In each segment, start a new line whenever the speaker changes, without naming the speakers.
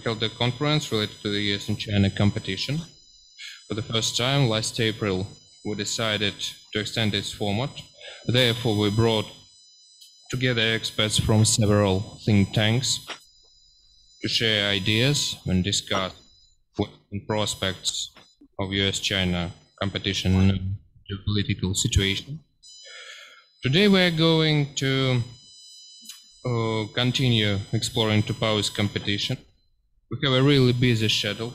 held a conference related to the US and China competition. For the first time last April, we decided to extend this format. Therefore, we brought together experts from several think tanks to share ideas and discuss prospects of US-China competition and geopolitical situation. Today, we are going to continue exploring proposed competition. We have a really busy schedule,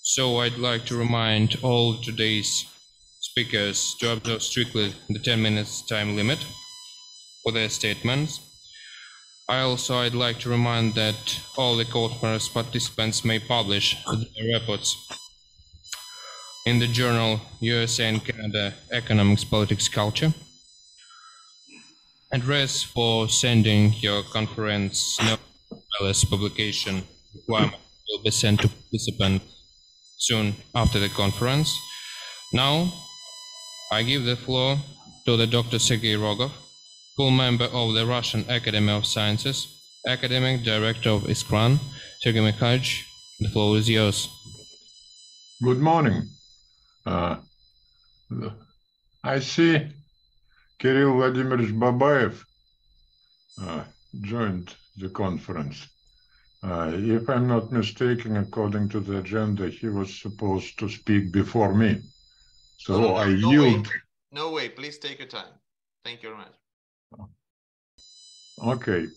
so I'd like to remind all today's speakers to observe strictly the 10 minutes time limit for their statements. I'd like to remind that all the conference participants may publish their reports in the journal USA and Canada Economics, Politics, Culture. Address for sending your conference note as well as publication requirement will be sent to participants soon after the conference. Now, I give the floor to the Dr. Sergey Rogov, full member of the Russian Academy of Sciences, academic director of ИСКРАН. Sergey Mikhailович, the floor is yours.
Good morning. I see Kirill Vladimirovich Babayev joined the conference. If I'm not mistaken, according to the agenda, he was supposed to speak before me. So I yield.
No way, please take your time. Thank you very much.
Okay.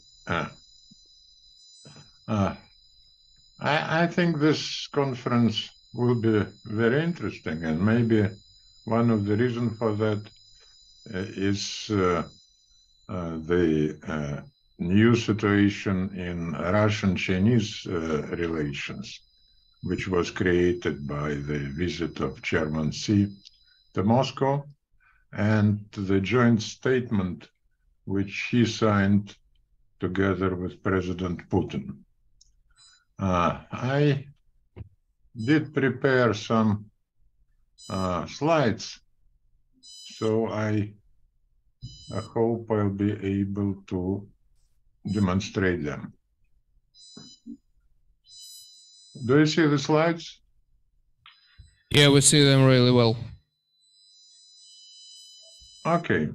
I think this conference will be very interesting, and maybe one of the reasons for that is the new situation in Russian-Chinese relations, which was created by the visit of Chairman Xi to Moscow and the joint statement which he signed together with President Putin. I did prepare some slides, so I hope I'll be able to demonstrate them. Do you see the slides?
Yeah, we see them really well.
Okay.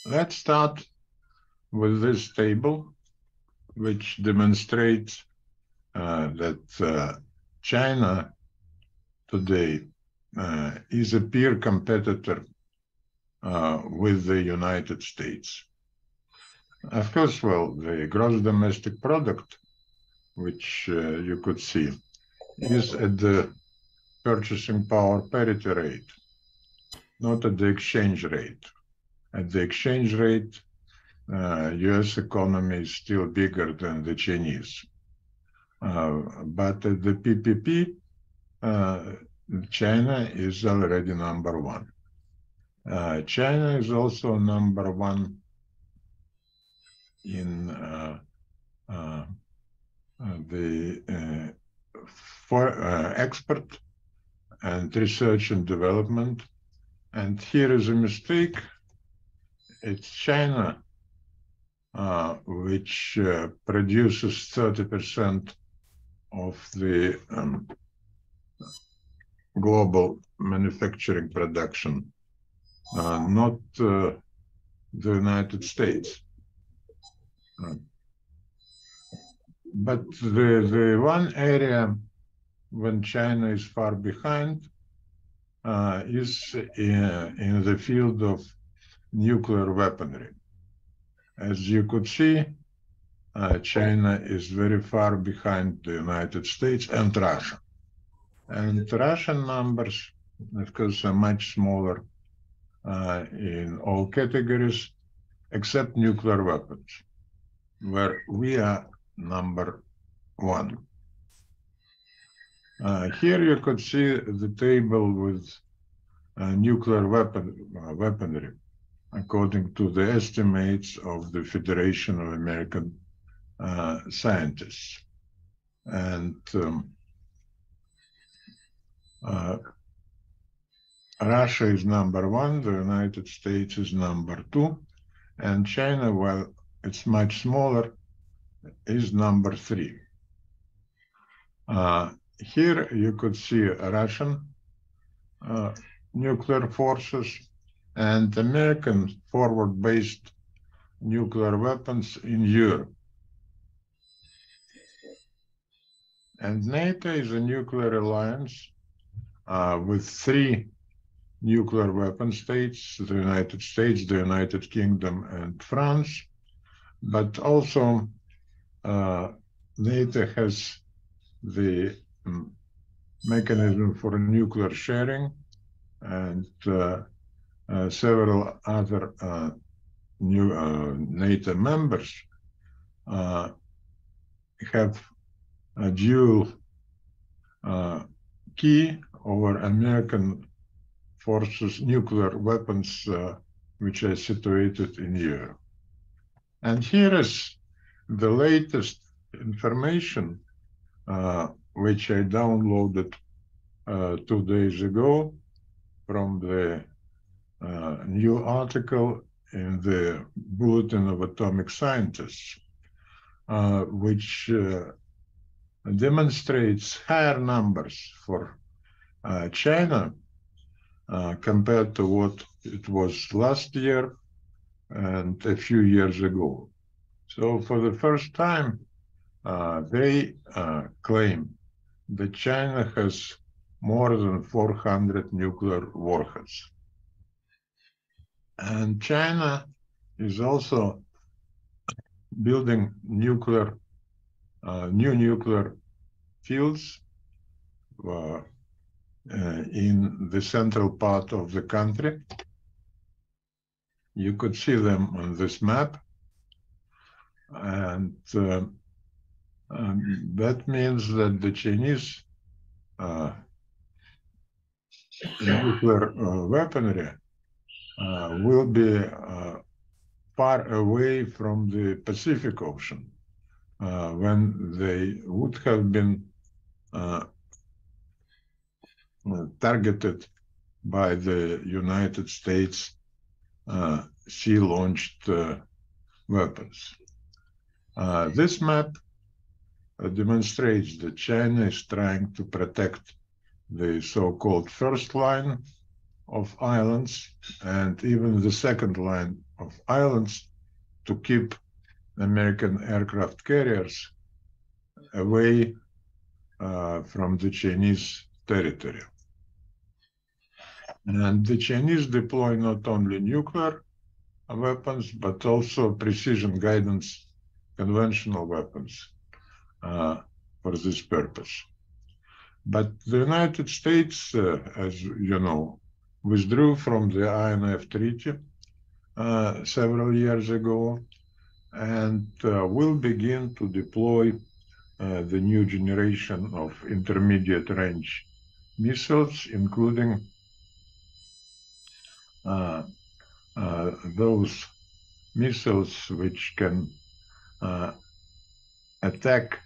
Let's start with this table, which demonstrates that China today is a peer competitor with the United States. Of course, well, the gross domestic product, which you could see, is at the purchasing power parity rate, not at the exchange rate. At the exchange rate, US economy is still bigger than the Chinese. But at the PPP, China is already number one. China is also number one in export and research and development. And here is a mistake. It's China which produces 30% of the global manufacturing production, not the United States. But the one area when China is far behind is in the field of nuclear weaponry. As you could see, China is very far behind the United States and Russia. And Russian numbers, of course, are much smaller in all categories, except nuclear weapons, where we are number one. Here you could see the table with nuclear weaponry, according to the estimates of the Federation of American Scientists. And Russia is number one, the United States is number two, and China, well, it's much smaller, is number 3. Here you could see Russian nuclear forces and American forward-based nuclear weapons in Europe. And NATO is a nuclear alliance with 3 nuclear weapon states, the United States, the United Kingdom, and France. But also NATO has the mechanism for nuclear sharing, and several other NATO members have a dual key over American forces, nuclear weapons, which are situated in Europe. And here is the latest information, which I downloaded 2 days ago from the new article in the Bulletin of Atomic Scientists, which demonstrates higher numbers for China compared to what it was last year and a few years ago. So for the first time, they claim that China has more than 400 nuclear warheads. And China is also building nuclear, new nuclear fields in the central part of the country. You could see them on this map. And that means that the Chinese nuclear weaponry will be far away from the Pacific Ocean, when they would have been targeted by the United States sea-launched weapons. This map demonstrates that China is trying to protect the so-called first line of islands and even the second line of islands to keep American aircraft carriers away from the Chinese territory. And the Chinese deploy not only nuclear weapons, but also precision guidance conventional weapons for this purpose. But the United States, as you know, withdrew from the INF Treaty several years ago and will begin to deploy the new generation of intermediate range missiles, including those missiles which can attack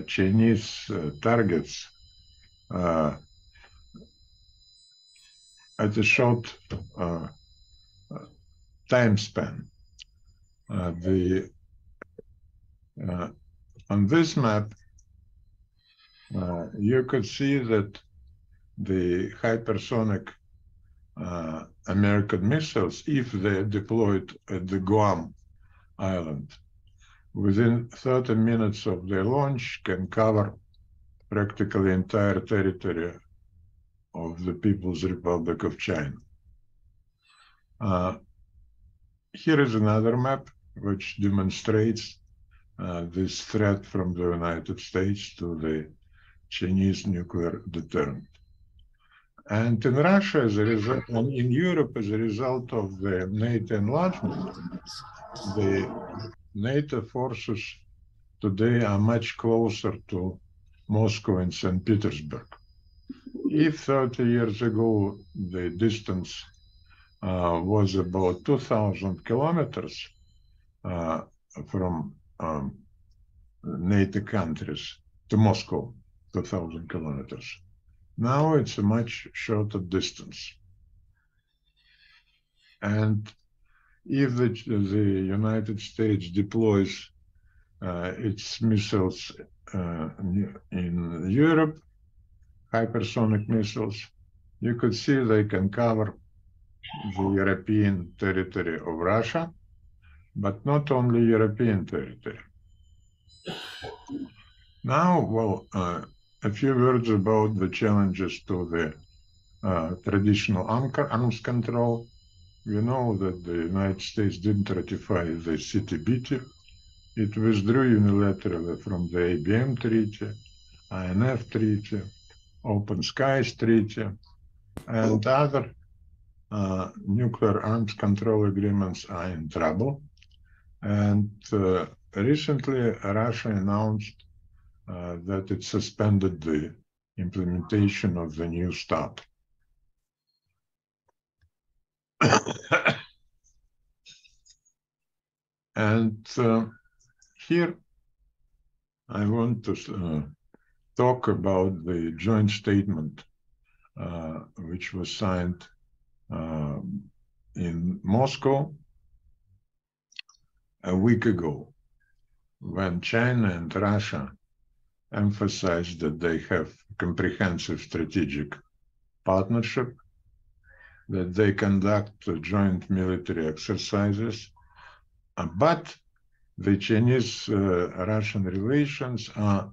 Chinese targets at a short time span. On this map, you could see that the hypersonic American missiles, if they're deployed at the Guam Island, within 30 minutes of their launch can cover practically entire territory of the People's Republic of China. Here is another map which demonstrates this threat from the United States to the Chinese nuclear deterrent. And in Russia, as a result, and in Europe, as a result of the NATO enlargement, the NATO forces today are much closer to Moscow and St. Petersburg. If 30 years ago the distance was about 2,000 kilometers from NATO countries to Moscow, 2,000 kilometers, now it's a much shorter distance. And if the United States deploys its missiles in Europe, hypersonic missiles. You could see they can cover the European territory of Russia, but not only European territory. Now, well, a few words about the challenges to the traditional arms control. We know that the United States didn't ratify the CTBT. It withdrew unilaterally from the ABM Treaty, INF Treaty, Open Skies Treaty, and other nuclear arms control agreements are in trouble. And recently, Russia announced that it suspended the implementation of the New START. And here I want to talk about the joint statement which was signed in Moscow a week ago, when China and Russia emphasized that they have comprehensive strategic partnership, that they conduct joint military exercises, but the Chinese-Russian relations are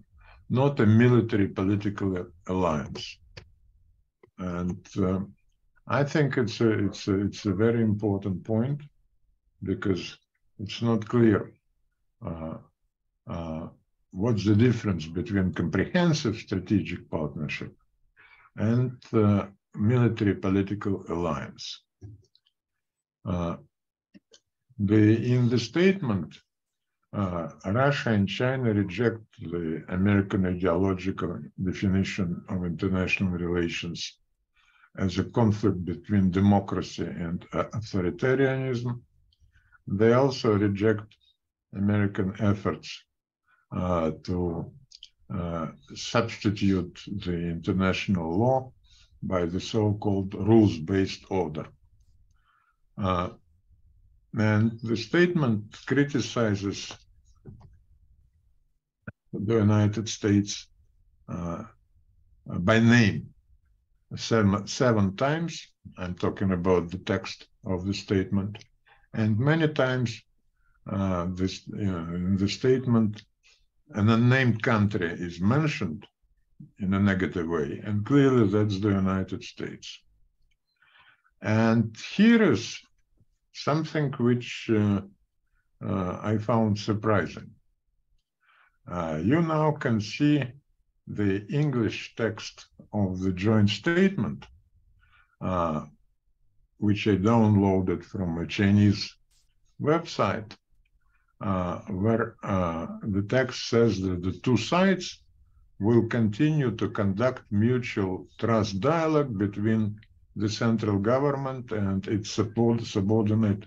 not a military political alliance. And I think it's a very important point, because it's not clear what's the difference between comprehensive strategic partnership and military political alliance. In the statement, Russia and China reject the American ideological definition of international relations as a conflict between democracy and authoritarianism. They also reject American efforts to substitute the international law by the so-called rules-based order. And the statement criticizes the United States by name seven times. I'm talking about the text of the statement. And many times in the statement, an unnamed country is mentioned in a negative way, and clearly that's the United States. And here is something which I found surprising. You now can see the English text of the joint statement, which I downloaded from a Chinese website, where the text says that the two sides will continue to conduct mutual trust dialogue between the central government and its subordinate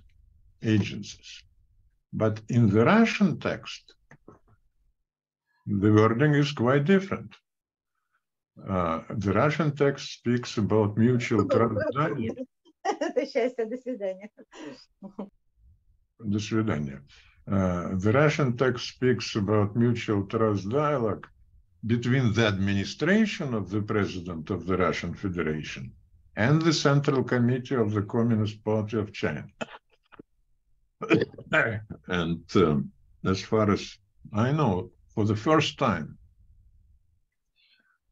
agencies. But in the Russian text, the wording is quite different. The Russian text speaks about mutual trust dialogue. До свидания. The Russian text speaks about mutual trust dialogue between the administration of the President of the Russian Federation and the Central Committee of the Communist Party of China. And as far as I know, for the first time,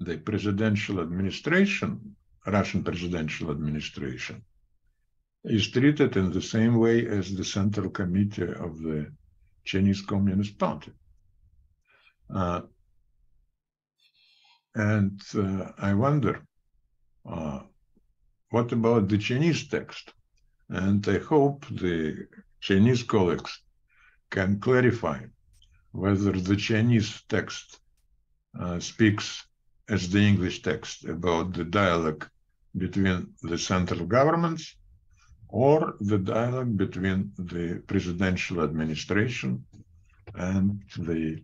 the presidential administration, Russian presidential administration, is treated in the same way as the Central Committee of the Chinese Communist Party. And I wonder, what about the Chinese text? And I hope the Chinese colleagues can clarify whether the Chinese text speaks as the English text about the dialogue between the central governments, or the dialogue between the presidential administration and the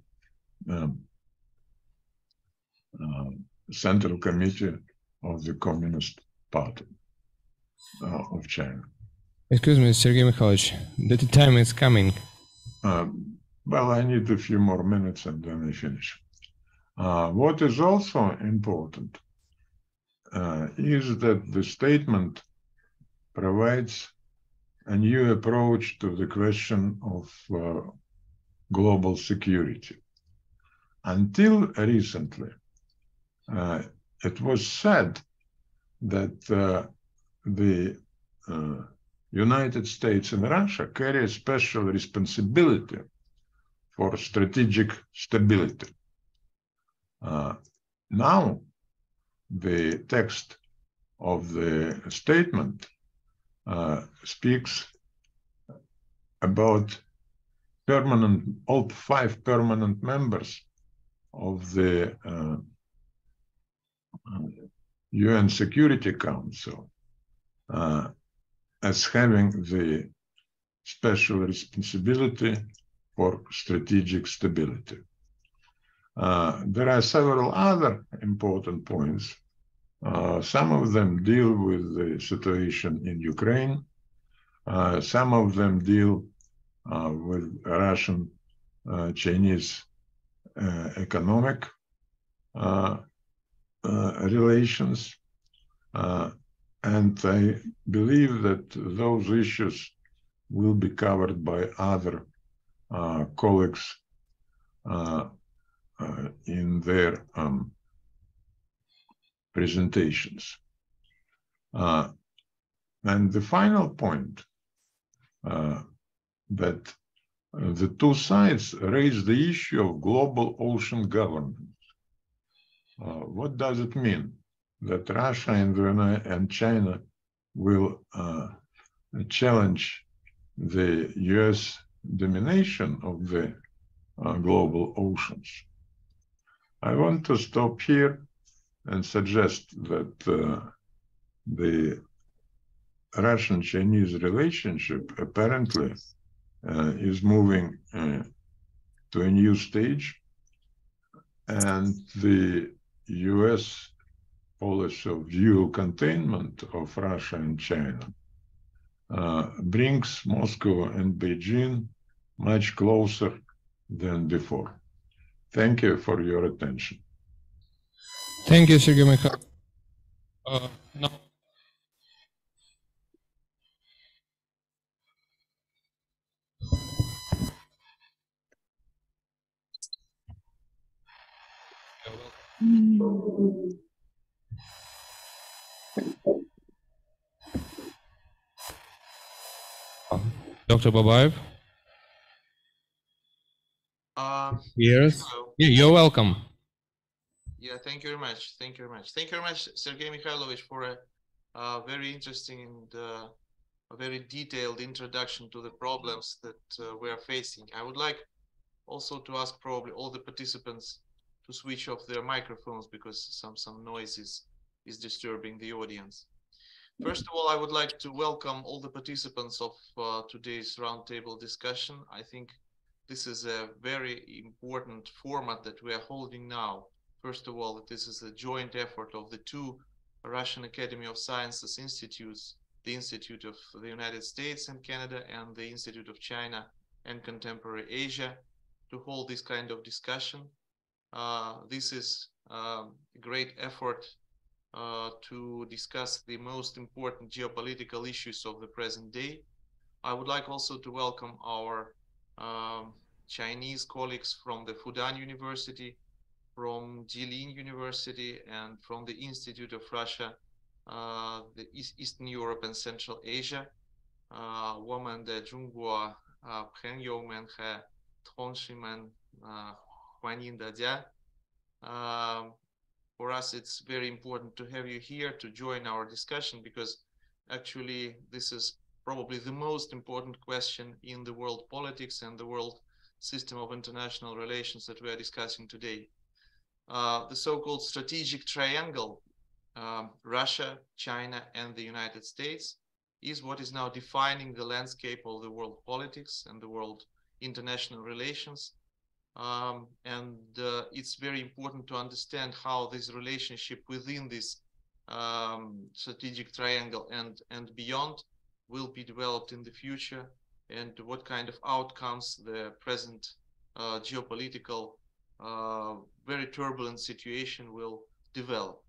Central Committee of the Communist Party of China.
Excuse me, Sergey Mikhailovich, that time is coming.
Well, I need a few more minutes and then I finish. What is also important is that the statement provides a new approach to the question of global security. Until recently, it was said that the United States and Russia carry a special responsibility for strategic stability. Now, the text of the statement speaks about all 5 permanent members of the UN Security Council as having the special responsibility for strategic stability. There are several other important points. Some of them deal with the situation in Ukraine. Some of them deal with Russian-Chinese economic relations. And I believe that those issues will be covered by other colleagues in their presentations. And the final point that the two sides raise the issue of global ocean governance. What does it mean? That Russia and China will challenge the US domination of the global oceans. I want to stop here and suggest that the Russian-Chinese relationship apparently is moving to a new stage, and the US policy of dual containment of Russia and China brings Moscow and Beijing much closer than before. Thank you for your attention.
Thank you, Sergey Mikhail. Now, Dr. Babayev. Yes.
Hello.
Yeah, you're welcome.
Yeah, thank you very much. Thank you very much. Thank you very much, Sergey Mikhailovich, for a very interesting and a very detailed introduction to the problems that we are facing. I would like also to ask probably all the participants to switch off their microphones because some noise is disturbing the audience. First of all, I would like to welcome all the participants of today's roundtable discussion. I think this is a very important format that we are holding now. First of all, this is a joint effort of the 2 Russian Academy of Sciences institutes, the Institute of the United States and Canada and the Institute of China and Contemporary Asia, to hold this kind of discussion. This is a great effort to discuss the most important geopolitical issues of the present day. I would like also to welcome our Chinese colleagues from the Fudan University, from Jilin University, and from the Institute of Russia, the Eastern Europe and Central Asia. 我们的中国朋友们和同事们欢迎大家。For us, it's very important to have you here to join our discussion because actually this is probably the most important question in the world politics and the world system of international relations that we are discussing today. The so-called strategic triangle, Russia, China, and the United States, is what is now defining the landscape of the world politics and the world international relations. It's very important to understand how this relationship within this strategic triangle and beyond will be developed in the future, and what kind of outcomes the present geopolitical, very turbulent situation will develop.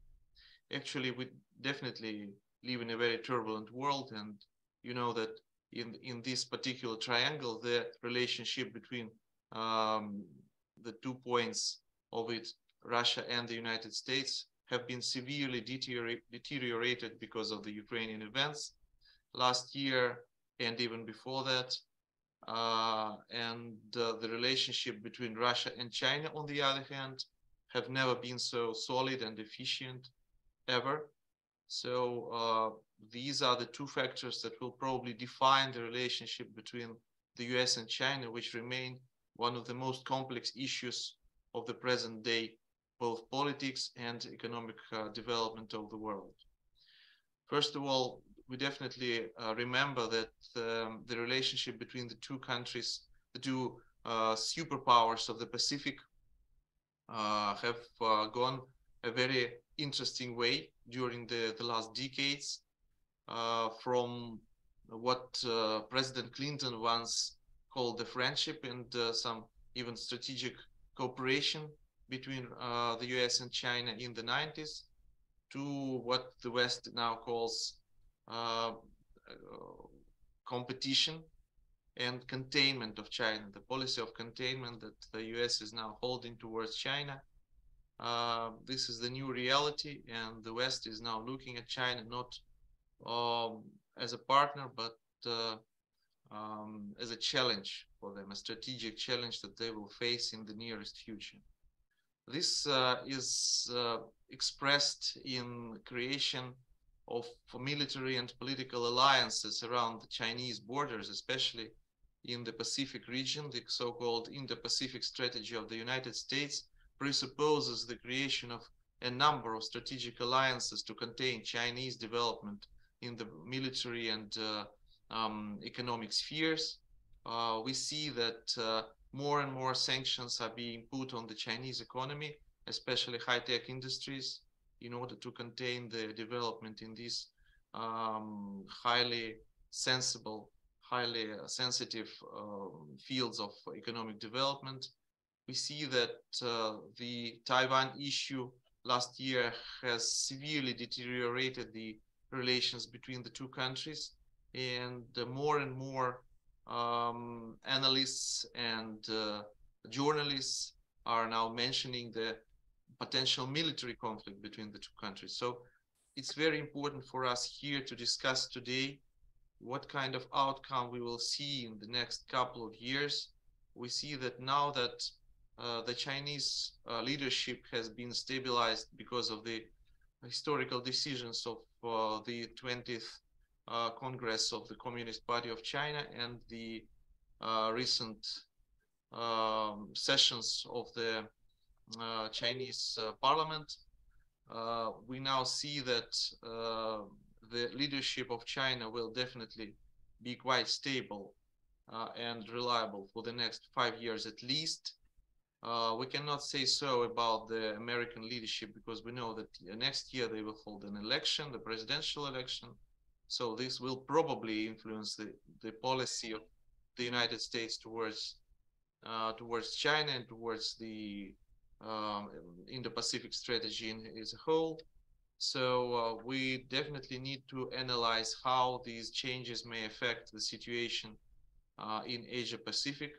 Actually, we definitely live in a very turbulent world, and you know that in this particular triangle, the relationship between the 2 points of it, Russia and the United States, have been severely deteriorated because of the Ukrainian events last year and even before that. The relationship between Russia and China, on the other hand, have never been so solid and efficient ever. So these are the 2 factors that will probably define the relationship between the US and China, which remain one of the most complex issues of the present day, both politics and economic development of the world. First of all, we definitely remember that the relationship between the 2 countries, the 2 superpowers of the Pacific, have gone a very interesting way during the last decades, from what President Clinton once called the friendship and some even strategic cooperation between the US and China in the 90s, to what the West now calls competition and containment of China, the policy of containment that the US is now holding towards China. This is the new reality, and the West is now looking at China not as a partner, but as a challenge for them, a strategic challenge that they will face in the nearest future. This is expressed in creation of military and political alliances around the Chinese borders, especially in the Pacific region. The so-called Indo-Pacific strategy of the United States presupposes the creation of a number of strategic alliances to contain Chinese development in the military and economic spheres. We see that more and more sanctions are being put on the Chinese economy, especially high-tech industries, in order to contain the development in these highly sensitive fields of economic development. We see that the Taiwan issue last year has severely deteriorated the relations between the 2 countries, and more analysts and journalists are now mentioning the potential military conflict between the 2 countries. So it's very important for us here to discuss today what kind of outcome we will see in the next couple of years. We see that now that the Chinese leadership has been stabilized because of the historical decisions of the 20th Congress of the Communist Party of China and the recent sessions of the Chinese parliament. We now see that the leadership of China will definitely be quite stable and reliable for the next 5 years at least. We cannot say so about the American leadership, because we know that next year they will hold an election, the presidential election. So this will probably influence the policy of the United States towards China and towards the Indo-Pacific strategy as a whole. So we definitely need to analyze how these changes may affect the situation in Asia Pacific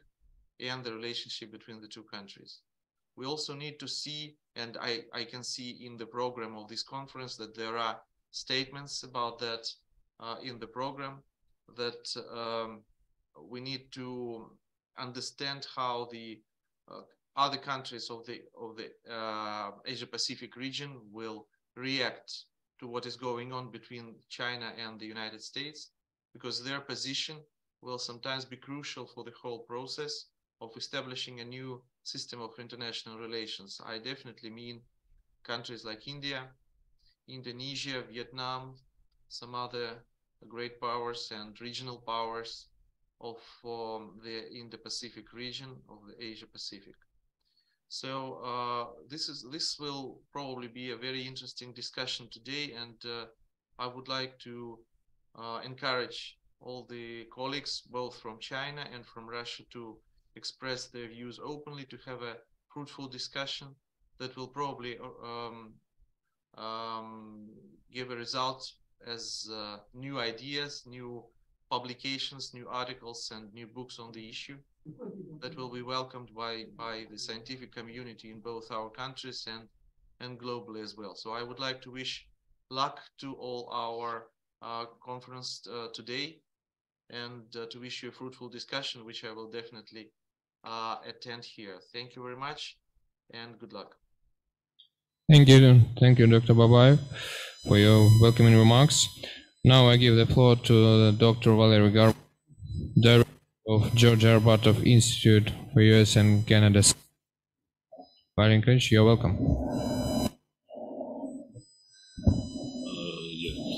and the relationship between the 2 countries. We also need to see, and I can see in the program of this conference that there are statements about that in the program, that we need to understand how the other countries of the Asia Pacific region will react to what is going on between China and the United States, because their position will sometimes be crucial for the whole process of establishing a new system of international relations. I definitely mean countries like India, Indonesia, Vietnam, some other great powers and regional powers of the Indo-Pacific region of the Asia Pacific. So this will probably be a very interesting discussion today, and I would like to encourage all the colleagues, both from China and from Russia, to express their views openly, to have a fruitful discussion that will probably give a result as new ideas, new publications, new articles, and new books on the issue that will be welcomed by the scientific community in both our countries and globally as well. So I would like to wish luck to all our conference today, and to wish you a fruitful discussion, which I will definitely attend here. Thank you very much, and good luck.
Thank you, Dr. Babayev, for your welcoming remarks. Now I give the floor to Dr. Valery Garb, Director of George Arbatov Institute for US and Canada. Valery, you're welcome.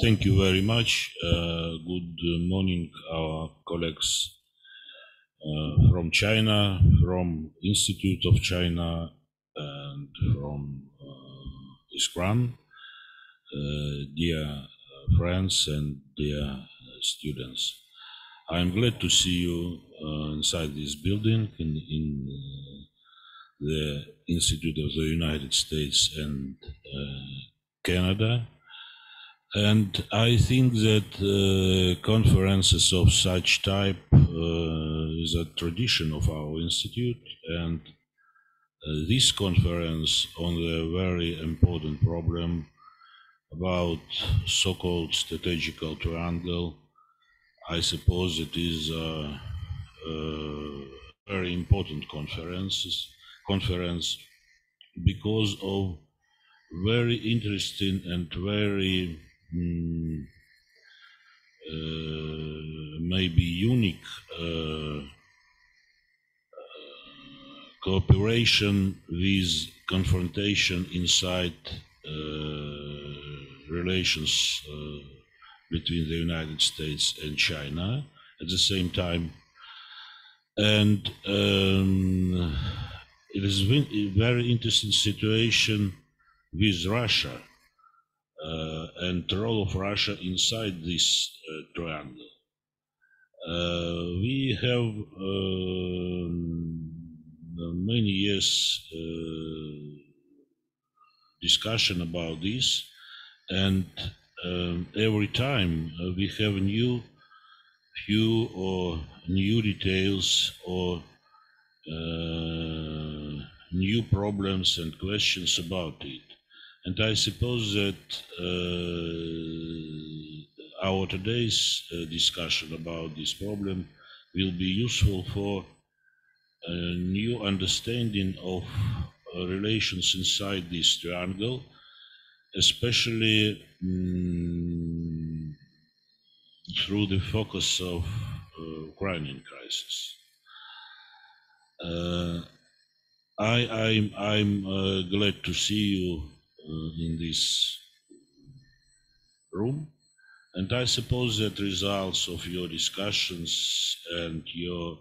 Thank you very much. Good morning, our colleagues from China, from Institute of China, and from ISKRAN, dear friends and dear students. I'm glad to see you inside this building in the Institute of the United States and Canada. And I think that conferences of such type is a tradition of our institute, and this conference on the very important problem about so-called strategical triangle, I suppose it is a very important conference because of very interesting and very maybe unique cooperation with confrontation inside relations between the United States and China at the same time. And it is a very interesting situation with Russia and the role of Russia inside this triangle. We have many years discussion about this, and every time we have new details or new problems and questions about it. And I suppose that our today's discussion about this problem will be useful for a new understanding of relations inside this triangle, especially through the focus of Ukrainian crisis. I'm glad to see you in this room, and I suppose that results of your discussions and your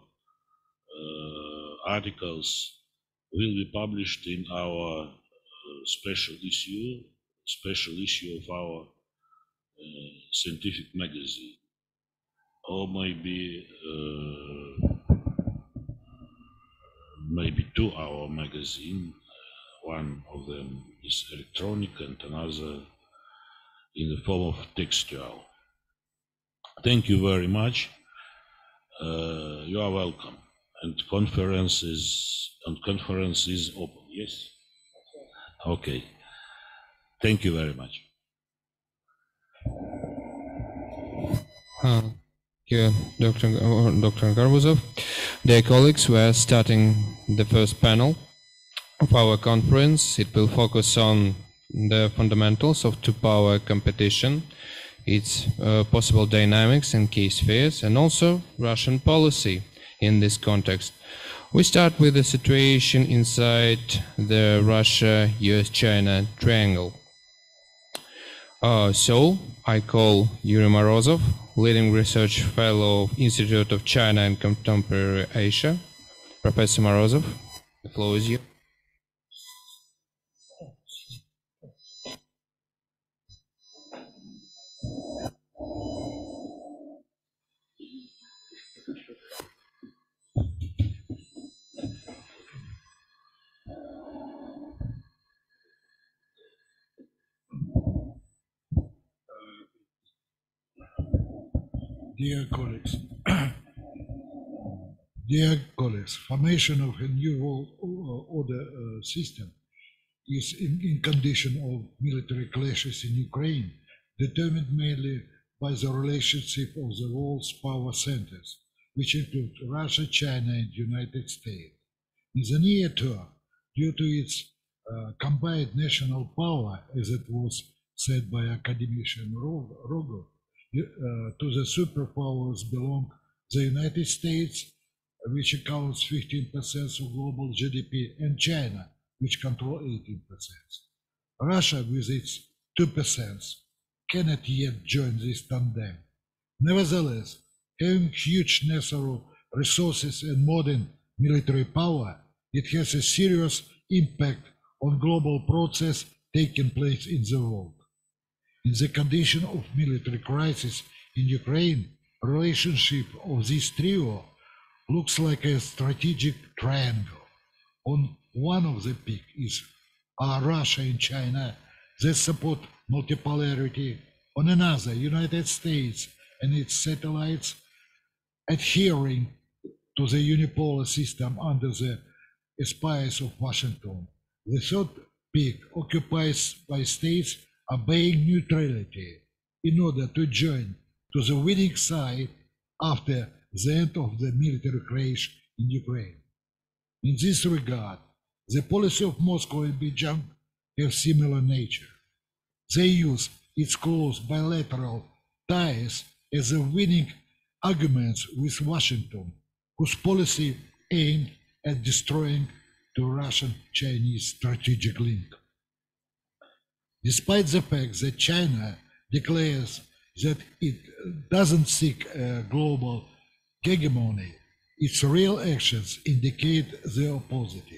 articles will be published in our special issue of our scientific magazine, or maybe 2 our magazine. One of them is electronic and another in the form of textual. Thank you very much. You are welcome. And conference is open. Yes? Okay. Thank you very much.
Thank you, Dr. Garbuzov. Dear colleagues, we are starting the first panel of our conference. It will focus on the fundamentals of two-power competition, its possible dynamics and key spheres, and also Russian policy in this context. We start with the situation inside the Russia-US-China triangle. So I call Yuri Morozov, leading research fellow of Institute of China and Contemporary Asia. Professor Morozov, the floor is yours.
Dear colleagues, formation of a new world order system is in condition of military clashes in Ukraine, determined mainly by the relationship of the world's power centers, which include Russia, China, and United States. In the near term, due to its combined national power, as it was said by academician Rogov, to the superpowers belong the United States, which accounts 15% of global GDP, and China, which control 18%. Russia, with its 2%, cannot yet join this tandem. Nevertheless, having huge natural resources and modern military power, it has a serious impact on global process taking place in the world. In the condition of military crisis in Ukraine, relationship of this trio looks like a strategic triangle. On one of the peaks are Russia and China that support multipolarity. On another, United States and its satellites adhering to the unipolar system under the auspices of Washington. The third peak occupies by states obeying neutrality in order to join to the winning side after the end of the military crash in Ukraine. In this regard, the policy of Moscow and Beijing have similar nature. They use its close bilateral ties as a winning arguments with Washington, whose policy aimed at destroying the Russian-Chinese strategic link. Despite the fact that China declares that it doesn't seek a global hegemony, its real actions indicate the opposite,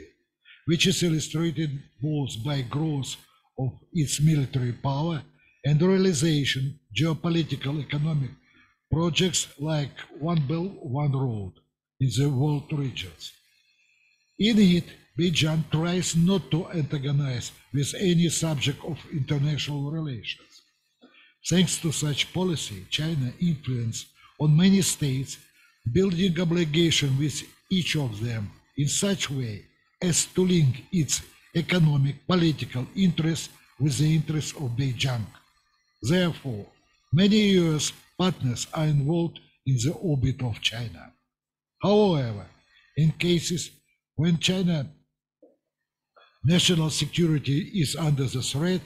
which is illustrated both by growth of its military power and the realization geopolitical economic projects like One Belt, One Road in the world regions. In it, Beijing tries not to antagonize with any subject of international relations. Thanks to such policy, China influence on many states, building obligation with each of them in such way as to link its economic, political interests with the interests of Beijing. Therefore, many US partners are involved in the orbit of China. However, in cases when China national security is under the threat,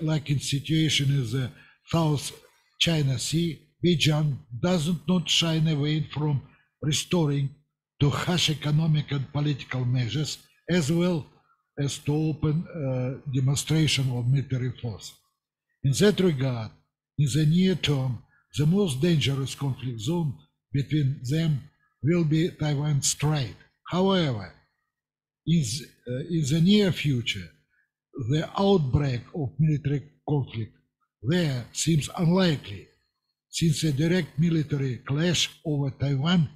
like in situation in the South China Sea, Beijing does not shy away from restoring to harsh economic and political measures, as well as to open demonstration of military force. In that regard, in the near term, the most dangerous conflict zone between them will be Taiwan Strait. However, in the near future, the outbreak of military conflict there seems unlikely, since a direct military clash over Taiwan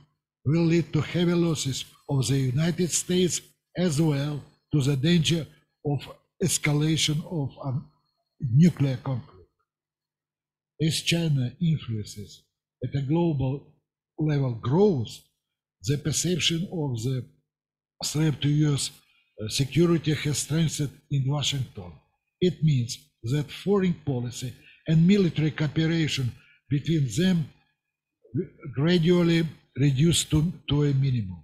will lead to heavy losses of the United States, as well to the danger of escalation of a nuclear conflict. As China influences at a global level grows, the perception of the threat to US security has strengthened in Washington. It means that foreign policy and military cooperation between them gradually reduced to a minimum.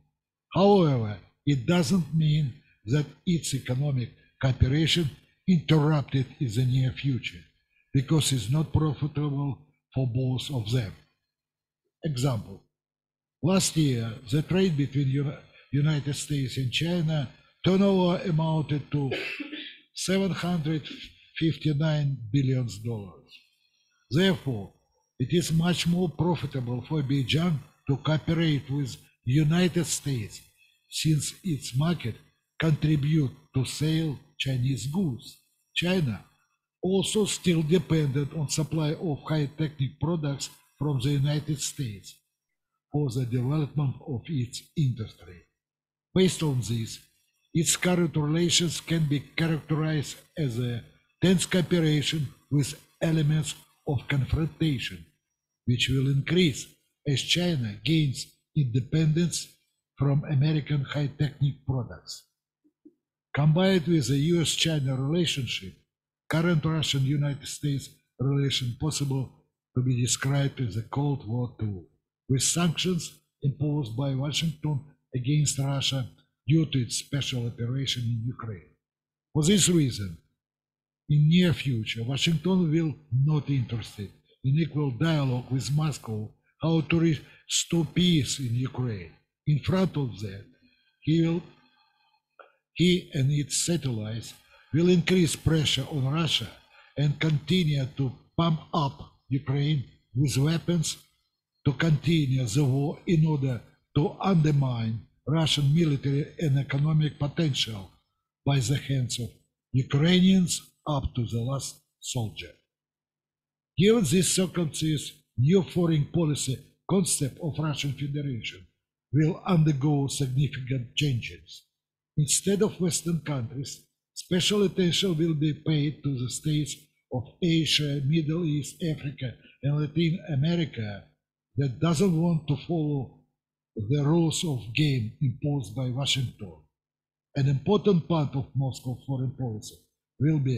However, it doesn't mean that its economic cooperation interrupted in the near future, because it's not profitable for both of them. Example, last year, the trade between United States and China turnover amounted to $759 billion. Therefore, it is much more profitable for Beijing to cooperate with the United States, since its market contributes to sell Chinese goods. China also still dependent on supply of high-technical products from the United States for the development of its industry. Based on this, its current relations can be characterized as a tense cooperation with elements of confrontation. which will increase as China gains independence from American high-technical products. Combined with the US-China relationship, current Russian-United States relation possible to be described as a Cold War II, with sanctions imposed by Washington against Russia due to its special operation in Ukraine. For this reason, in near future, Washington will not interested in equal dialogue with Moscow how to restore peace in Ukraine. In front of that, he and its satellites will increase pressure on Russia and continue to pump up Ukraine with weapons to continue the war in order to undermine Russian military and economic potential by the hands of Ukrainians up to the last soldier. Given these circumstances, new foreign policy concept of Russian Federation will undergo significant changes. Instead of Western countries, special attention will be paid to the states of Asia, Middle East, Africa, and Latin America that doesn't want to follow the rules of game imposed by Washington. An important part of Moscow's foreign policy will be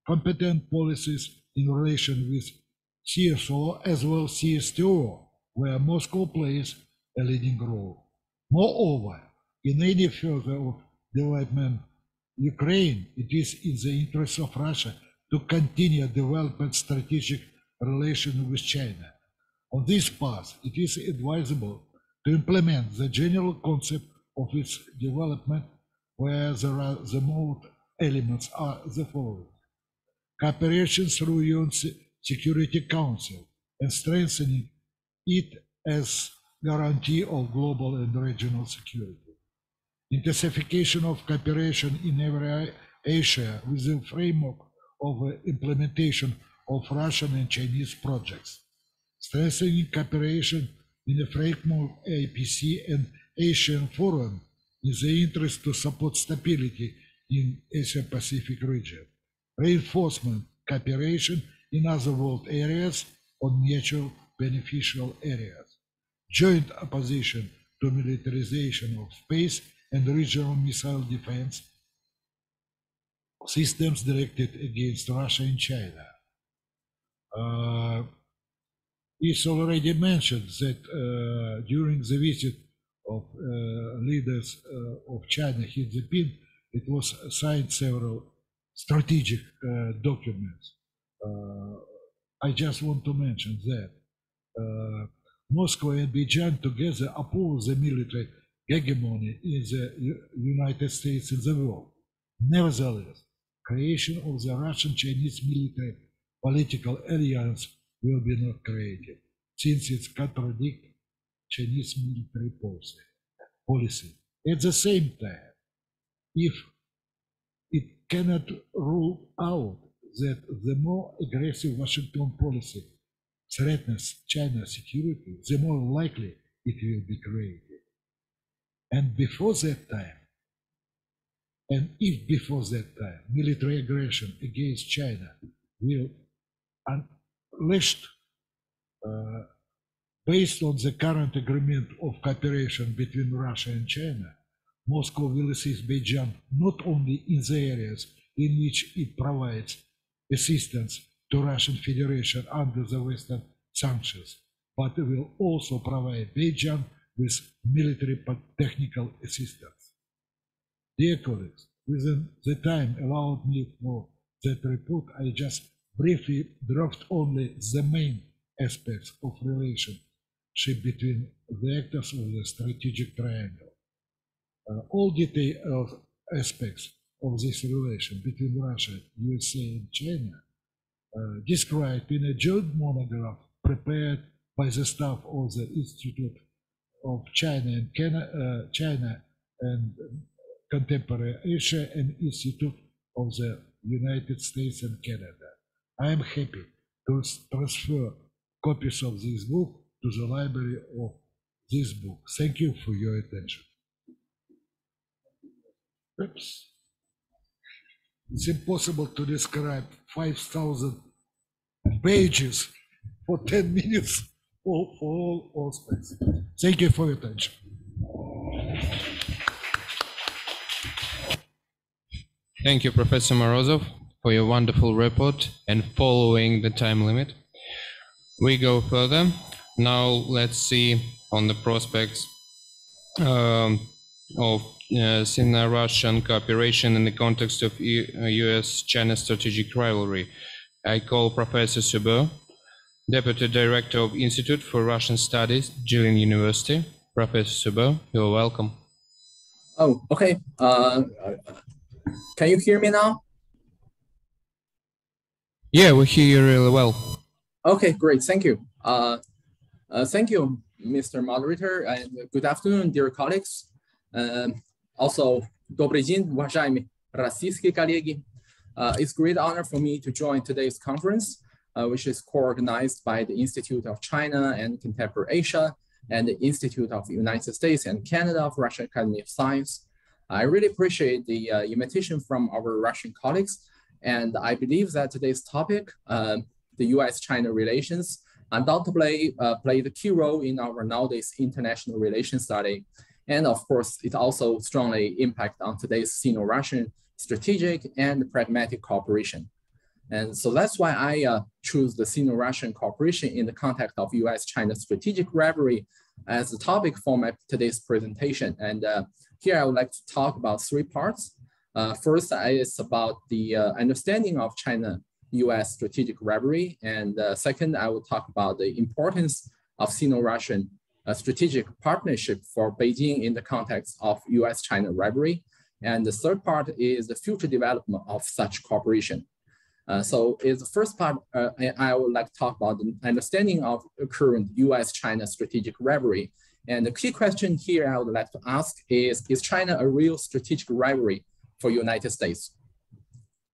competent policies in relation with CSO as well as CSTO, where Moscow plays a leading role. Moreover, in any further development Ukraine, it is in the interest of Russia to continue developing strategic relations with China. On this path, it is advisable to implement the general concept of its development, where the most elements are the following: cooperation through UN Security Council and strengthening it as guarantee of global and regional security. Intensification of cooperation in every Asia within the framework of implementation of Russian and Chinese projects. Strengthening cooperation in the framework of APC and Asian Forum in the interest to support stability in Asia-Pacific region. Reinforcement cooperation in other world areas on mutual beneficial areas. Joint opposition to militarization of space and regional missile defense systems directed against Russia and China. It's already mentioned that during the visit of leaders of China, Xi Jinping, it was signed several strategic documents. I just want to mention that Moscow and Beijing together oppose the military hegemony in the United States in the world. Nevertheless, creation of the Russian-Chinese military political alliance will be not created, since it contradicts Chinese military policy. At the same time, if it cannot rule out that the more aggressive Washington policy threatens China's security, the more likely it will be created. And before that time, and if before that time, military aggression against China will unleashed based on the current agreement of cooperation between Russia and China, Moscow will assist Beijing not only in the areas in which it provides assistance to Russian Federation under the Western sanctions, but it will also provide Beijing with military technical assistance. Dear colleagues, within the time allowed me for that report, I just briefly draft only the main aspects of relationship between the actors of the strategic triangle. All detailed aspects of this relation between Russia, USA, and China described in a joint monograph prepared by the staff of the Institute of China and Contemporary Asia and Institute of the United States and Canada. I am happy to transfer copies of this book to the library of this book. Thank you for your attention. Oops. It's impossible to describe 5,000 pages for 10 minutes. for all aspects. Thank you for your attention.
Thank you, Professor Morozov, for your wonderful report and following the time limit. We go further. Now let's see on the prospects of Sino-Russian cooperation in the context of US-China Strategic Rivalry. I call Professor Subo, Deputy Director of Institute for Russian Studies, Jilin University. Professor Subo, you're welcome.
Oh, okay. Can you hear me now?
Yeah, we hear you really well.
Okay, great. Thank you. Thank you, Mr. Moderator, and good afternoon, dear colleagues. Also, добрый день, уважаемые российские коллеги. It's a great honor for me to join today's conference, which is co-organized by the Institute of China and Contemporary Asia and the Institute of the United States and Canada of Russian Academy of Science. I really appreciate the invitation from our Russian colleagues, and I believe that today's topic, the US-China relations, undoubtedly played a key role in our nowadays international relations study. And of course, it also strongly impacts on today's Sino-Russian strategic and pragmatic cooperation. And so that's why I choose the Sino-Russian cooperation in the context of US-China strategic rivalry as the topic for my today's presentation. And here I would like to talk about three parts. First is about the understanding of China-US strategic rivalry. And second, I will talk about the importance of Sino-Russian strategic partnership for Beijing in the context of US-China rivalry. And the third part is the future development of such cooperation. So in the first part, I would like to talk about the understanding of the current US-China strategic rivalry. And the key question here I would like to ask is China a real strategic rivalry for United States?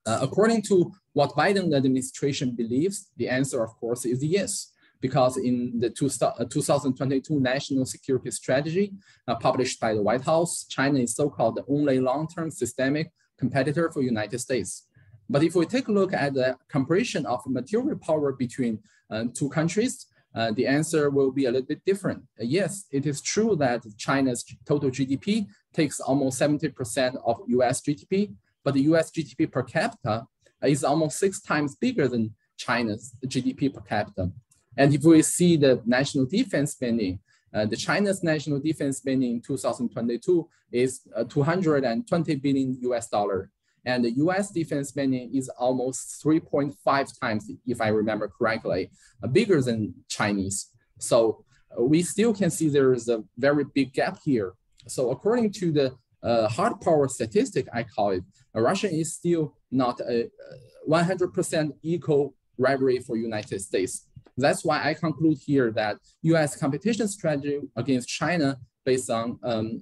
According to what Biden administration believes, the answer, of course, is yes, because in the 2022 National Security Strategy published by the White House, China is so-called the only long-term systemic competitor for United States. But if we take a look at the comparison of material power between two countries, the answer will be a little bit different. Yes, it is true that China's total GDP takes almost 70% of US GDP, but the US GDP per capita is almost 6 times bigger than China's GDP per capita. And if we see the national defense spending, the China's national defense spending in 2022 is 220 billion US dollar. And the US defense spending is almost 3.5 times, if I remember correctly, bigger than Chinese. So we still can see there is a very big gap here. So according to the hard power statistic, I call it, Russia is still not a 100% equal rivalry for United States. That's why I conclude here that US competition strategy against China based on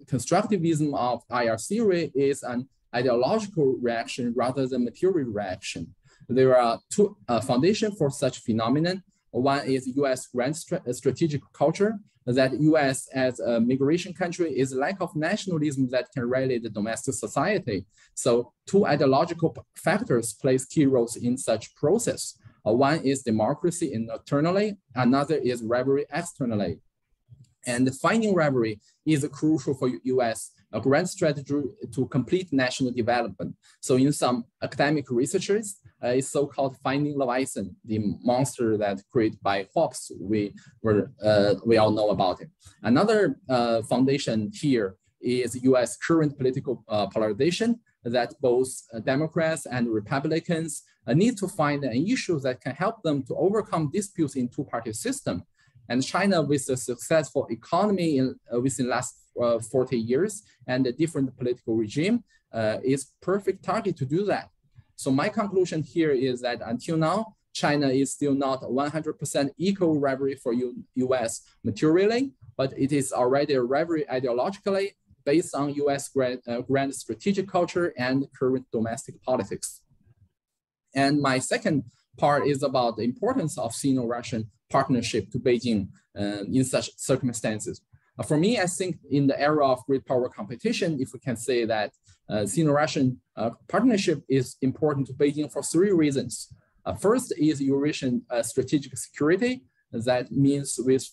constructivism of IR theory is an ideological reaction rather than material reaction. There are two foundations for such phenomenon. One is US grand strategic culture, that US as a migration country is a lack of nationalism that can rally the domestic society. So two ideological factors plays key roles in such process. One is democracy internally, another is rivalry externally. And finding rivalry is crucial for US a grand strategy to complete national development. So in some academic researchers, it's so-called finding Leviathan, the monster that created by Hobbes. We all know about it. Another foundation here is US current political polarization, that both Democrats and Republicans need to find an issue that can help them to overcome disputes in two-party system. And China, with a successful economy within the last 40 years and a different political regime, is perfect target to do that. So my conclusion here is that until now, China is still not 100% equal rivalry for US materially, but it is already a rivalry ideologically based on US grand strategic culture and current domestic politics. And my second part is about the importance of Sino-Russian partnership to Beijing in such circumstances. For me, I think in the era of great power competition, if we can say that Sino-Russian partnership is important to Beijing for 3 reasons. First is Eurasian strategic security, that means with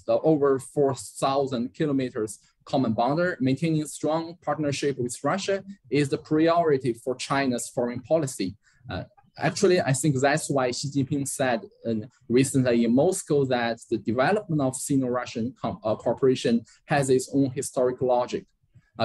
over 4,000 kilometers common boundary, maintaining strong partnership with Russia is the priority for China's foreign policy. Actually, I think that's why Xi Jinping said recently in Moscow that the development of Sino-Russian cooperation has its own historical logic,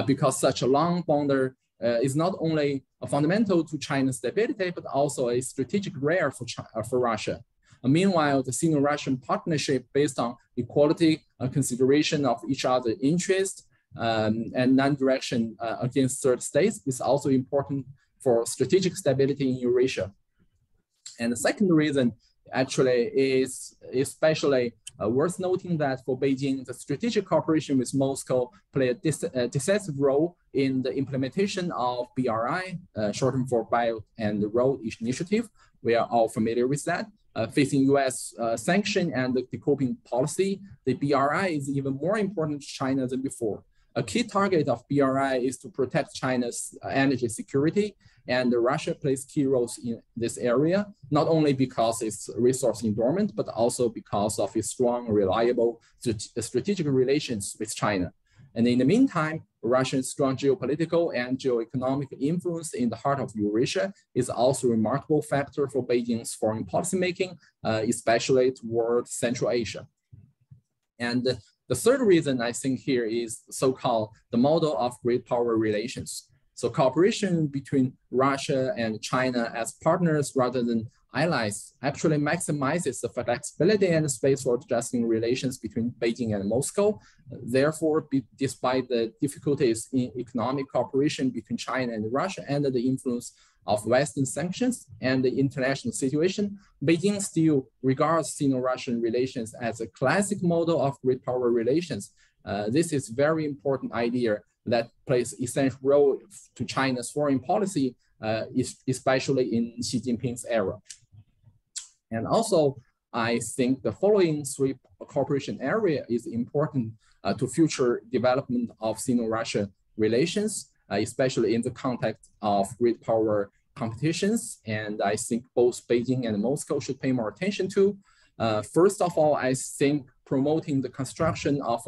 because such a long boundary is not only fundamental to China's stability, but also a strategic rare for Russia. Meanwhile, the Sino-Russian partnership based on equality, consideration of each other's interests, and non-direction against third states is also important for strategic stability in Eurasia. And the second reason actually is especially worth noting that for Beijing, the strategic cooperation with Moscow played a decisive role in the implementation of BRI, shortened for Belt and Road Initiative. We are all familiar with that. Facing US sanction and the coping policy, the BRI is even more important to China than before. A key target of BRI is to protect China's energy security, and Russia plays key roles in this area, not only because it's resource endowment, but also because of its strong, reliable strategic relations with China. And in the meantime, Russia's strong geopolitical and geoeconomic influence in the heart of Eurasia is also a remarkable factor for Beijing's foreign policymaking, especially toward Central Asia. And the third reason I think here is so-called the model of great power relations. So cooperation between Russia and China as partners rather than allies actually maximizes the flexibility and space for adjusting relations between Beijing and Moscow. Therefore, despite the difficulties in economic cooperation between China and Russia under the influence of Western sanctions and the international situation, Beijing still regards Sino-Russian relations as a classic model of great power relations. This is a very important idea that plays essential role to China's foreign policy, especially in Xi Jinping's era. And also, I think the following three cooperation area is important to future development of Sino-Russia relations, especially in the context of great power competitions. And I think both Beijing and Moscow should pay more attention to. First of all, I think promoting the construction of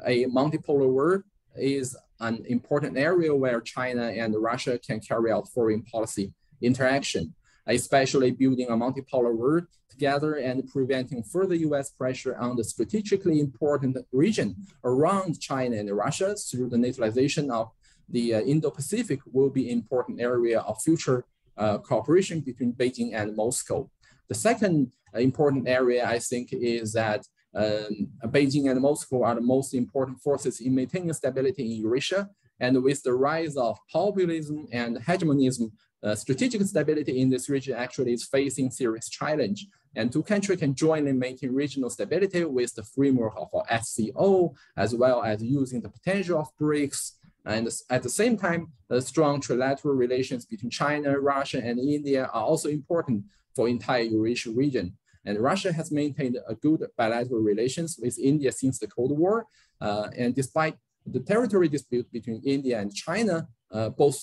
a multipolar world is an important area where China and Russia can carry out foreign policy interaction, especially building a multipolar world together and preventing further US pressure on the strategically important region around China and Russia through the neutralization of the Indo-Pacific will be an important area of future cooperation between Beijing and Moscow. The second important area, I think, is that Beijing and Moscow are the most important forces in maintaining stability in Eurasia. And with the rise of populism and hegemonism, strategic stability in this region actually is facing serious challenge. And two countries can jointly maintain regional stability with the framework of SCO, as well as using the potential of BRICS. And at the same time, the strong trilateral relations between China, Russia, and India are also important for the entire Eurasia region. And Russia has maintained a good bilateral relations with India since the Cold War. And despite the territory dispute between India and China, both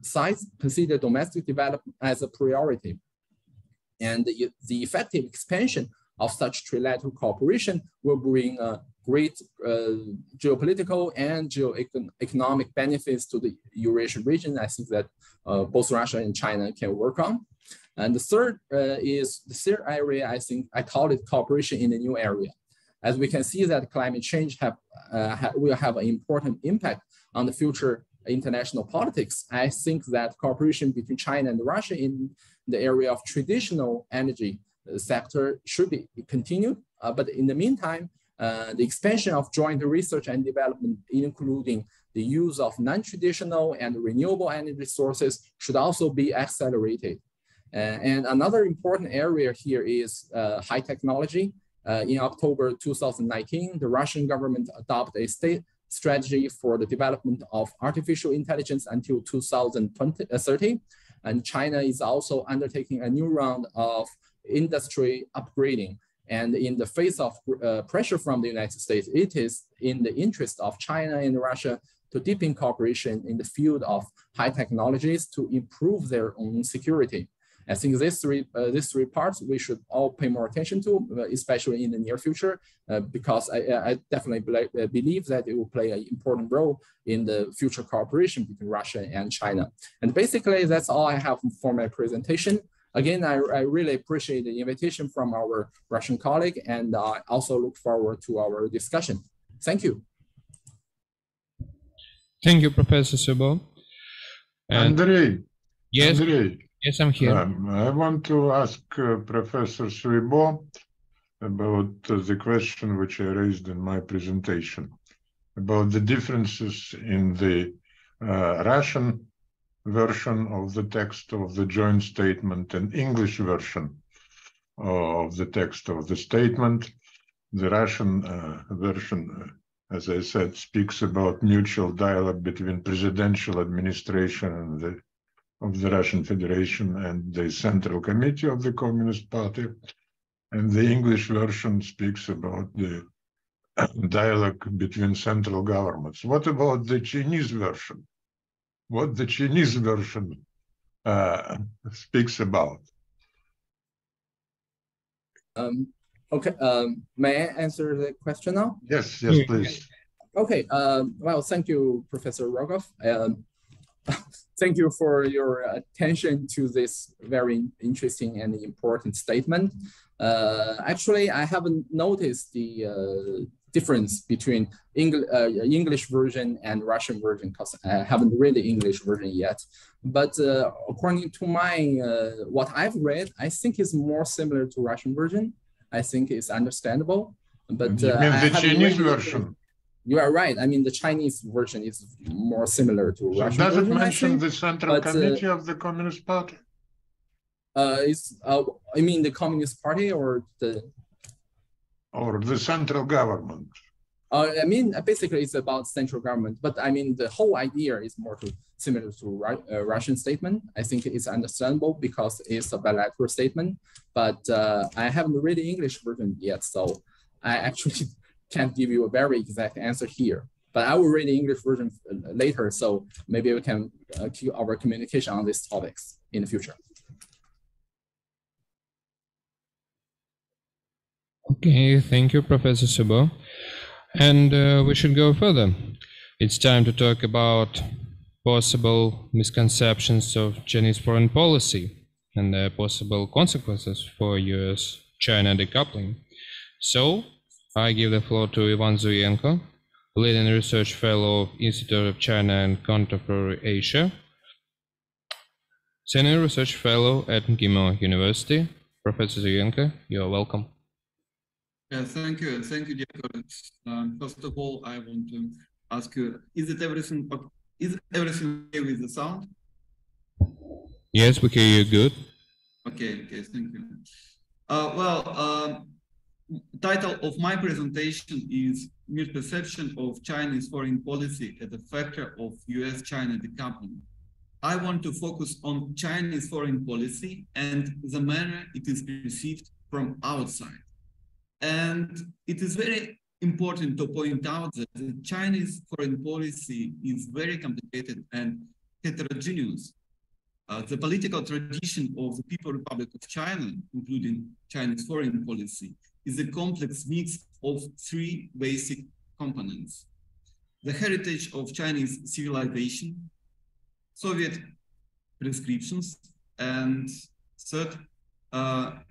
sides consider domestic development as a priority. And the effective expansion of such trilateral cooperation will bring great geopolitical and geoeconomic benefits to the Eurasian region. I think that both Russia and China can work on. And the third area, I think I call it cooperation in a new area. As we can see that climate change will have an important impact on the future international politics. I think that cooperation between China and Russia in the area of traditional energy sector should be continued. But in the meantime, the expansion of joint research and development, including the use of non-traditional and renewable energy sources, should also be accelerated. And another important area here is high technology. In October 2019, the Russian government adopted a state strategy for the development of artificial intelligence until 2030. And China is also undertaking a new round of industry upgrading. And in the face of pressure from the United States, it is in the interest of China and Russia to deepen cooperation in the field of high technologies to improve their own security. I think these three parts we should all pay more attention to, especially in the near future, because I definitely believe that it will play an important role in the future cooperation between Russia and China. And basically, that's all I have for my presentation. Again, I really appreciate the invitation from our Russian colleague, and I also look forward to our discussion. Thank you.
Thank you, Professor Subo.
Andrei.
Yes.
Andrei.
Yes, I'm here.
I want to ask Professor Subo about the question which I raised in my presentation, about the differences in the Russian version of the text of the joint statement and English version of the text of the statement. The Russian version, as I said, speaks about mutual dialogue between presidential administration and of the Russian Federation and the Central Committee of the Communist Party. And the English version speaks about the dialogue between central governments. What about the Chinese version? What the Chinese version speaks about?
Okay, may I answer the question now?
Yes, yes, please.
Okay, well, thank you, Professor Rogov. Thank you for your attention to this very interesting and important statement. Actually, I haven't noticed the difference between English version and Russian version because I haven't read the English version yet. But according to my what I've read, I think it's more similar to Russian version. I think it's understandable. But
you mean the Chinese version?
You are right. I mean, the Chinese version is more similar to Russian
does
version.
Does it mention the Central Committee of the Communist Party?
I mean the Communist Party or the
central government?
I mean, basically it's about central government, but I mean, the whole idea is more similar to Russian statement. I think it's understandable because it's a bilateral statement, but I haven't read the English version yet, so I actually can't give you a very exact answer here. But I will read the English version later, so maybe we can keep our communication on these topics in the future.
Okay, thank you, Professor Subo. And we should go further. It's time to talk about possible misconceptions of Chinese foreign policy and the possible consequences for US-China decoupling. So, I give the floor to Ivan Yevseenko, leading research fellow of Institute of China and Contemporary Asia, senior research fellow at Jilin University. Professor Yevseenko, you are welcome.
Yeah, thank you, dear colleagues. First of all, I want to ask you: is everything okay with the sound?
Yes, we hear you good.
Okay, thank you. Title of my presentation is Misperception of Chinese Foreign Policy as a Factor of US-China Decoupling. I want to focus on Chinese foreign policy and the manner it is perceived from outside. And it is very important to point out that the Chinese foreign policy is very complicated and heterogeneous. The political tradition of the People's Republic of China, including Chinese foreign policy, is a complex mix of three basic components: the heritage of Chinese civilization, Soviet prescriptions, and third,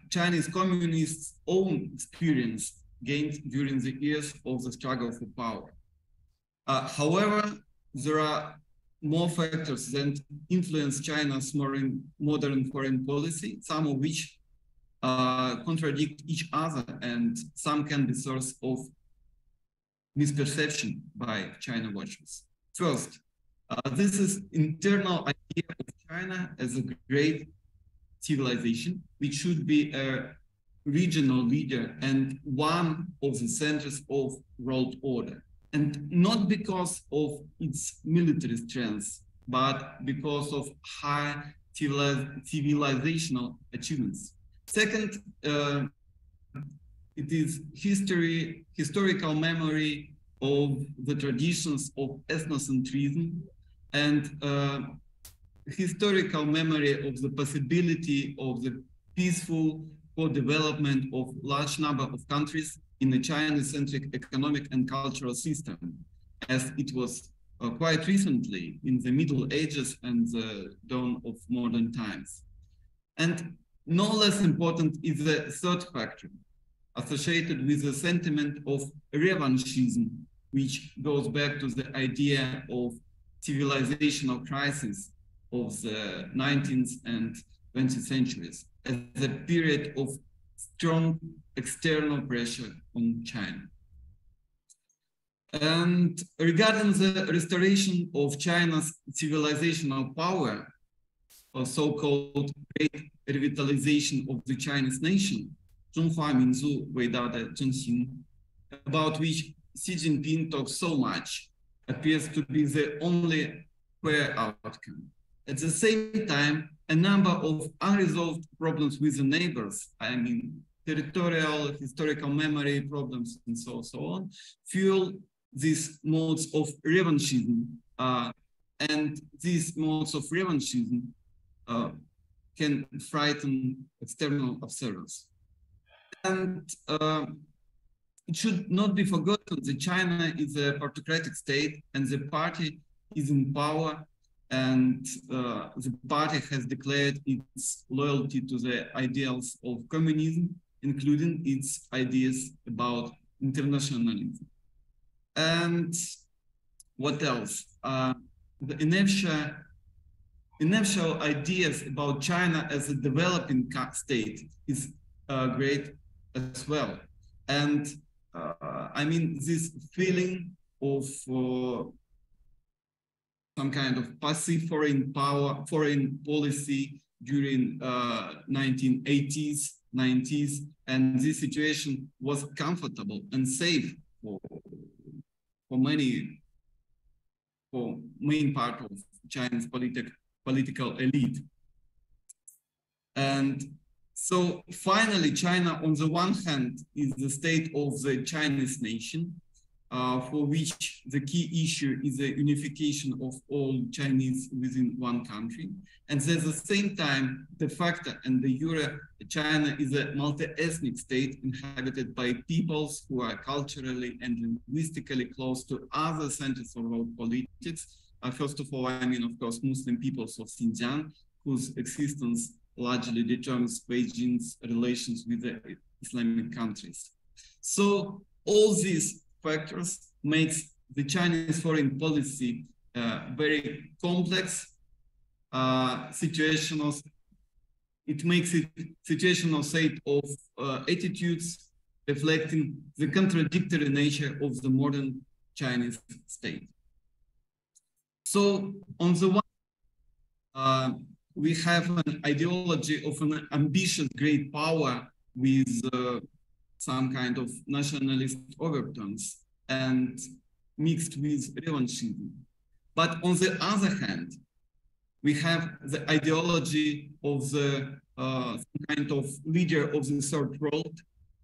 Chinese communists' own experience gained during the years of the struggle for power. However, there are more factors that influence China's modern foreign policy, some of which contradict each other, and some can be source of misperception by China watchers. First, this is internal idea of China as a great civilization, which should be a regional leader and one of the centers of world order. And not because of its military strength, but because of high civilizational achievements. Second, it is historical memory of the traditions of ethnocentrism and historical memory of the possibility of the peaceful co-development of large number of countries in a China-centric economic and cultural system, as it was quite recently in the Middle Ages and the dawn of modern times. And no less important is the third factor, associated with the sentiment of revanchism, which goes back to the idea of civilizational crisis of the 19th and 20th centuries as a period of strong external pressure on China. And regarding the restoration of China's civilizational power, or so-called great revitalization of the Chinese nation, 中华民族伟大的振兴, about which Xi Jinping talks so much, appears to be the only fair outcome. At the same time, a number of unresolved problems with the neighbors, I mean, territorial, historical memory problems, and so on, fuel these modes of revanchism. And these modes of revanchism can frighten external observers. And it should not be forgotten that China is a partocratic state and the party is in power, and the party has declared its loyalty to the ideals of communism, including its ideas about internationalism. And what else? The initial ideas about China as a developing state is great as well. And I mean, this feeling of some kind of passive foreign policy during 1980s, 90s, and this situation was comfortable and safe for main part of China's political elite. And so finally, China, on the one hand, is the state of the Chinese nation, for which the key issue is the unification of all Chinese within one country. And at the same time, de facto and de jure, China is a multi-ethnic state inhabited by peoples who are culturally and linguistically close to other centers of world politics. First of all, I mean, of course, Muslim peoples of Xinjiang, whose existence largely determines Beijing's relations with the Islamic countries. So all these factors makes the Chinese foreign policy very complex, situational. It makes it situational set of attitudes reflecting the contradictory nature of the modern Chinese state. So on the one, we have an ideology of an ambitious great power with some kind of nationalist overtones and mixed with revanchism. But on the other hand, we have the ideology of the some kind of leader of the third world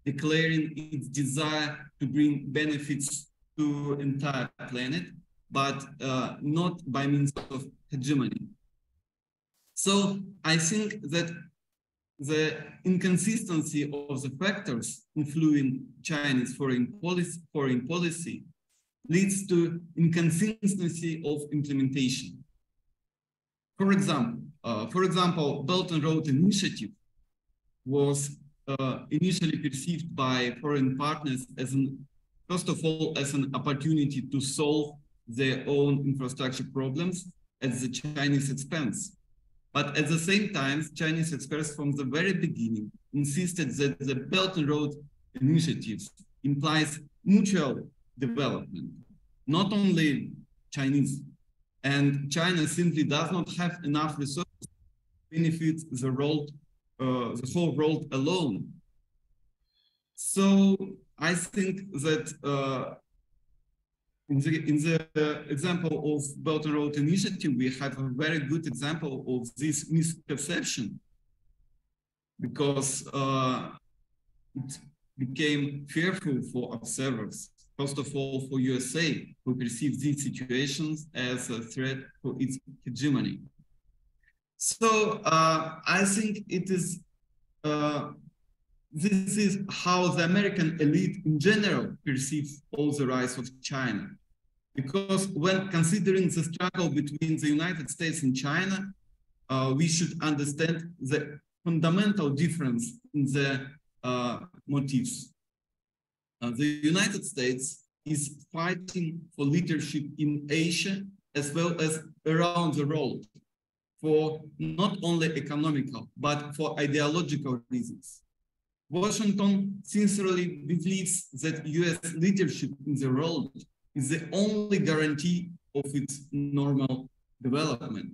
declaring its desire to bring benefits to entire planet, but not by means of hegemony. So I think that the inconsistency of the factors influencing Chinese foreign policy leads to inconsistency of implementation. For example, Belt and Road Initiative was initially perceived by foreign partners as first of all, as an opportunity to solve their own infrastructure problems at the Chinese expense. But at the same time, Chinese experts from the very beginning insisted that the Belt and Road Initiatives implies mutual development, not only Chinese. And China simply does not have enough resources to benefit the whole world alone. So I think that in the example of Belt and Road Initiative, we have a very good example of this misperception, because it became fearful for observers. First of all, for USA, who perceive these situations as a threat for its hegemony. So I think it is this is how the American elite in general perceives all the rise of China. Because when considering the struggle between the United States and China, we should understand the fundamental difference in the motives. The United States is fighting for leadership in Asia as well as around the world for not only economical, but for ideological reasons. Washington sincerely believes that US leadership in the world is the only guarantee of its normal development.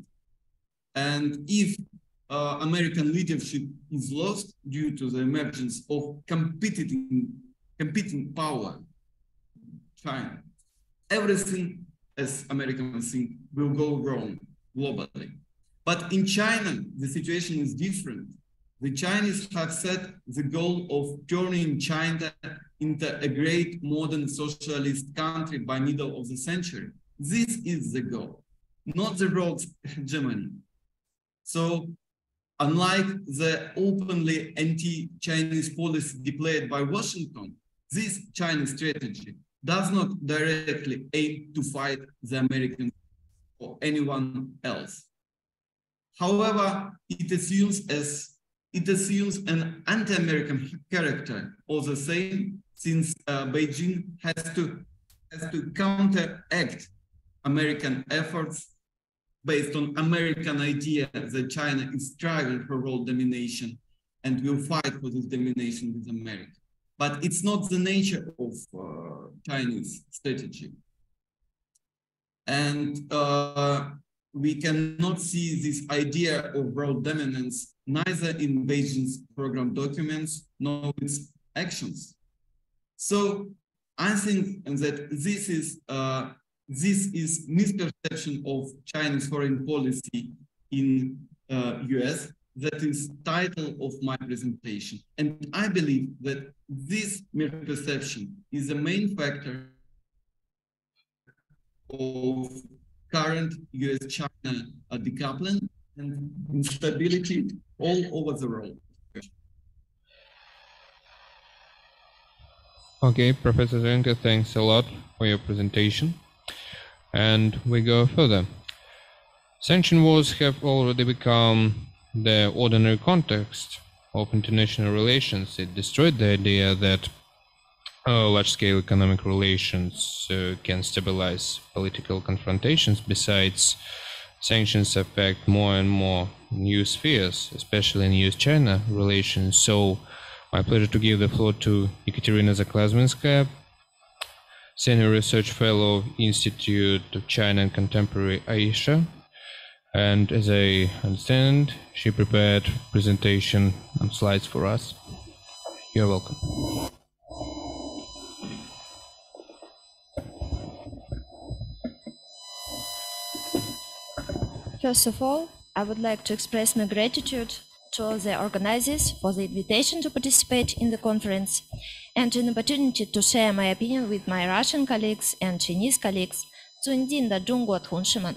And if American leadership is lost due to the emergence of competing power, China, everything, as Americans think, will go wrong globally. But in China, the situation is different. The Chinese have set the goal of turning China into a great modern socialist country by middle of the century. This is the goal, not the world's hegemony. So unlike the openly anti-Chinese policy declared by Washington, this Chinese strategy does not directly aim to fight the Americans or anyone else. However, it assumes an anti-American character, all the same, since Beijing has to counteract American efforts based on American idea that China is striving for world domination and will fight for this domination with America. But it's not the nature of Chinese strategy. And we cannot see this idea of world dominance neither in Beijing's program documents nor its actions. So I think that this is misperception of Chinese foreign policy in US. That is title of my presentation. And I believe that this misperception is the main factor of current US-China decoupling and instability all over the world.
Okay, Professor Yevseenko, thanks a lot for your presentation. And we go further. Sanction wars have already become the ordinary context of international relations. It destroyed the idea that large-scale economic relations can stabilize political confrontations. Besides, sanctions affect more and more new spheres, especially in US-China relations. So, my pleasure to give the floor to Ekaterina Zaklasminskaya, Senior Research Fellow, Institute of China and Contemporary Asia. And as I understand, she prepared presentation and slides for us. You're welcome.
First of all, I would like to express my gratitude to all the organizers for the invitation to participate in the conference and an opportunity to share my opinion with my Russian colleagues and Chinese colleagues. 尊敬的中国同事们。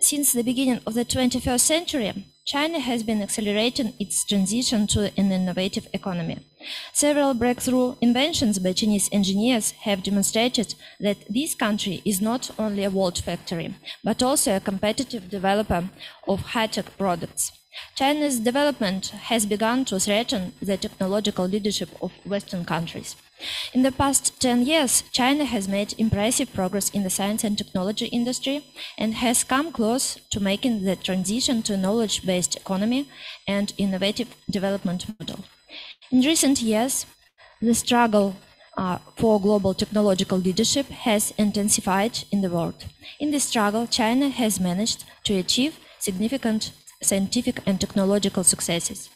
Since the beginning of the 21st century, China has been accelerating its transition to an innovative economy. Several breakthrough inventions by Chinese engineers have demonstrated that this country is not only a world factory, but also a competitive developer of high-tech products. China's development has begun to threaten the technological leadership of Western countries. In the past 10 years, China has made impressive progress in the science and technology industry and has come close to making the transition to a knowledge-based economy and innovative development model. In recent years, the struggle for global technological leadership has intensified in the world. In this struggle, China has managed to achieve significant scientific and technological successes.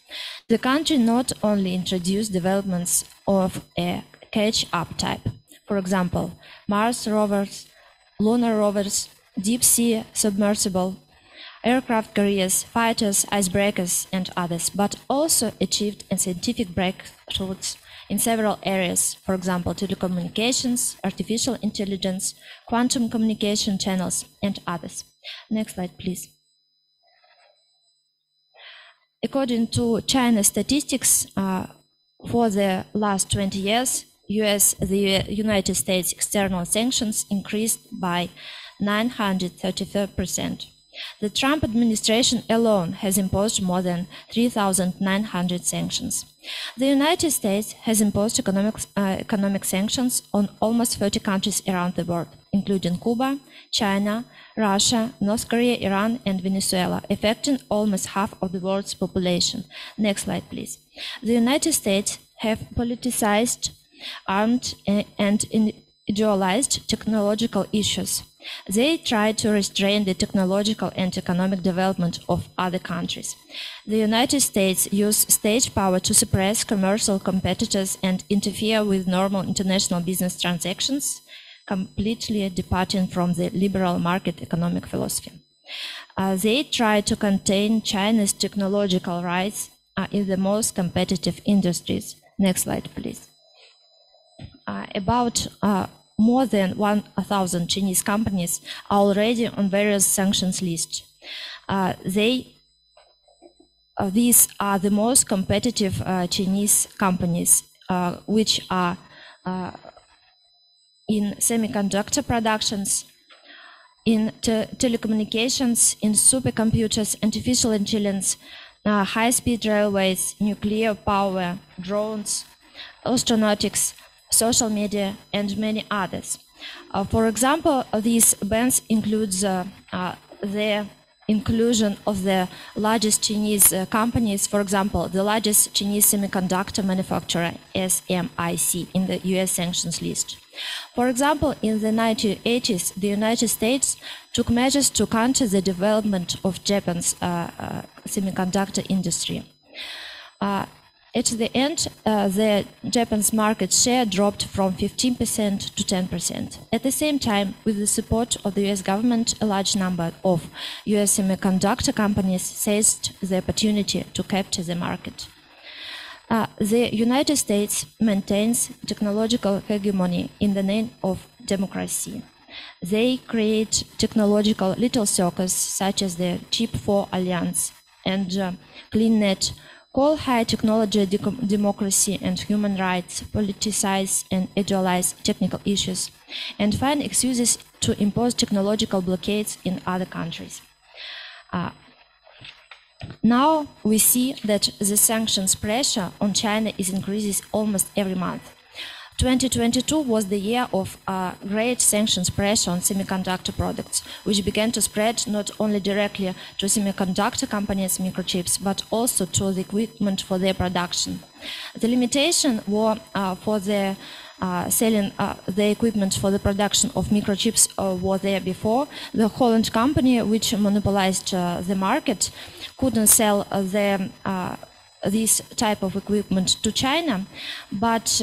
The country not only introduced developments of a catch-up type, for example, Mars rovers, lunar rovers, deep-sea submersible, aircraft carriers, fighters, icebreakers, and others, but also achieved scientific breakthroughs in several areas, for example, telecommunications, artificial intelligence, quantum communication channels, and others. Next slide, please. According to China statistics, for the last 20 years, the United States external sanctions increased by 933%. The Trump administration alone has imposed more than 3,900 sanctions. The United States has imposed economic sanctions on almost 30 countries around the world, including Cuba, China, Russia, North Korea, Iran, and Venezuela, affecting almost half of the world's population. Next slide, please. The United States have politicized, armed, and idealized technological issues. They try to restrain the technological and economic development of other countries. The United States use state power to suppress commercial competitors and interfere with normal international business transactions, completely departing from the liberal market economic philosophy. They try to contain China's technological rise in the most competitive industries. Next slide, please. About more than 1,000 Chinese companies are already on various sanctions lists. These are the most competitive Chinese companies, which are in semiconductor productions, in telecommunications, in supercomputers, artificial intelligence, high-speed railways, nuclear power, drones, astronautics, social media, and many others. For example, these bans include the inclusion of the largest Chinese companies, for example, the largest Chinese semiconductor manufacturer, SMIC, in the US sanctions list. For example, in the 1980s, the United States took measures to counter the development of Japan's semiconductor industry. At the end, the Japan's market share dropped from 15% to 10%. At the same time, with the support of the US government, a large number of US semiconductor companies seized the opportunity to capture the market. The United States maintains technological hegemony in the name of democracy. They create technological little circles such as the Chip 4 Alliance and CleanNet, call high technology democracy and human rights, politicize and idealize technical issues, and find excuses to impose technological blockades in other countries. Now we see that the sanctions pressure on China is increasing almost every month. 2022 was the year of great sanctions pressure on semiconductor products, which began to spread not only directly to semiconductor companies' microchips, but also to the equipment for their production. The limitation were for the selling the equipment for the production of microchips were there before. The Holland company, which monopolized the market, couldn't sell this type of equipment to China, but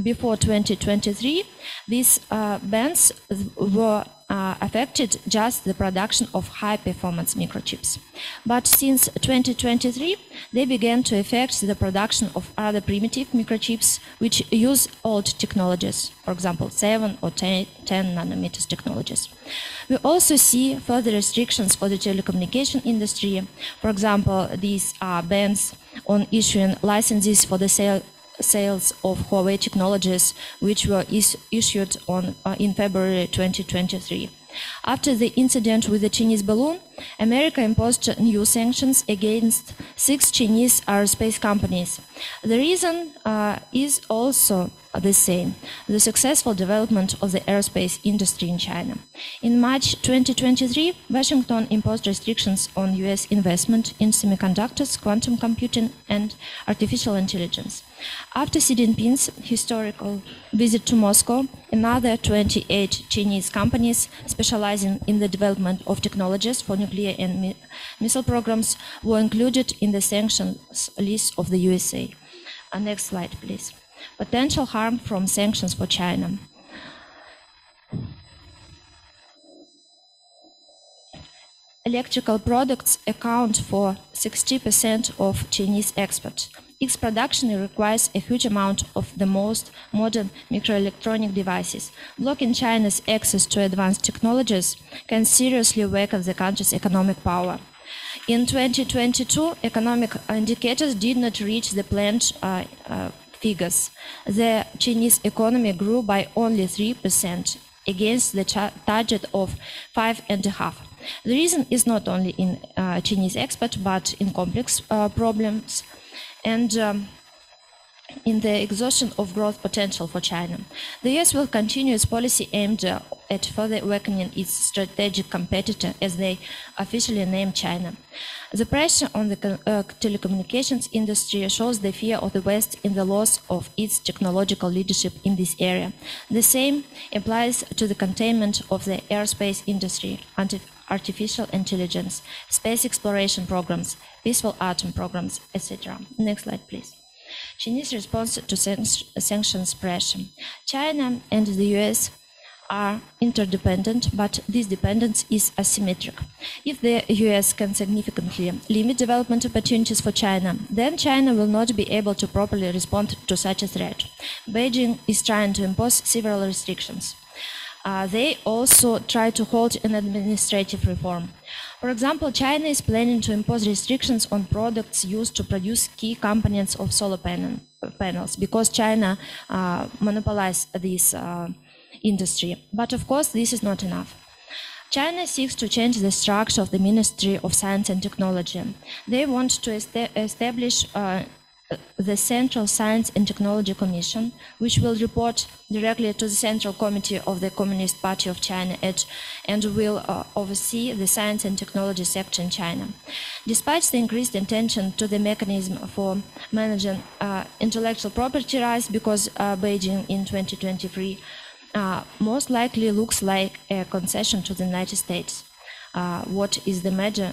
before 2023, these bans were affected just the production of high-performance microchips. But since 2023, they began to affect the production of other primitive microchips which use old technologies, for example, 7 or 10 nanometers technologies. We also see further restrictions for the telecommunication industry. For example, these are bans on issuing licenses for the sales of Huawei technologies, which were issued in February 2023. After the incident with the Chinese balloon, America imposed new sanctions against 6 Chinese aerospace companies. The reason is also the same: the successful development of the aerospace industry in China. In March 2023, Washington imposed restrictions on US investment in semiconductors, quantum computing, and artificial intelligence. After Xi Jinping's historical visit to Moscow, another 28 Chinese companies specializing in the development of technologies for nuclear and missile programs were included in the sanctions list of the USA. Next slide, please. Potential harm from sanctions for China. Electrical products account for 60% of Chinese exports. Its production requires a huge amount of the most modern microelectronic devices. Blocking China's access to advanced technologies can seriously weaken the country's economic power. In 2022, economic indicators did not reach the planned figures. The Chinese economy grew by only 3% against the target of 5.5%. The reason is not only in Chinese export, but in complex problems and in the exhaustion of growth potential for China. The US will continue its policy aimed at further weakening its strategic competitor, as they officially name China. The pressure on the telecommunications industry shows the fear of the West in the loss of its technological leadership in this area. The same applies to the containment of the aerospace industry, artificial intelligence, space exploration programs, peaceful atom programs, etc. Next slide, please. Chinese response to sanctions pressure. China and the US are interdependent, but this dependence is asymmetric. If the US can significantly limit development opportunities for China, then China will not be able to properly respond to such a threat. Beijing is trying to impose several restrictions. They also try to halt an administrative reform. For example, China is planning to impose restrictions on products used to produce key components of solar panels because China monopolizes this industry. But of course, this is not enough. China seeks to change the structure of the Ministry of Science and Technology. They want to establish the Central Science and Technology Commission, which will report directly to the Central Committee of the Communist Party of China and will oversee the science and technology sector in China. Despite the increased attention to the mechanism for managing intellectual property rights, because Beijing in 2023 most likely looks like a concession to the United States. What is the measure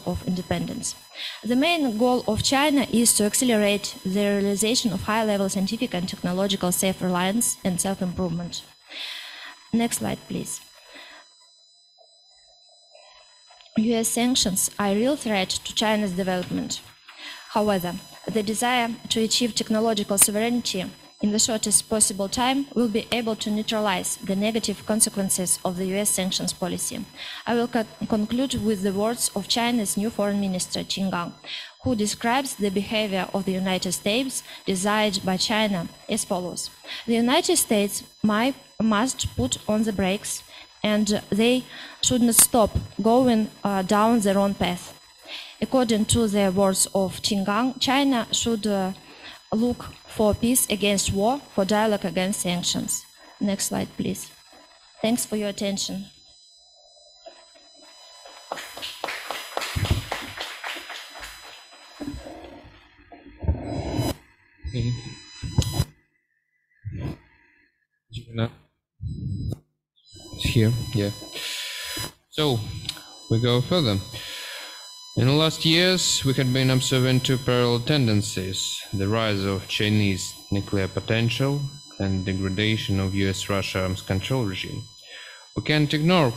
of independence. The main goal of China is to accelerate the realization of high-level scientific and technological self-reliance and self-improvement. Next slide, please. US sanctions are a real threat to China's development. However, the desire to achieve technological sovereignty in the shortest possible time will be able to neutralize the negative consequences of the US sanctions policy. I will conclude with the words of China's new foreign minister, Qin Gang, who describes the behavior of the United States desired by China as follows. The United States must put on the brakes and they should not stop going down the wrong path. According to the words of Qin Gang, China should look for peace against war, for dialogue against sanctions. Next slide, please. Thanks for your attention.
Here, yeah. So, we go further. In the last years, we had been observing two parallel tendencies: the rise of Chinese nuclear potential and degradation of US-Russia arms control regime. We can't ignore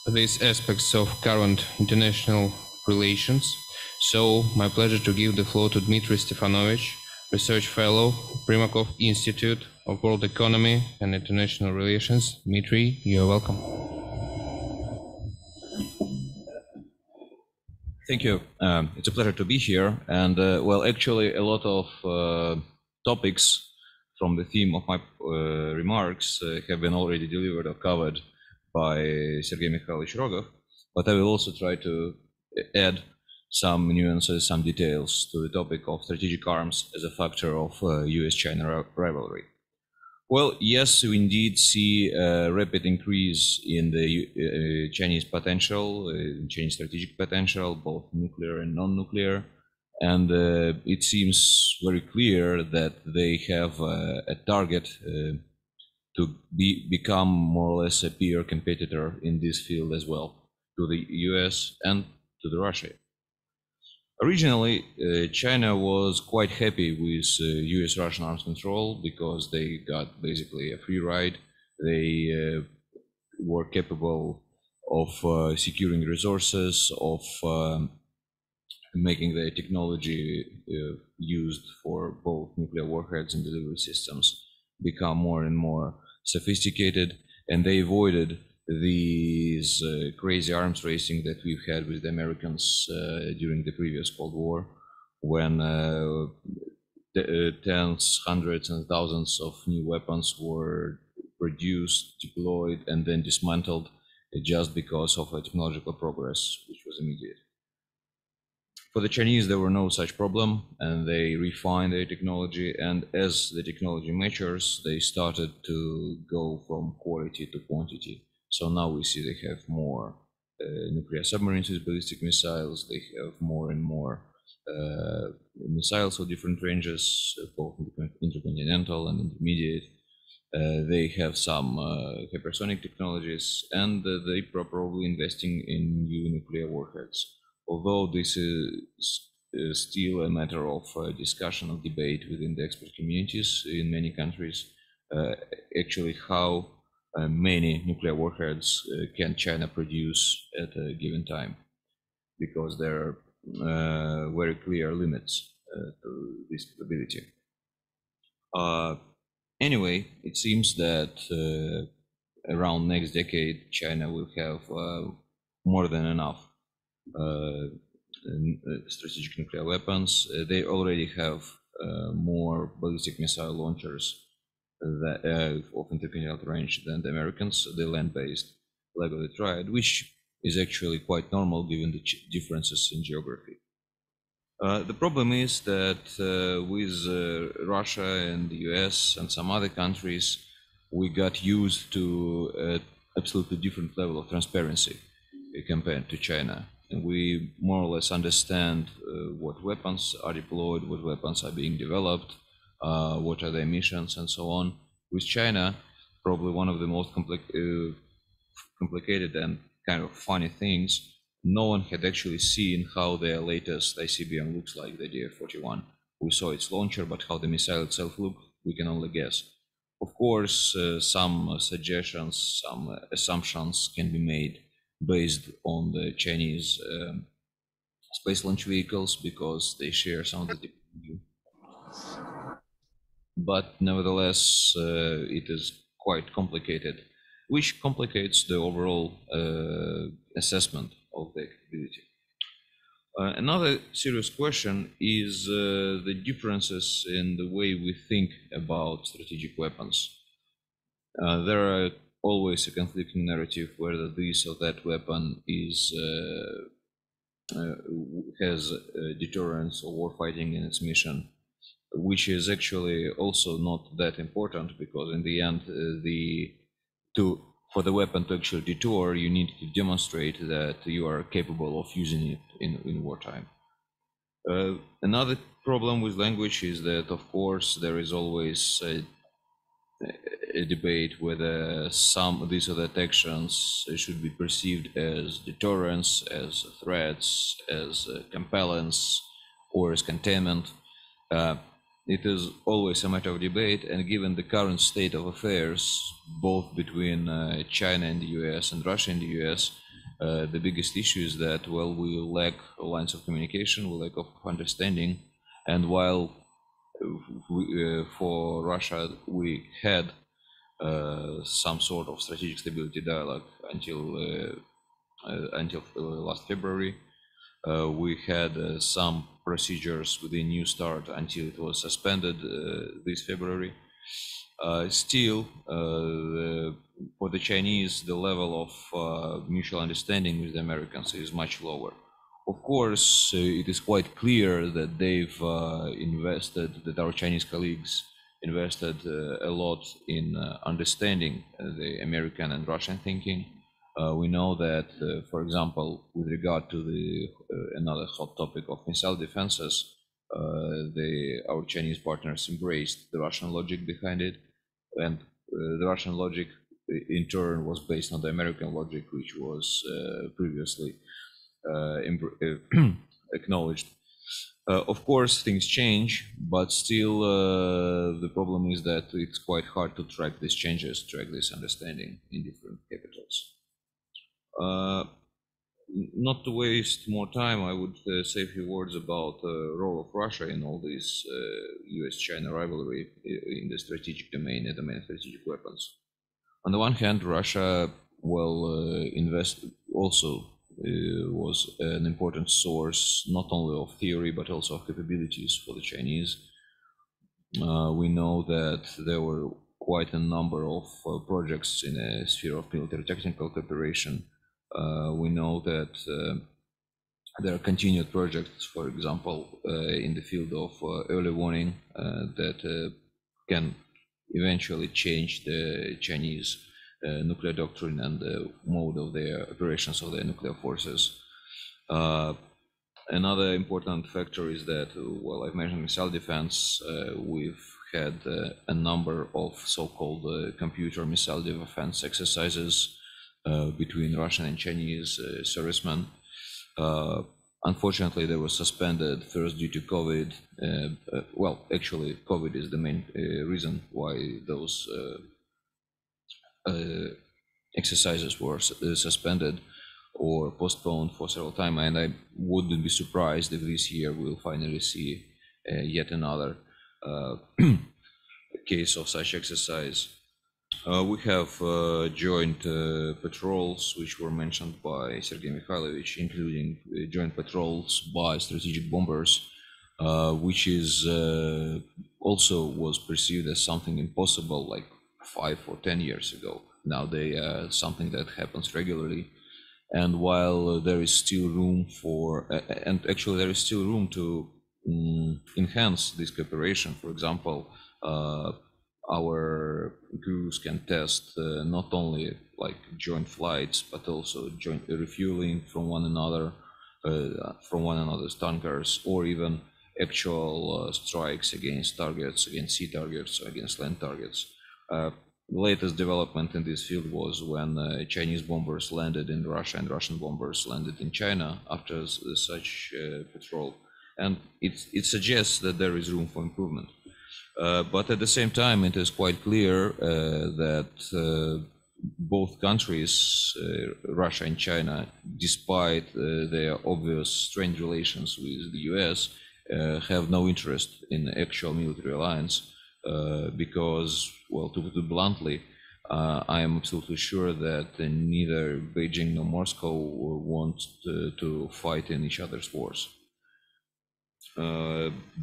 these aspects of current international relations, so my pleasure to give the floor to Dmitry Stefanovich, Research Fellow, Primakov Institute of World Economy and International Relations. Dmitry, you're welcome.
Thank you. It's a pleasure to be here. And well, actually, a lot of topics from the theme of my remarks have been already delivered or covered by Sergey Mikhailovich Rogov. But I will also try to add some nuances, some details to the topic of strategic arms as a factor of US-China rivalry. Well, yes, we indeed see a rapid increase in the Chinese potential, Chinese strategic potential, both nuclear and non-nuclear. And it seems very clear that they have a target to become more or less a peer competitor in this field as well, to the US and to the Russia. Originally, China was quite happy with US-Russian arms control because they got basically a free ride. They were capable of securing resources, of making the technology used for both nuclear warheads and delivery systems become more and more sophisticated, and they avoided these crazy arms racing that we've had with the Americans during the previous Cold War, when tens, hundreds, and thousands of new weapons were produced, deployed, and then dismantled just because of a technological progress, which was immediate. For the Chinese, there were no such problem, and they refined their technology, and as the technology matures, they started to go from quality to quantity. So now we see they have more nuclear submarines with ballistic missiles, they have more and more missiles of different ranges, both intercontinental and intermediate. They have some hypersonic technologies, and they are probably investing in new nuclear warheads. Although this is still a matter of discussion or debate within the expert communities in many countries, actually how many nuclear warheads can China produce at a given time, because there are very clear limits to this capability. Anyway, it seems that around next decade, China will have more than enough strategic nuclear weapons. They already have more ballistic missile launchers that, of intercontinental range than the Americans, the land-based leg of the triad, which is actually quite normal given the differences in geography. The problem is that with Russia and the US and some other countries, we got used to an absolutely different level of transparency compared to China. And we more or less understand what weapons are deployed, what weapons are being developed, what are their missions, and so on. With China, probably one of the most complicated and kind of funny things, no one had actually seen how their latest ICBM looks like, the DF-41. We saw its launcher, but how the missile itself looked, we can only guess. Of course, some suggestions, some assumptions can be made based on the Chinese space launch vehicles, because they share some of the technology. But nevertheless, it is quite complicated, which complicates the overall assessment of the capability. Another serious question is the differences in the way we think about strategic weapons. There are always a conflicting narrative whether this or that weapon is has deterrence or warfighting in its mission, which is actually also not that important, because in the end, for the weapon to actually deter, you need to demonstrate that you are capable of using it in wartime. Another problem with language is that, of course, there is always a debate whether some of these or that actions should be perceived as deterrence, as threats, as compellence, or as containment. It is always a matter of debate, and given the current state of affairs, both between China and the US and Russia and the US, the biggest issue is that, well, we lack lines of communication, we lack of understanding, and while for Russia we had some sort of strategic stability dialogue until last February, we had some procedures within New START until it was suspended this February. Still, for the Chinese, the level of mutual understanding with the Americans is much lower. Of course, it is quite clear that they've invested, that our Chinese colleagues invested a lot in understanding the American and Russian thinking. We know that, for example, with regard to the another hot topic of missile defenses, our Chinese partners embraced the Russian logic behind it, and the Russian logic in turn was based on the American logic, which was previously acknowledged. Of course, things change, but still the problem is that it's quite hard to track these changes, track this understanding in different capitals. not to waste more time, I would say a few words about the role of Russia in all this US-China rivalry in the strategic domain, the domain of strategic weapons. On the one hand, Russia was an important source not only of theory but also of capabilities for the Chinese. We know that there were quite a number of projects in a sphere of military technical cooperation. We know that there are continued projects, for example, in the field of early warning that can eventually change the Chinese nuclear doctrine and the mode of their operations of their nuclear forces. Another important factor is that, well, I've mentioned missile defense. We've had a number of so-called computer missile defense exercises between Russian and Chinese servicemen. Unfortunately, they were suspended first due to COVID. Well, actually, COVID is the main reason why those exercises were suspended or postponed for several times, and I wouldn't be surprised if this year we'll finally see yet another case of such exercise. We have joint patrols, which were mentioned by Sergey Mikhailovich, including joint patrols by strategic bombers, which is also was perceived as something impossible like 5 or 10 years ago. Now they are something that happens regularly. And while there is still room for, and actually there is still room to enhance this cooperation. For example, our crews can test not only like joint flights, but also joint refueling from one another's tankers, or even actual strikes against targets, against sea targets, or against land targets. The latest development in this field was when Chinese bombers landed in Russia and Russian bombers landed in China after such patrol. And it suggests that there is room for improvement. But at the same time, it is quite clear that both countries, Russia and China, despite their obvious strained relations with the US, have no interest in actual military alliance. Because, well, to put it bluntly, I am absolutely sure that neither Beijing nor Moscow want to fight in each other's wars.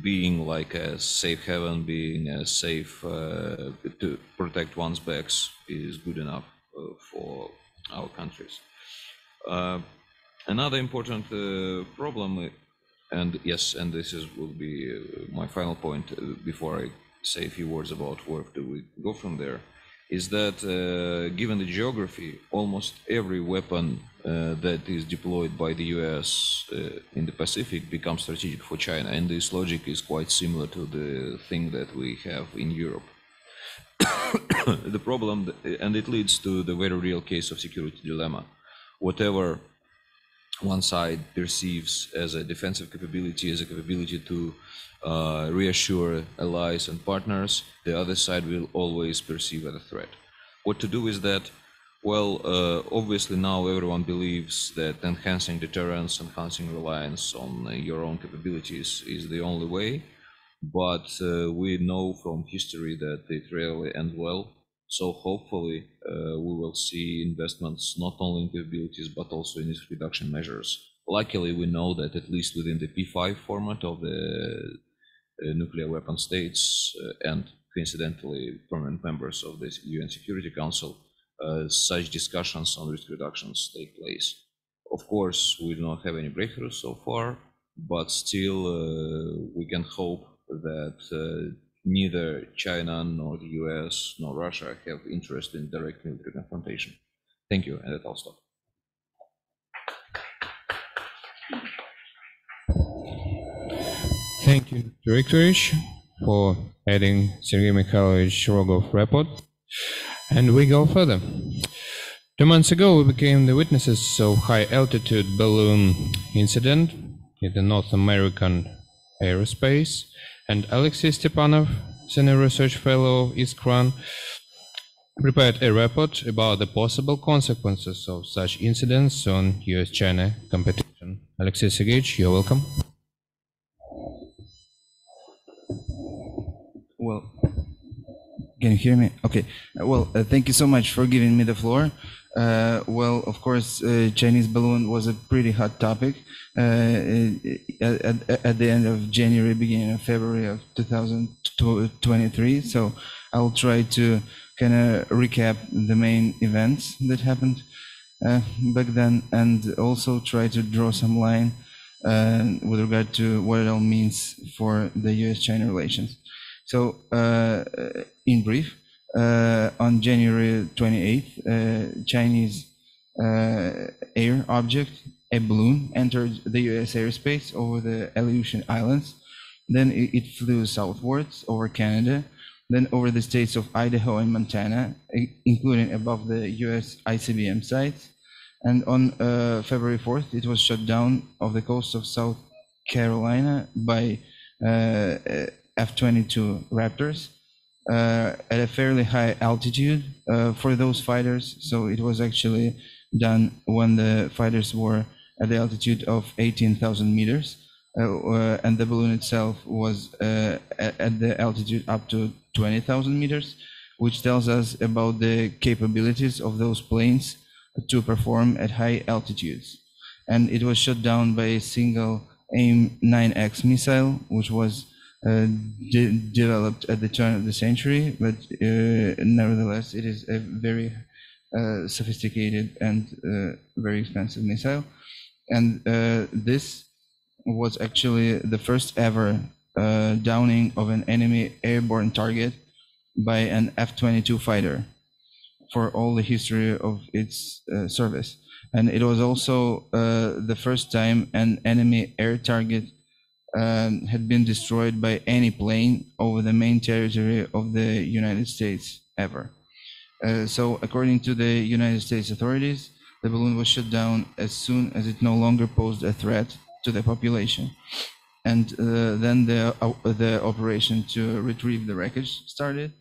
Being like a safe haven, being a safe to protect one's backs is good enough for our countries. Another important problem, and yes, and this will be my final point before I say a few words about where do we go from there, is that given the geography, almost every weapon that is deployed by the US in the Pacific becomes strategic for China, and this logic is quite similar to the thing that we have in Europe. The problem, and it leads to the very real case of security dilemma. Whatever one side perceives as a defensive capability, as a capability to reassure allies and partners, the other side will always perceive as a threat. What to do is that, well, obviously now everyone believes that enhancing deterrence, enhancing reliance on your own capabilities is the only way, but we know from history that it rarely ends well. So hopefully we will see investments not only in capabilities but also in risk reduction measures. Luckily, we know that at least within the P5 format of the nuclear weapon states and coincidentally permanent members of the UN Security Council, such discussions on risk reductions take place. Of course, we do not have any breakthroughs so far, but still we can hope that neither China nor the US nor Russia have interest in direct military confrontation. Thank you, and I'll stop.
Thank you, Directorate, for adding Sergey Mikhailovich Rogov report. And we go further. 2 months ago, we became the witnesses of high-altitude balloon incident in the North American aerospace, and Alexei Stepanov, Senior Research Fellow of ИСКРАН, prepared a report about the possible consequences of such incidents on US-China competition. Alexey Sergeyevich, you're welcome.
Well, can you hear me? Okay. Well, thank you so much for giving me the floor. Well, of course, Chinese balloon was a pretty hot topic at the end of January, beginning of February of 2023. So I'll try to kind of recap the main events that happened back then, and also try to draw some line with regard to what it all means for the US-China relations. So, in brief, on January 28th, Chinese air object, a balloon, entered the US airspace over the Aleutian Islands. Then it flew southwards over Canada, then over the states of Idaho and Montana, including above the US ICBM sites. And on February 4th, it was shot down off the coast of South Carolina by F-22 Raptors at a fairly high altitude for those fighters. So it was actually done when the fighters were at the altitude of 18,000 meters. And the balloon itself was at the altitude up to 20,000 meters, which tells us about the capabilities of those planes to perform at high altitudes. And it was shot down by a single AIM-9X missile, which was developed at the turn of the century, but nevertheless, it is a very sophisticated and very expensive missile. And this was actually the first ever downing of an enemy airborne target by an F-22 fighter for all the history of its service. And it was also the first time an enemy air target had been destroyed by any plane over the main territory of the United States ever. So according to the United States authorities, the balloon was shut down as soon as it no longer posed a threat to the population. And then the operation to retrieve the wreckage started,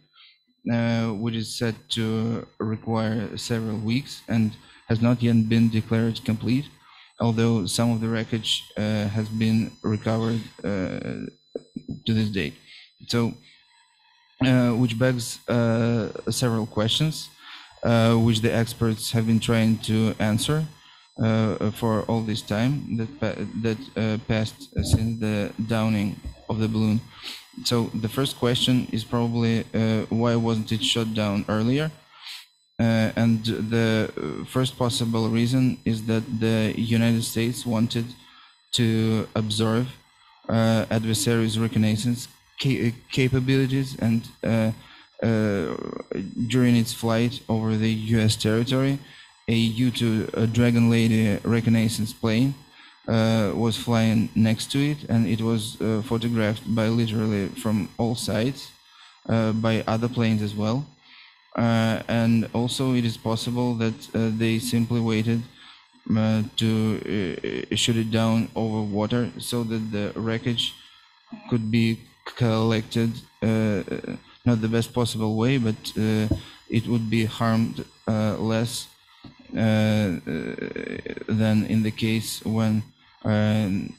which is said to require several weeks and has not yet been declared complete, although some of the wreckage has been recovered to this day. So, which begs several questions, which the experts have been trying to answer for all this time that passed since the downing of the balloon. So the first question is probably why wasn't it shot down earlier? And the first possible reason is that the United States wanted to observe adversaries' reconnaissance capabilities, and during its flight over the US territory, a U-2 Dragon Lady reconnaissance plane was flying next to it, and it was photographed by literally from all sides by other planes as well. And also it is possible that they simply waited to shoot it down over water so that the wreckage could be collected, not the best possible way, but it would be harmed less than in the case when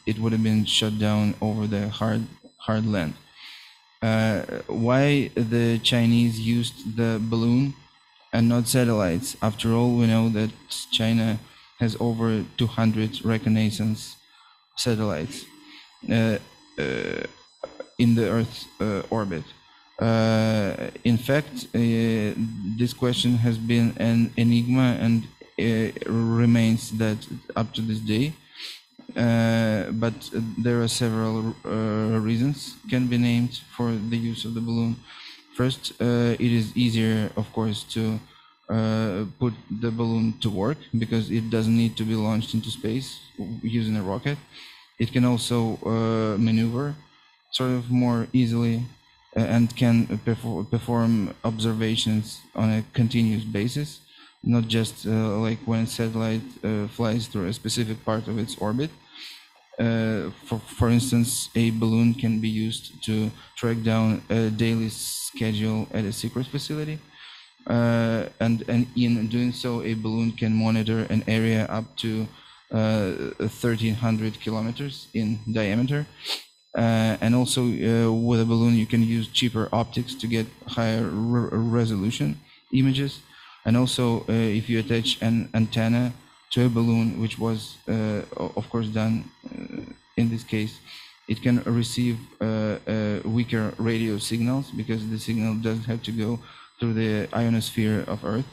it would have been shot down over the hard land. Why the Chinese used the balloon and not satellites? After all, we know that China has over 200 reconnaissance satellites in the Earth's orbit. In fact, this question has been an enigma and remains that up to this day. But there are several reasons can be named for the use of the balloon. First, it is easier, of course, to put the balloon to work because it doesn't need to be launched into space using a rocket. It can also maneuver sort of more easily and can perform observations on a continuous basis, not just like when a satellite flies through a specific part of its orbit. For instance, a balloon can be used to track down a daily schedule at a secret facility, and in doing so, a balloon can monitor an area up to 1,300 kilometers in diameter. And also with a balloon, you can use cheaper optics to get higher resolution images. And also, if you attach an antenna to a balloon, which was, of course, done in this case, it can receive weaker radio signals because the signal doesn't have to go through the ionosphere of Earth.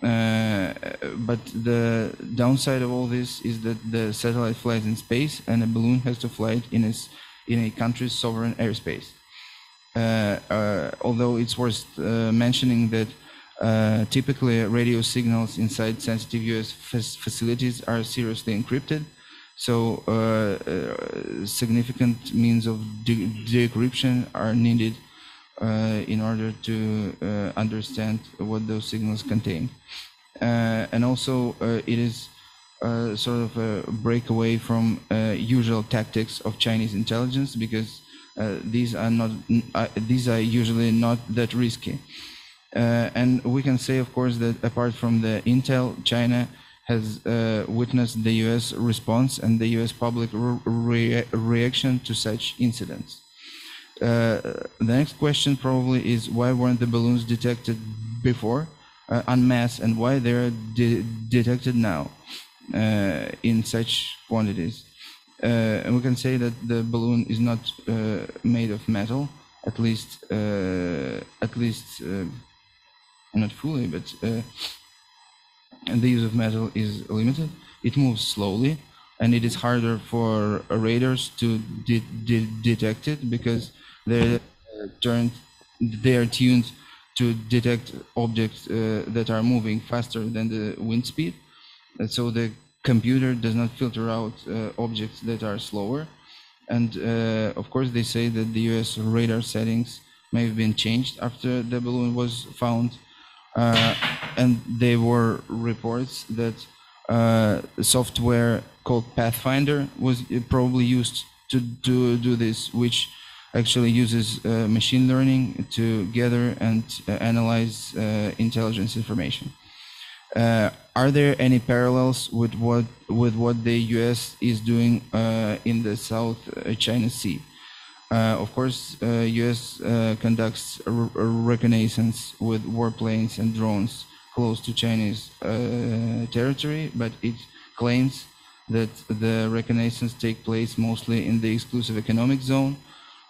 But the downside of all this is that the satellite flies in space and a balloon has to fly it in a country's sovereign airspace. Although it's worth mentioning that typically radio signals inside sensitive US facilities are seriously encrypted, so significant means of decryption are needed in order to understand what those signals contain. And also it is sort of a breakaway from usual tactics of Chinese intelligence, because these are usually not that risky. And we can say, of course, that apart from the intel, China has witnessed the US response and the US public reaction to such incidents. The next question probably is, why weren't the balloons detected before en masse, and why they're detected now in such quantities? And we can say that the balloon is not made of metal, at least not fully, but the use of metal is limited. It moves slowly, and it is harder for radars to detect it because they are tuned to detect objects that are moving faster than the wind speed. And so the computer does not filter out objects that are slower. And of course, they say that the US radar settings may have been changed after the balloon was found. And there were reports that software called Pathfinder was probably used to do this, which actually uses machine learning to gather and analyze intelligence information. Are there any parallels with what the US is doing in the South China Sea? Of course, US conducts reconnaissance with warplanes and drones close to Chinese territory, but it claims that the reconnaissance take place mostly in the exclusive economic zone,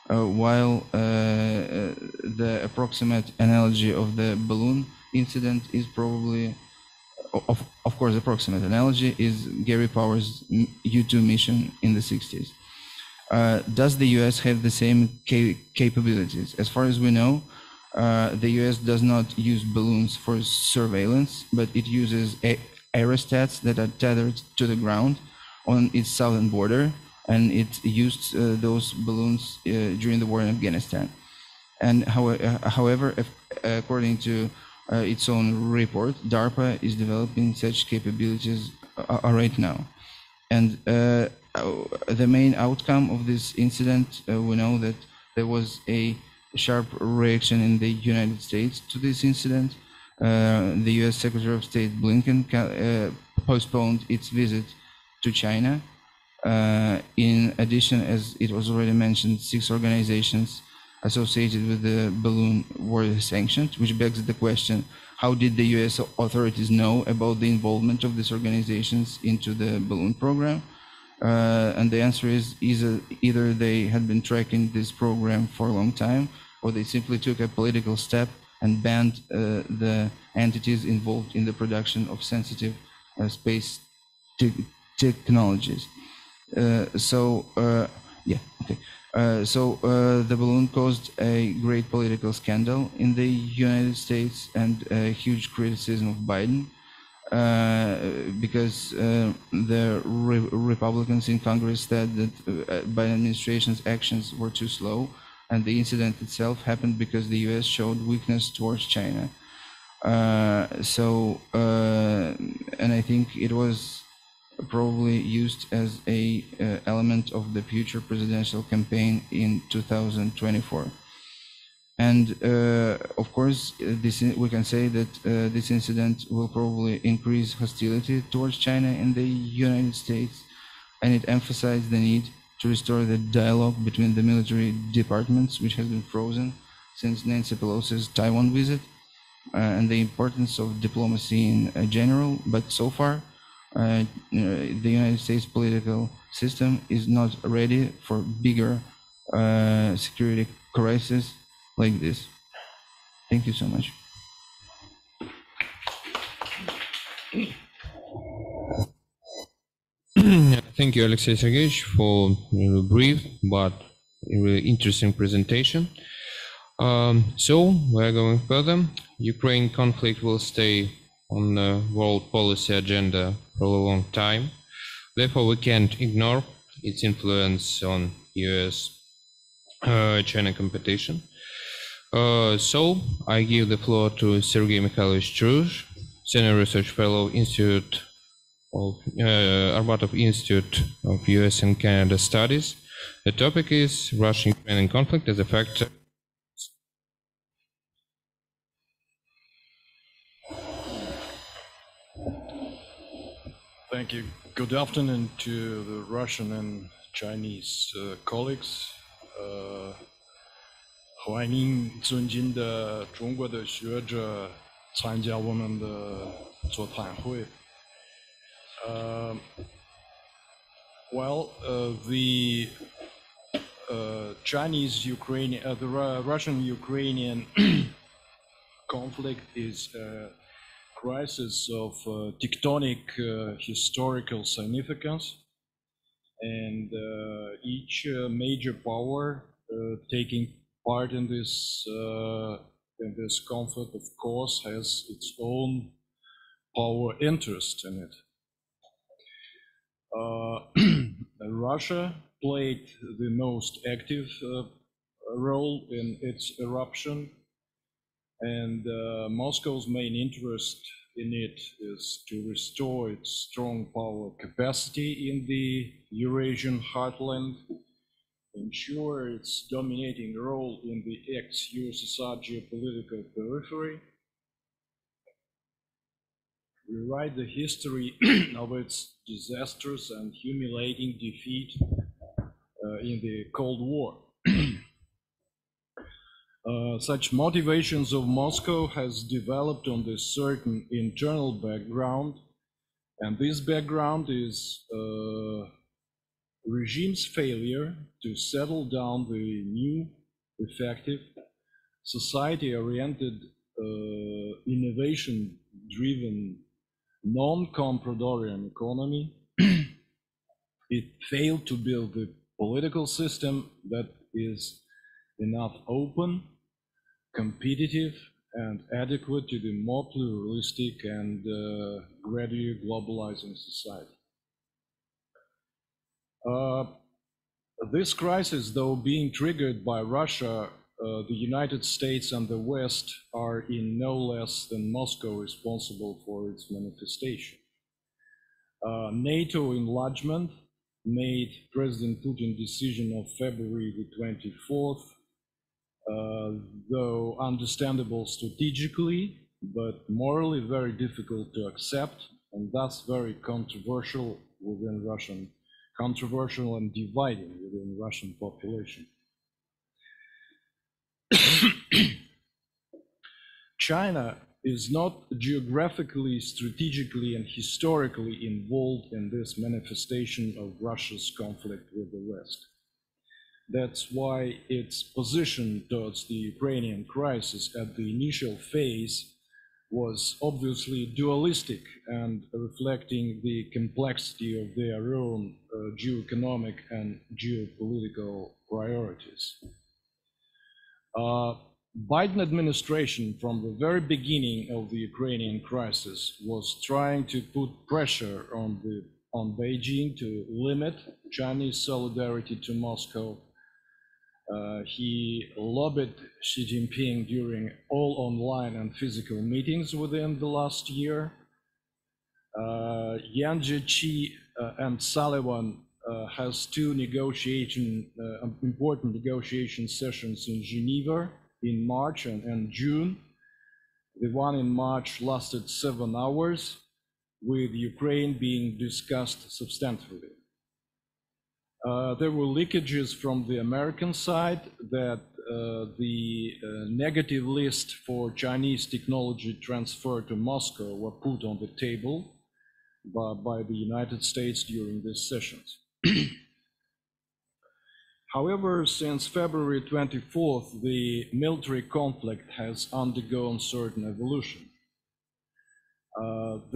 while the approximate analogy of the balloon incident is probably, of course, approximate analogy is Gary Power's U-2 mission in the 60s. Does the US have the same capabilities? As far as we know, the US does not use balloons for surveillance, but it uses aerostats that are tethered to the ground on its southern border, and it used those balloons during the war in Afghanistan. And however, according to its own report, DARPA is developing such capabilities right now. And the main outcome of this incident, we know that there was a sharp reaction in the United States to this incident. The US Secretary of State Blinken postponed its visit to China. In addition, as it was already mentioned, 6 organizations associated with the balloon were sanctioned, which begs the question, how did the US authorities know about the involvement of these organizations into the balloon program? And the answer is either they had been tracking this program for a long time, or they simply took a political step and banned the entities involved in the production of sensitive space technologies. So the balloon caused a great political scandal in the United States and a huge criticism of Biden, because the Republicans in Congress said that Biden administration's actions were too slow, and the incident itself happened because the US showed weakness towards China. And I think it was probably used as a element of the future presidential campaign in 2024. And of course, we can say that this incident will probably increase hostility towards China in the United States, and it emphasized the need to restore the dialogue between the military departments, which has been frozen since Nancy Pelosi's Taiwan visit, and the importance of diplomacy in general. But so far, the United States political system is not ready for bigger security crisis like this. Thank you so much.
Thank you, Alexey Sergeyevich, for a brief but really interesting presentation. So we're going further. Ukraine conflict will stay on the world policy agenda for a long time. Therefore, we can't ignore its influence on US-China competition. So I give the floor to Sergey Mikhailovich Trush, Senior Research Fellow, Institute of Arbatov Institute of US and Canada Studies. The topic is Russian-Ukrainian conflict as a factor.
Thank you. Good afternoon to the Russian and Chinese colleagues. 欢迎尊敬的中国的学者参加我们的座谈会。The Chinese-Ukrainian, the Russian-Ukrainian conflict is a crisis of tectonic historical significance, and each major power taking part in this conflict, of course, has its own power interest in it. Russia played the most active role in its eruption, and Moscow's main interest in it is to restore its strong power capacity in the Eurasian heartland, ensure its dominating role in the ex-USSR geopolitical periphery, rewrite the history of its disastrous and humiliating defeat in the Cold War. Such motivations of Moscow has developed on this certain internal background, and this background is regime's failure to settle down the new, effective, society-oriented, innovation-driven, non-compradorian economy. It failed to build the political system that is enough open, competitive, and adequate to the more pluralistic and gradually globalizing society. This crisis, though being triggered by Russia, the United States and the West are in no less than Moscow responsible for its manifestation. NATO enlargement made President Putin's decision of February the 24th, though understandable strategically, but morally very difficult to accept, and thus very controversial and dividing within Russian population. China is not geographically, strategically, and historically involved in this manifestation of Russia's conflict with the West. That's why its position towards the Ukrainian crisis at the initial phase was obviously dualistic and reflecting the complexity of their own geoeconomic and geopolitical priorities. Biden administration from the very beginning of the Ukrainian crisis was trying to put pressure on Beijing to limit Chinese solidarity to Moscow. He lobbied Xi Jinping during all online and physical meetings within the last year. Yang Jiechi and Sullivan has two important negotiation sessions in Geneva in March and June. The one in March lasted 7 hours, with Ukraine being discussed substantively. There were leakages from the American side that the negative list for Chinese technology transfer to Moscow were put on the table by the United States during these sessions. However, since February 24th, the military conflict has undergone certain evolution.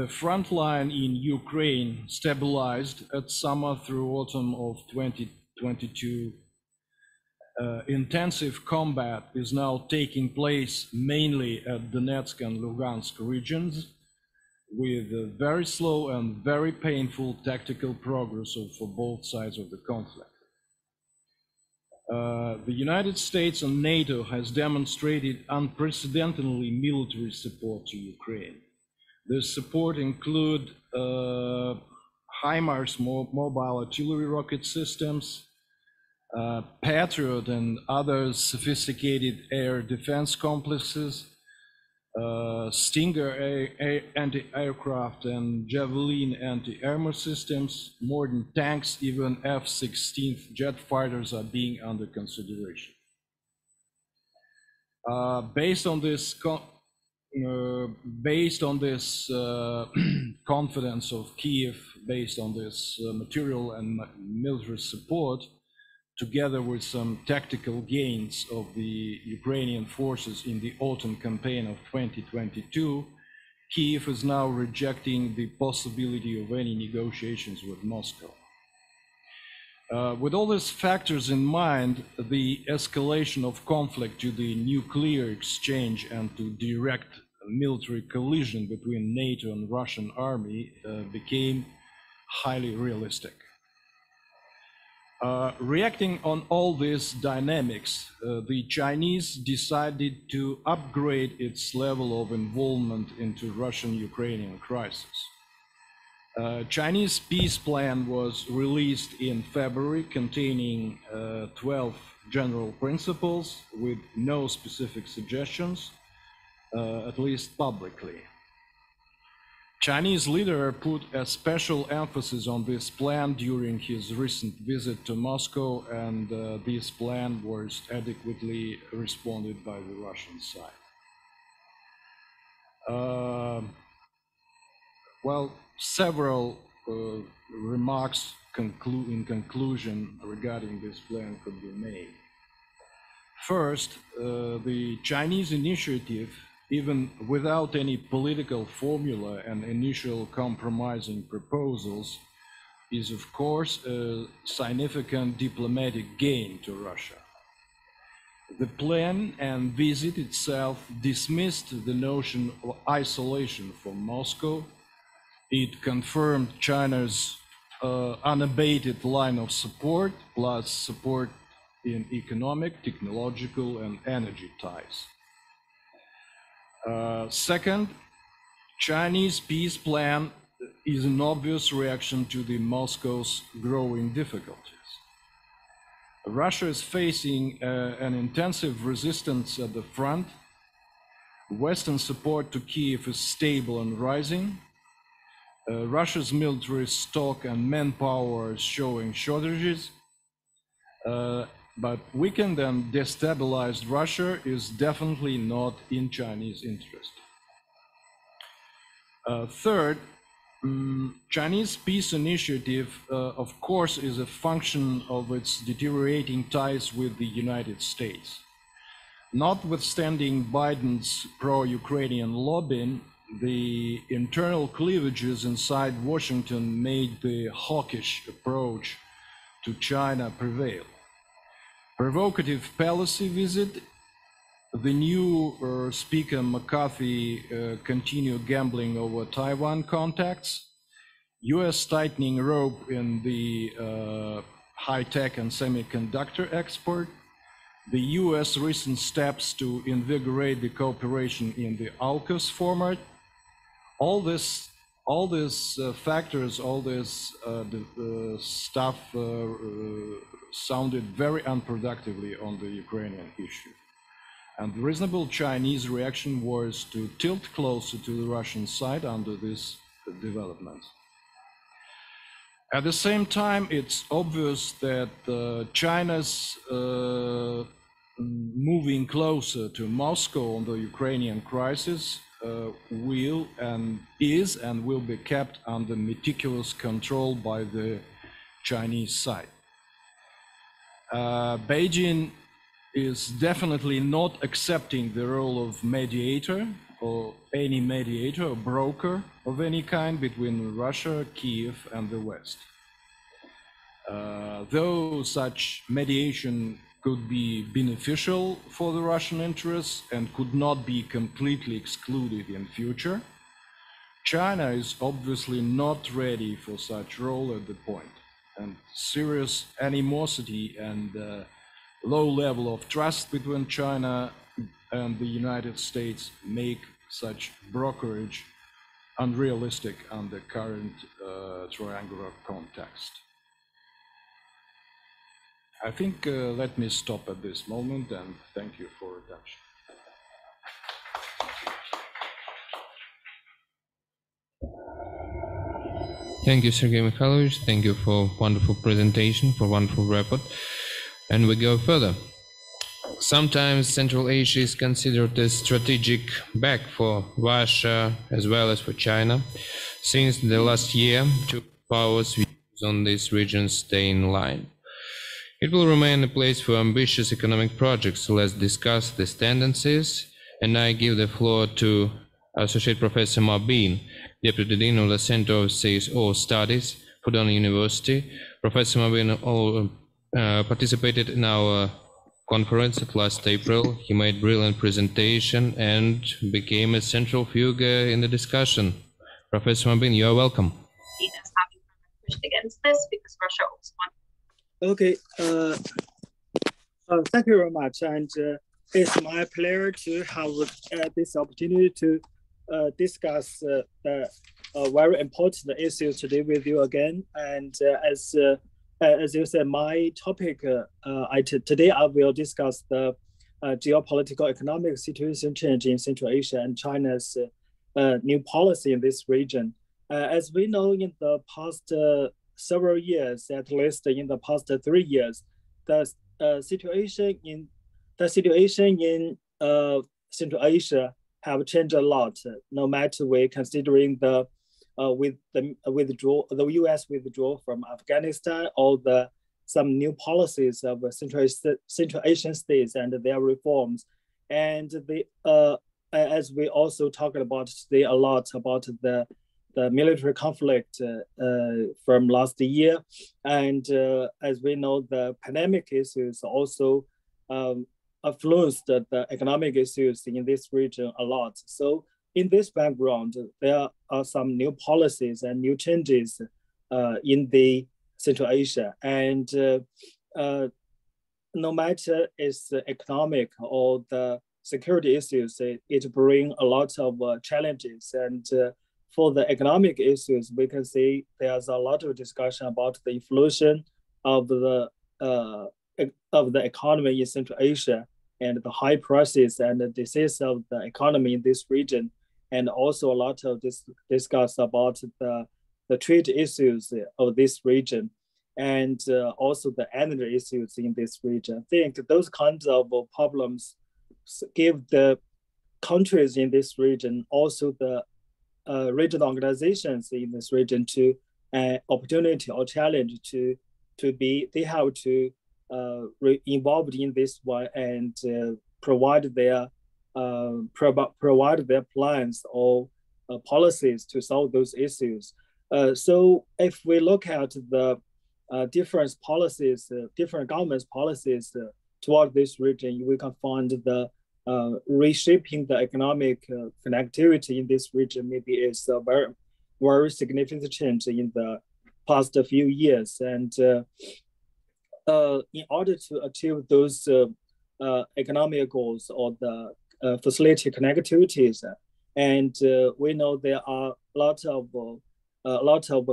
The front line in Ukraine stabilized at summer through autumn of 2022. Intensive combat is now taking place mainly at Donetsk and Lugansk regions, with very slow and very painful tactical progress for both sides of the conflict. The United States and NATO has demonstrated unprecedentedly military support to Ukraine. This support includes HIMARS mobile artillery rocket systems, Patriot and other sophisticated air defense complexes, Stinger anti-aircraft and Javelin anti-armor systems, modern tanks, even F-16 jet fighters are being under consideration. Based on this confidence of Kiev, based on this material and military support, together with some tactical gains of the Ukrainian forces in the autumn campaign of 2022, Kiev is now rejecting the possibility of any negotiations with Moscow. With all these factors in mind, the escalation of conflict to the nuclear exchange and to direct military collision between NATO and Russian army became highly realistic. Reacting on all these dynamics, the Chinese decided to upgrade its level of involvement into Russian-Ukrainian crisis. Chinese peace plan was released in February, containing 12 general principles with no specific suggestions, at least publicly. Chinese leader put a special emphasis on this plan during his recent visit to Moscow, and this plan was adequately responded by the Russian side. Well, several remarks in conclusion regarding this plan could be made. First, the Chinese initiative, even without any political formula and initial compromising proposals, is of course a significant diplomatic gain to Russia. The plan and visit itself dismissed the notion of isolation from Moscow. It confirmed China's unabated line of support, plus support in economic, technological, and energy ties. Second, Chinese peace plan is an obvious reaction to the Moscow's growing difficulties. Russia is facing an intensive resistance at the front. Western support to Kiev is stable and rising. Russia's military stock and manpower is showing shortages. But weakened and destabilized Russia is definitely not in Chinese interest. Third, Chinese peace initiative, of course, is a function of its deteriorating ties with the United States. Notwithstanding Biden's pro-Ukrainian lobbying, the internal cleavages inside Washington made the hawkish approach to China prevail. Provocative policy visit, the new Speaker McCarthy continued gambling over Taiwan contacts, US tightening rope in the high-tech and semiconductor export, the US recent steps to invigorate the cooperation in the AUKUS format. All these factors, all this stuff sounded very unproductively on the Ukrainian issue. And reasonable Chinese reaction was to tilt closer to the Russian side under this development. At the same time, it's obvious that China's moving closer to Moscow on the Ukrainian crisis will and will be kept under meticulous control by the Chinese side. Beijing is definitely not accepting the role of mediator or any mediator or broker of any kind between Russia, Kiev, and the West. Though such mediation could be beneficial for the Russian interests and could not be completely excluded in future, China is obviously not ready for such role at the point, and serious animosity and low level of trust between China and the United States make such brokerage unrealistic under current triangular context. I think let me stop at this moment and thank you for attention.
Thank you, Sergey Mikhailovich. Thank you for wonderful presentation, for wonderful report. And we go further. Sometimes Central Asia is considered a strategic back for Russia as well as for China. Since the last year, two powers views on this region stay in line. It will remain a place for ambitious economic projects. So let's discuss these tendencies. And I give the floor to Associate Professor Marbin, Deputy Dean of the Center of CSO Studies, Fudan University. Professor Marbin participated in our conference at last April. He made brilliant presentation and became a central figure in the discussion. Professor Marbin, you are welcome.
Against this because Russia also wants.
Okay, thank you very much, and it's my pleasure to have this opportunity to discuss the very important issue today with you again. And as you said, my topic today I will discuss the geopolitical economic situation change in Central Asia and China's new policy in this region. As we know, in the past several years, at least in the past 3 years, the situation in Central Asia have changed a lot. No matter we considering the U.S. withdrawal from Afghanistan, or some new policies of Central Asian states and their reforms, and as we also talked about today a lot about the military conflict from last year, and as we know, the pandemic issues also influenced the economic issues in this region a lot. So in this background, there are some new policies and new changes in the Central Asia, and no matter it's economic or the security issues, it brings a lot of challenges. And for the economic issues, we can see there's a lot of discussion about the inflation of the economy in Central Asia, and the high prices and the disease of the economy in this region, and also a lot of discuss about the trade issues of this region, and also the energy issues in this region. I think those kinds of problems give the countries in this region, also the regional organizations in this region, to an opportunity or challenge to be, they have to involved in this one and provide their plans or policies to solve those issues. So if we look at the different policies, different governments' policies toward this region, we can find the reshaping the economic connectivity in this region maybe is a very, very significant change in the past few years. And in order to achieve those economic goals or the facility connectivities, and we know there are a lot of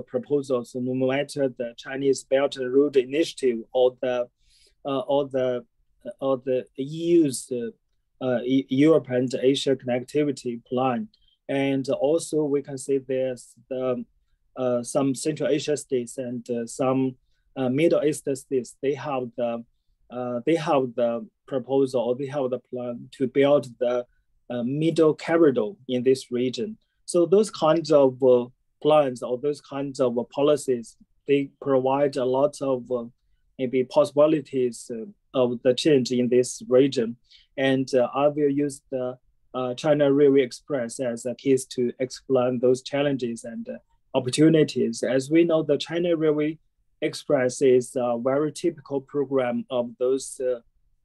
proposals, no matter the Chinese Belt and Road Initiative or the EU's Europe and Asia connectivity plan. And also we can see there's some Central Asia states and some Middle East states. They have the proposal, or they have the plan to build the middle corridor in this region. So those kinds of plans or those kinds of policies, they provide a lot of maybe possibilities of the change in this region. And I will use the China Railway Express as a case to explain those challenges and opportunities. As we know, the China Railway Express is a very typical program of those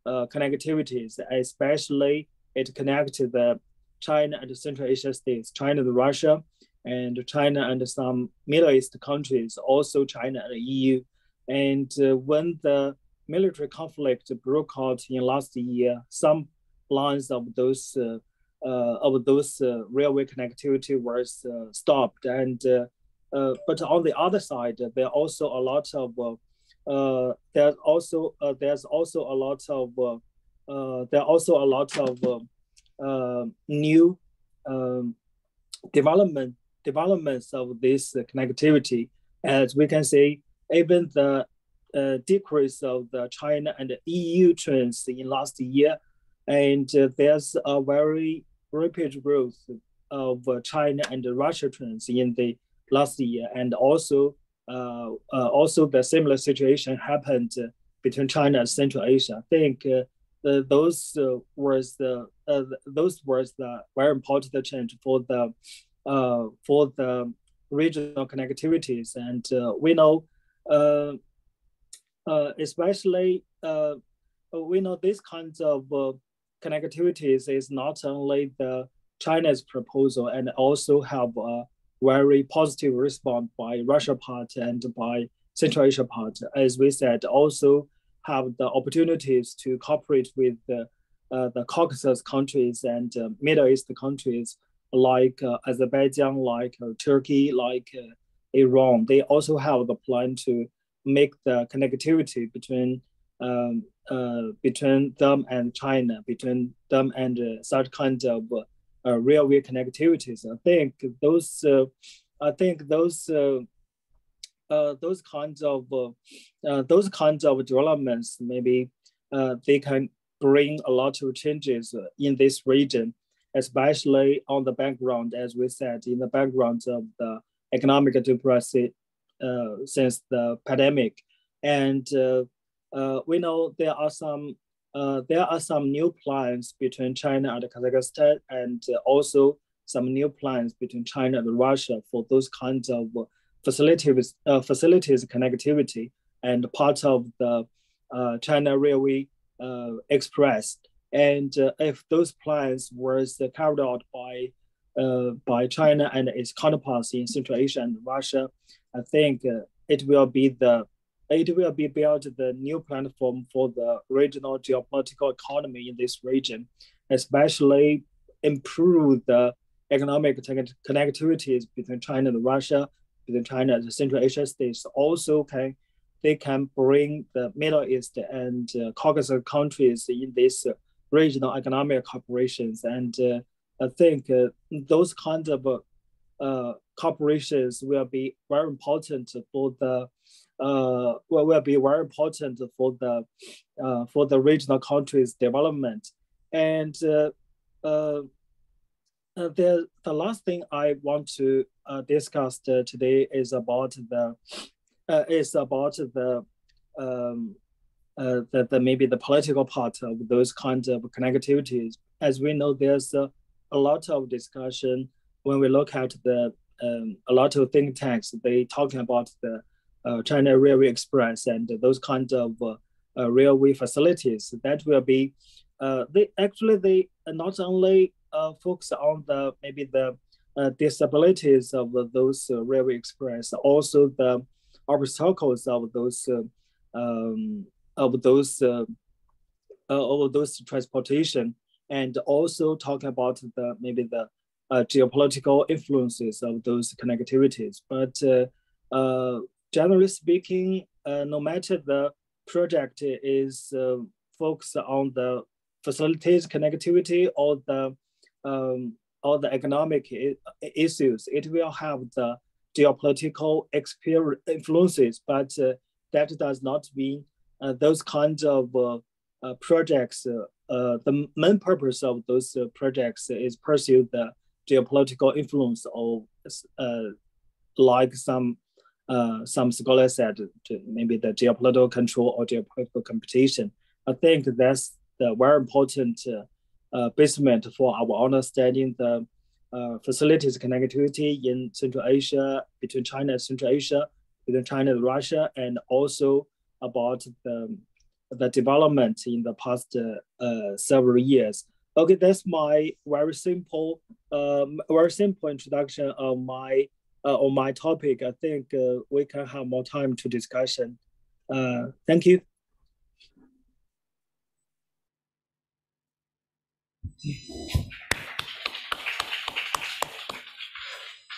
connectivities, especially it connects the China and Central Asia states, China and Russia, and China and some Middle East countries, also China and EU. And when the military conflict broke out in last year, some lines of those railway connectivity was stopped. And but on the other side, there are also a lot of there's also a lot of new developments of this connectivity. As we can see, even the decrease of the China and the EU trains in last year, and there's a very rapid growth of China and Russia trains in the last year, and also the similar situation happened between China and Central Asia. I think those was the very important change for the regional connectivities, and we know especially we know these kinds of connectivities is not only the China's proposal, and also have a very positive response by Russia part and by Central Asia part. As we said, also have the opportunities to cooperate with the Caucasus countries and Middle East countries like Azerbaijan, like Turkey, like Iran. They also have the plan to make the connectivity between them and China, between them and such kind of railway connectivities. I think those kinds of developments, maybe they can bring a lot of changes in this region, especially on the background, as we said, in the background of the economic depression since the pandemic. And we know there are some new plans between China and Kazakhstan, and also some new plans between China and Russia for those kinds of facilities connectivity, and part of the China Railway Express. And if those plans was carried out by China and its counterparts in Central Asia and Russia, I think it will be built the new platform for the regional geopolitical economy in this region, especially improve the economic connectivities between China and Russia, between China and the Central Asia states. Also they can bring the Middle East and Caucasus countries in this regional economic cooperations. And I think those kinds of cooperations will be very important for the regional countries' development. And the last thing I want to discuss today is about maybe the political part of those kinds of connectivities. As we know, there's a lot of discussion when we look at a lot of think tanks. They talking about the China Railway Express and those kinds of railway facilities that will be. They not only focus on maybe the disabilities of those railway express, also the obstacles of those transportation, and also talk about maybe the geopolitical influences of those connectivities. But generally speaking, no matter the project is focused on the facilitates connectivity or the economic issues. It will have the geopolitical influences, but that does not mean those kinds of projects. The main purpose of those projects is pursue the geopolitical influence of, like some scholars said, maybe the geopolitical control or geopolitical competition. I think that's the very important basement for our understanding the facilities connectivity in Central Asia, between China and Central Asia, between China and Russia, and also about the development in the past several years. Okay, that's my very simple introduction on my topic. I think we can have more time to discussion. Thank you.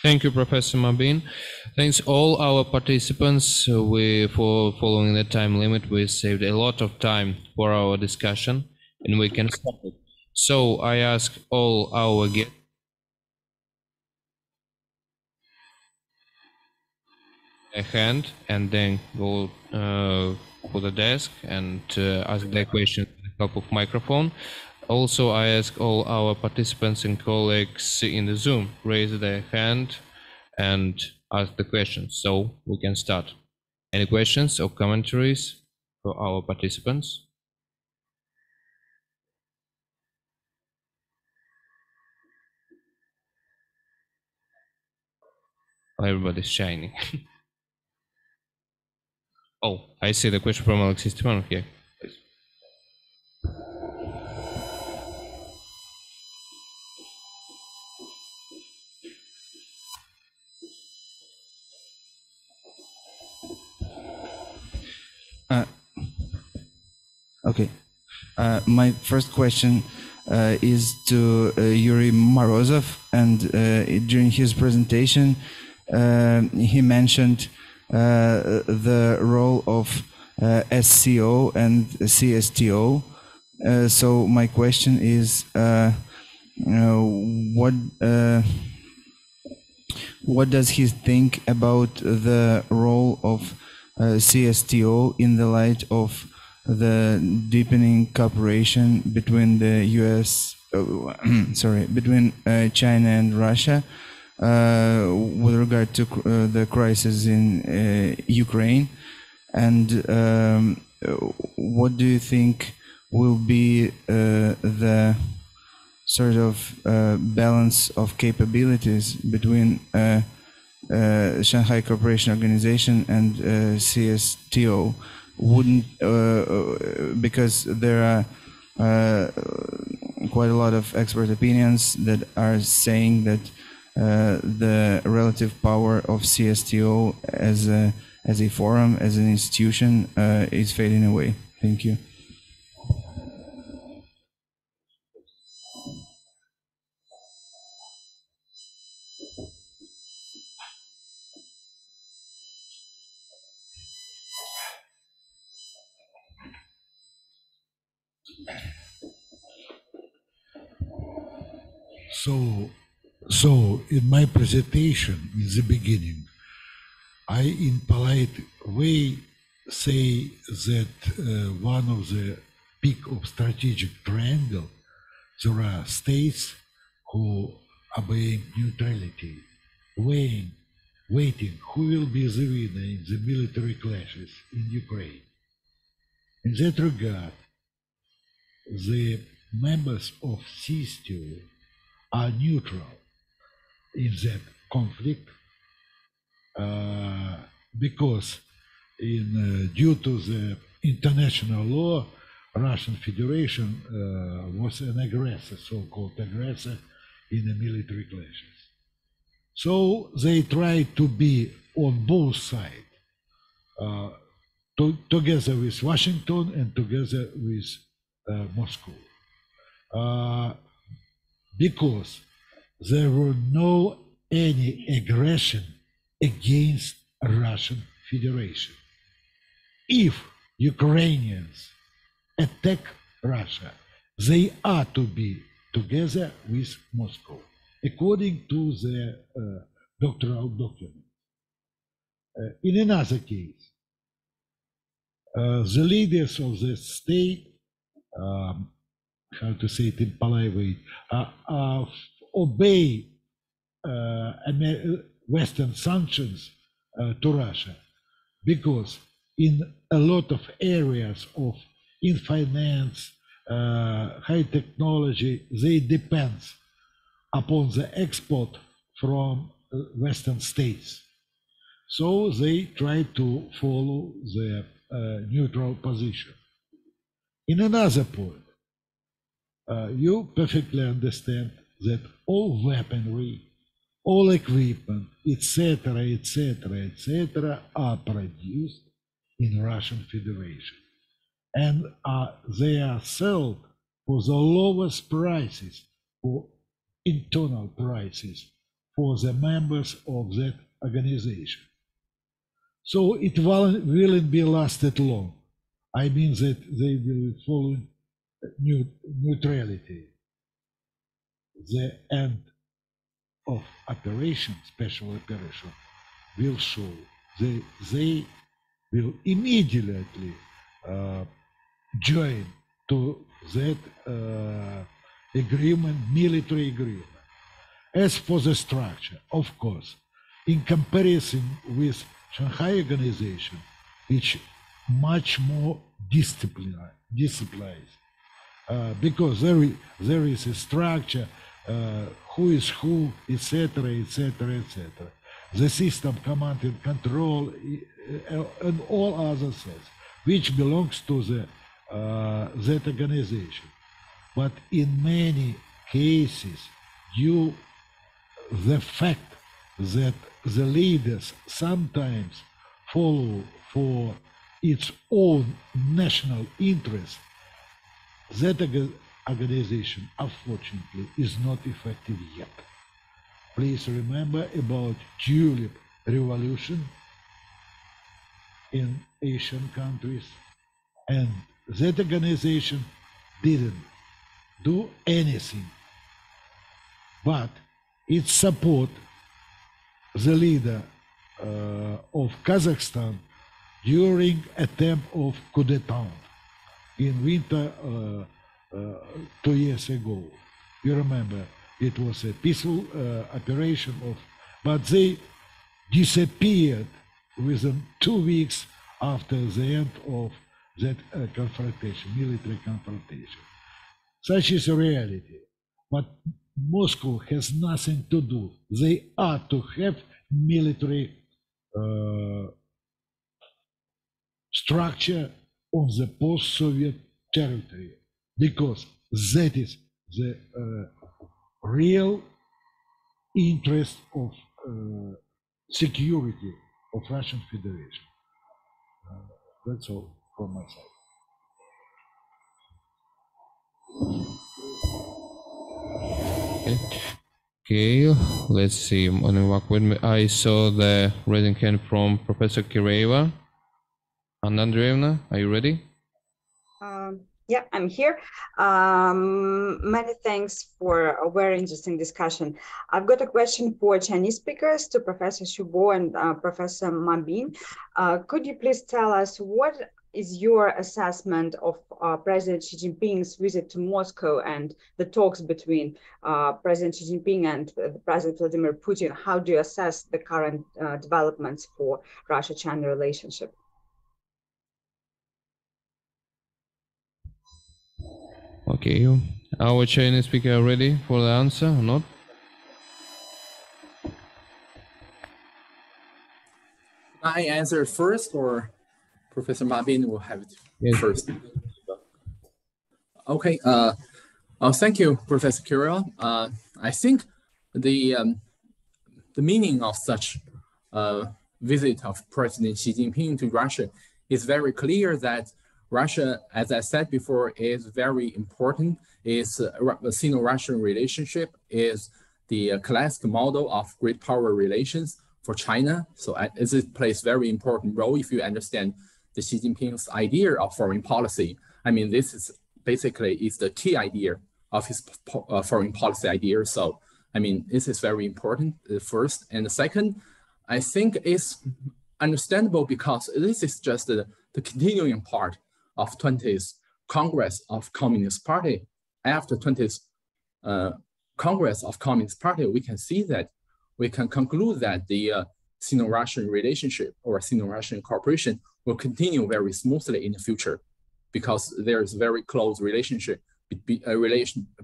Thank you, Professor Mabin. Thanks all our participants for following the time limit. We saved a lot of time for our discussion, and we can stop it. So I ask all our guests a hand and then go for the desk and ask their questions with the help of microphone. Also, I ask all our participants and colleagues in the Zoom raise their hand and ask the questions, so we can start. Any questions or commentaries for our participants? Everybody's shining. Oh, I see the question from Alexei Stepanov here. Please.
Okay. My first question is to Yuri Morozov, and during his presentation, he mentioned the role of SCO and CSTO. So my question is, what does he think about the role of CSTO in the light of the deepening cooperation between the between China and Russia with regard to the crisis in Ukraine, and what do you think will be the sort of balance of capabilities between Shanghai Cooperation Organization and CSTO? Wouldn't because there are quite a lot of expert opinions that are saying that the relative power of CSTO as a forum, as an institution, is fading away. Thank you.
So in my presentation in the beginning, I in polite way say that one of the peak of strategic triangle, there are states who obeying neutrality, waiting who will be the winner in the military clashes in Ukraine. In that regard, the members of CSTO are neutral in that conflict because due to the international law, Russian Federation was an aggressor, so-called aggressor in the military clashes. So they try to be on both sides, together with Washington and together with Moscow. Because there were no any aggression against Russian Federation. If Ukrainians attack Russia, they are to be together with Moscow, according to the doctoral document. In another case, the leaders of the state, how to say it in polite way, obey Western sanctions to Russia, because in a lot of areas in finance, high technology, they depend upon the export from Western states. So they try to follow the neutral position. In another point, you perfectly understand that all weaponry, all equipment, etc., etc., etc., are produced in Russian Federation, and they are sold for the lowest prices, for internal prices, for the members of that organization. So it won't be lasted long. I mean that they will follow neutrality. The end of operation, special operation, will show they will immediately join to that agreement, military agreement. As for the structure, of course, in comparison with Shanghai Organization, which much more disciplined, because there is a structure, who is who, etc., etc., etc. The system, command and control, and all other things, which belongs to the that organization. But in many cases, the fact that the leaders sometimes follow for its own national interest, that organization, unfortunately, is not effective yet. Please remember about tulip revolution in Asian countries, and that organization didn't do anything, but it support the leader of Kazakhstan during attempt of coup d'etat in winter 2 years ago. You remember, it was a peaceful operation but they disappeared within 2 weeks after the end of that confrontation, military confrontation. Such is a reality. But Moscow has nothing to do. They are to have military structure on the post-Soviet territory, because that is the real interest of security of Russian Federation. That's all from my side.
Okay, let's see. I saw the raising hand from Professor Kireva. Anna Andreevna, are you ready?
Yeah, I'm here. Many thanks for a very interesting discussion. I've got a question for Chinese speakers to Professor Shubo and Professor Mabin. Could you please tell us what is your assessment of President Xi Jinping's visit to Moscow and the talks between President Xi Jinping and President Vladimir Putin? How do you assess the current developments for Russia-China relationship?
Okay, our Chinese speaker are ready for the answer or not?
I answer first, or Professor Mabin will have it first? Okay. Thank you, Professor Kirill. I think the meaning of such visit of President Xi Jinping to Russia is very clear that Russia, as I said before, is very important. It's a Sino-Russian relationship is the classic model of great power relations for China. So it plays very important role if you understand the Xi Jinping's idea of foreign policy. I mean, this is basically is the key idea of his foreign policy idea. So, I mean, this is very important, first. And the second, I think it's understandable because this is just the continuing part of 20th Congress of Communist Party. After 20th Congress of Communist Party, we can see that, we can conclude that the Sino-Russian relationship or Sino-Russian cooperation will continue very smoothly in the future, because there is very close relationship,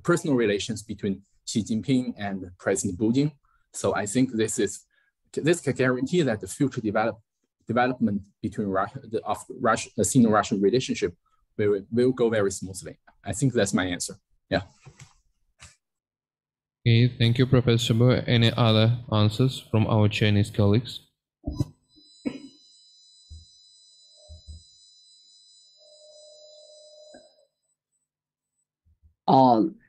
personal relations between Xi Jinping and President Putin. So I think this can guarantee that the future development between the Sino-Russian relationship will go very smoothly. I think that's my answer. Yeah.
Okay, thank you, Professor Bo. Any other answers from our Chinese colleagues?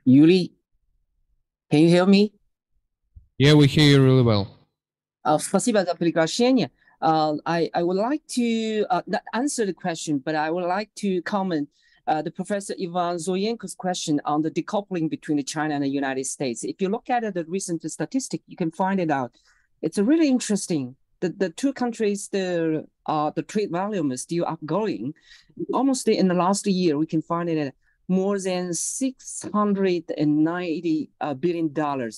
Yuri, can you hear me?
Yeah, we hear you really well.
Спасибо за приглашение. I would like to not answer the question, but I would like to comment the Professor Ivan Zoyenko's question on the decoupling between China and the United States. If you look at the recent statistic, you can find it out. It's really interesting. The two countries, the trade volume is still upgoing. Almost in the last year, we can find it at more than $690 billion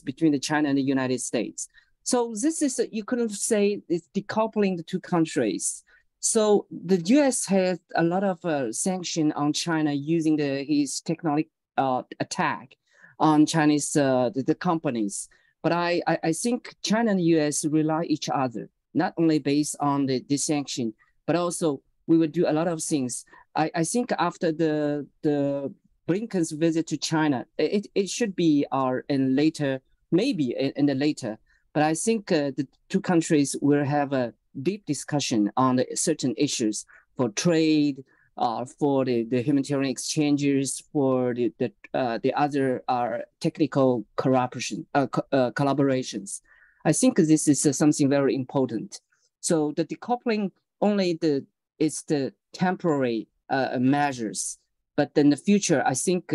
between the China and the United States. So this is, you couldn't say it's decoupling the two countries. So the US has a lot of sanction on China using his technology attack on Chinese the companies. But I think China and the US rely each other, not only based on the sanction, but also we would do a lot of things. I think after the Blinken's visit to China, it should be in later, maybe in the later, but I think the two countries will have a deep discussion on certain issues for trade, for the humanitarian exchanges, for the other technical collaborations. I think this is something very important. So the decoupling only it's the temporary measures, but in the future, I think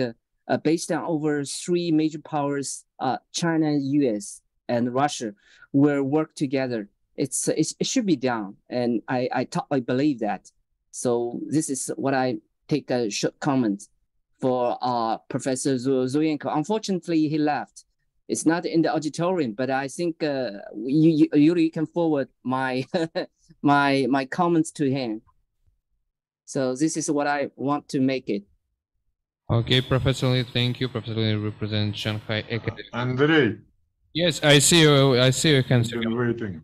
based on over three major powers, China, US, and Russia, will work together. It should be done, and I totally believe that. So this is what I take a short comment for Professor Zoyenko. Unfortunately, he left. It's not in the auditorium, but I think you can forward my my comments to him. So this is what I want to make it.
Okay, Professor Lee, thank you. Professor Lee represents Shanghai Academy.
Andrei.
Yes, I see you. I see you.
I've been waiting.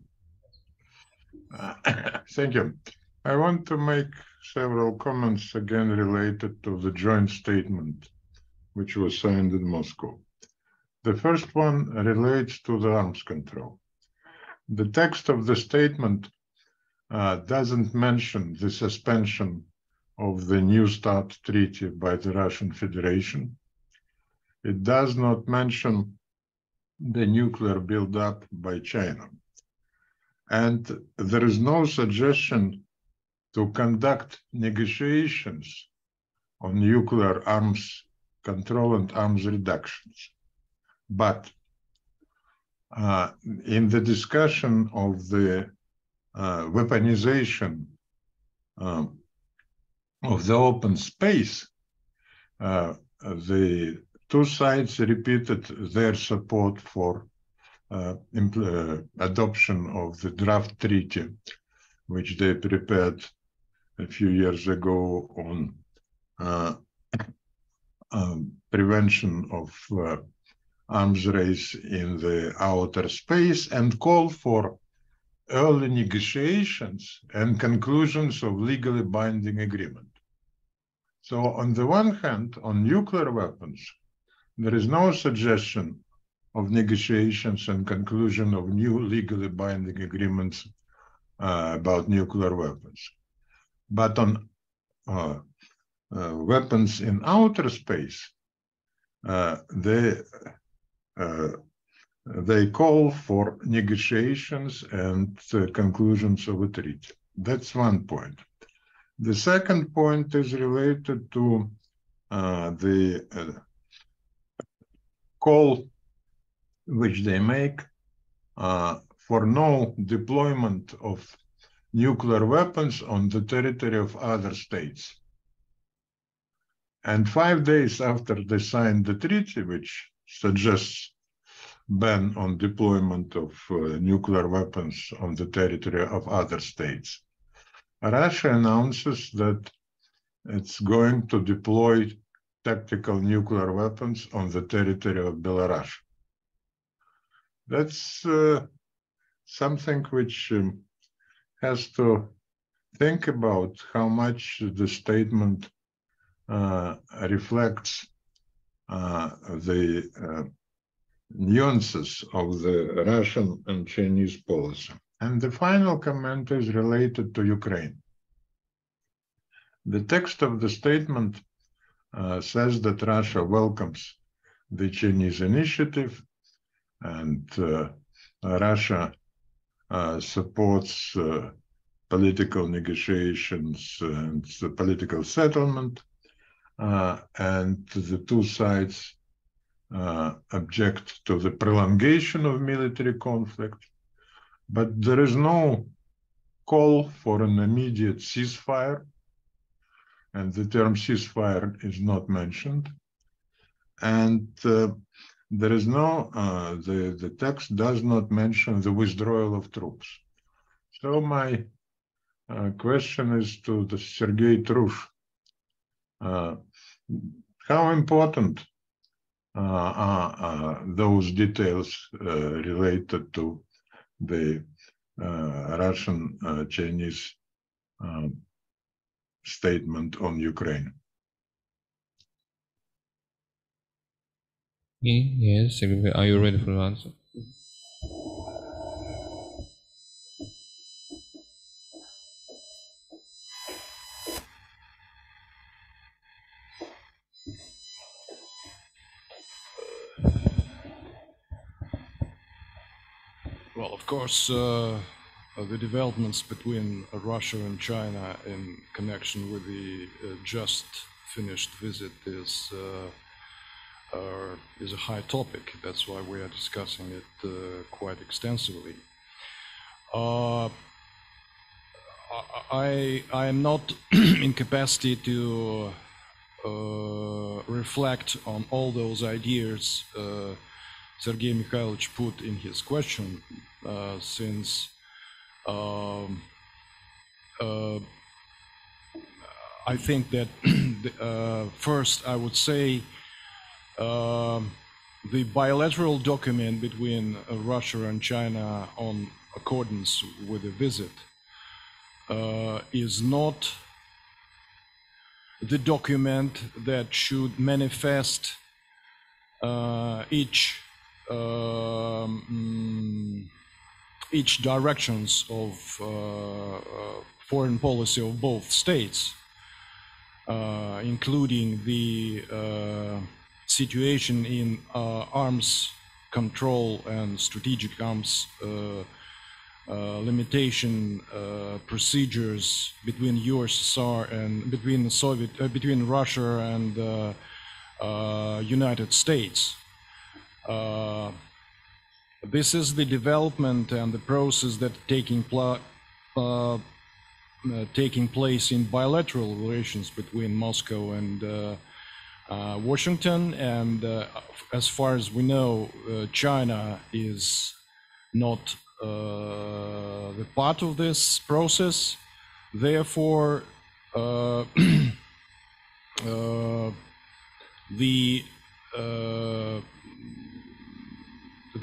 Thank you. I want to make several comments again related to the joint statement, which was signed in Moscow. The first one relates to the arms control. The text of the statement doesn't mention the suspension of the New START treaty by the Russian Federation. It does not mention the nuclear buildup by China. And there is no suggestion to conduct negotiations on nuclear arms control and arms reductions. But in the discussion of the weaponization of the open space, the two sides repeated their support for adoption of the draft treaty, which they prepared a few years ago on prevention of arms race in the outer space, and call for early negotiations and conclusions of legally binding agreement. So on the one hand, on nuclear weapons, there is no suggestion of negotiations and conclusion of new legally binding agreements about nuclear weapons. But on weapons in outer space, they call for negotiations and conclusions of a treaty. That's one point. The second point is related to the call which they make for no deployment of nuclear weapons on the territory of other states. And 5 days after they signed the treaty, which suggests ban on deployment of nuclear weapons on the territory of other states, Russia announces that it's going to deploy tactical nuclear weapons on the territory of Belarus. That's something which has to think about how much the statement reflects the nuances of the Russian and Chinese policy. And the final comment is related to Ukraine. The text of the statement says that Russia welcomes the Chinese initiative and Russia supports political negotiations and political settlement, and the two sides object to the prolongation of military conflict, but there is no call for an immediate ceasefire, and the term ceasefire is not mentioned. And there is no, the text does not mention the withdrawal of troops. So my question is to the Sergei Trush. How important are those details related to the Russian-Chinese statement on Ukraine?
Yes, are you ready for the answer?
Well, of course, the developments between Russia and China in connection with the just finished visit is a high topic. That's why we are discussing it quite extensively. I am not in capacity to reflect on all those ideas Sergei Mikhailovich put in his question, since I think that first I would say the bilateral document between Russia and China on accordance with the visit is not the document that should manifest each directions of foreign policy of both states, including the situation in arms control and strategic arms limitation procedures between USSR and between Russia and United States. This is the development and the process that taking place in bilateral relations between Moscow and Washington, and as far as we know, China is not the part of this process. Therefore,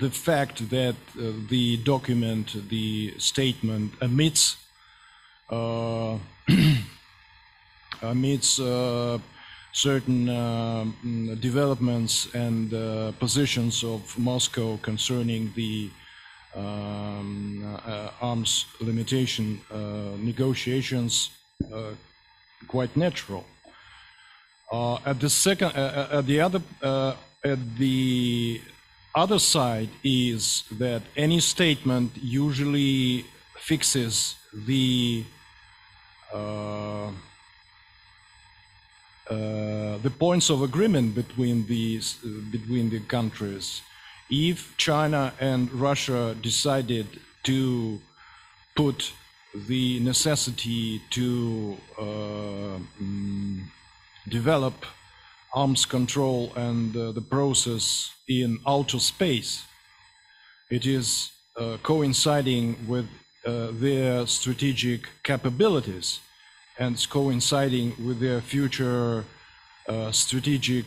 the fact that the document, the statement omits certain developments and positions of Moscow concerning the arms limitation negotiations, quite natural. At the other side is that any statement usually fixes the the points of agreement between the countries. If China and Russia decided to put the necessity to develop arms control and the process in outer space, it is coinciding with their strategic capabilities and it's coinciding with their future strategic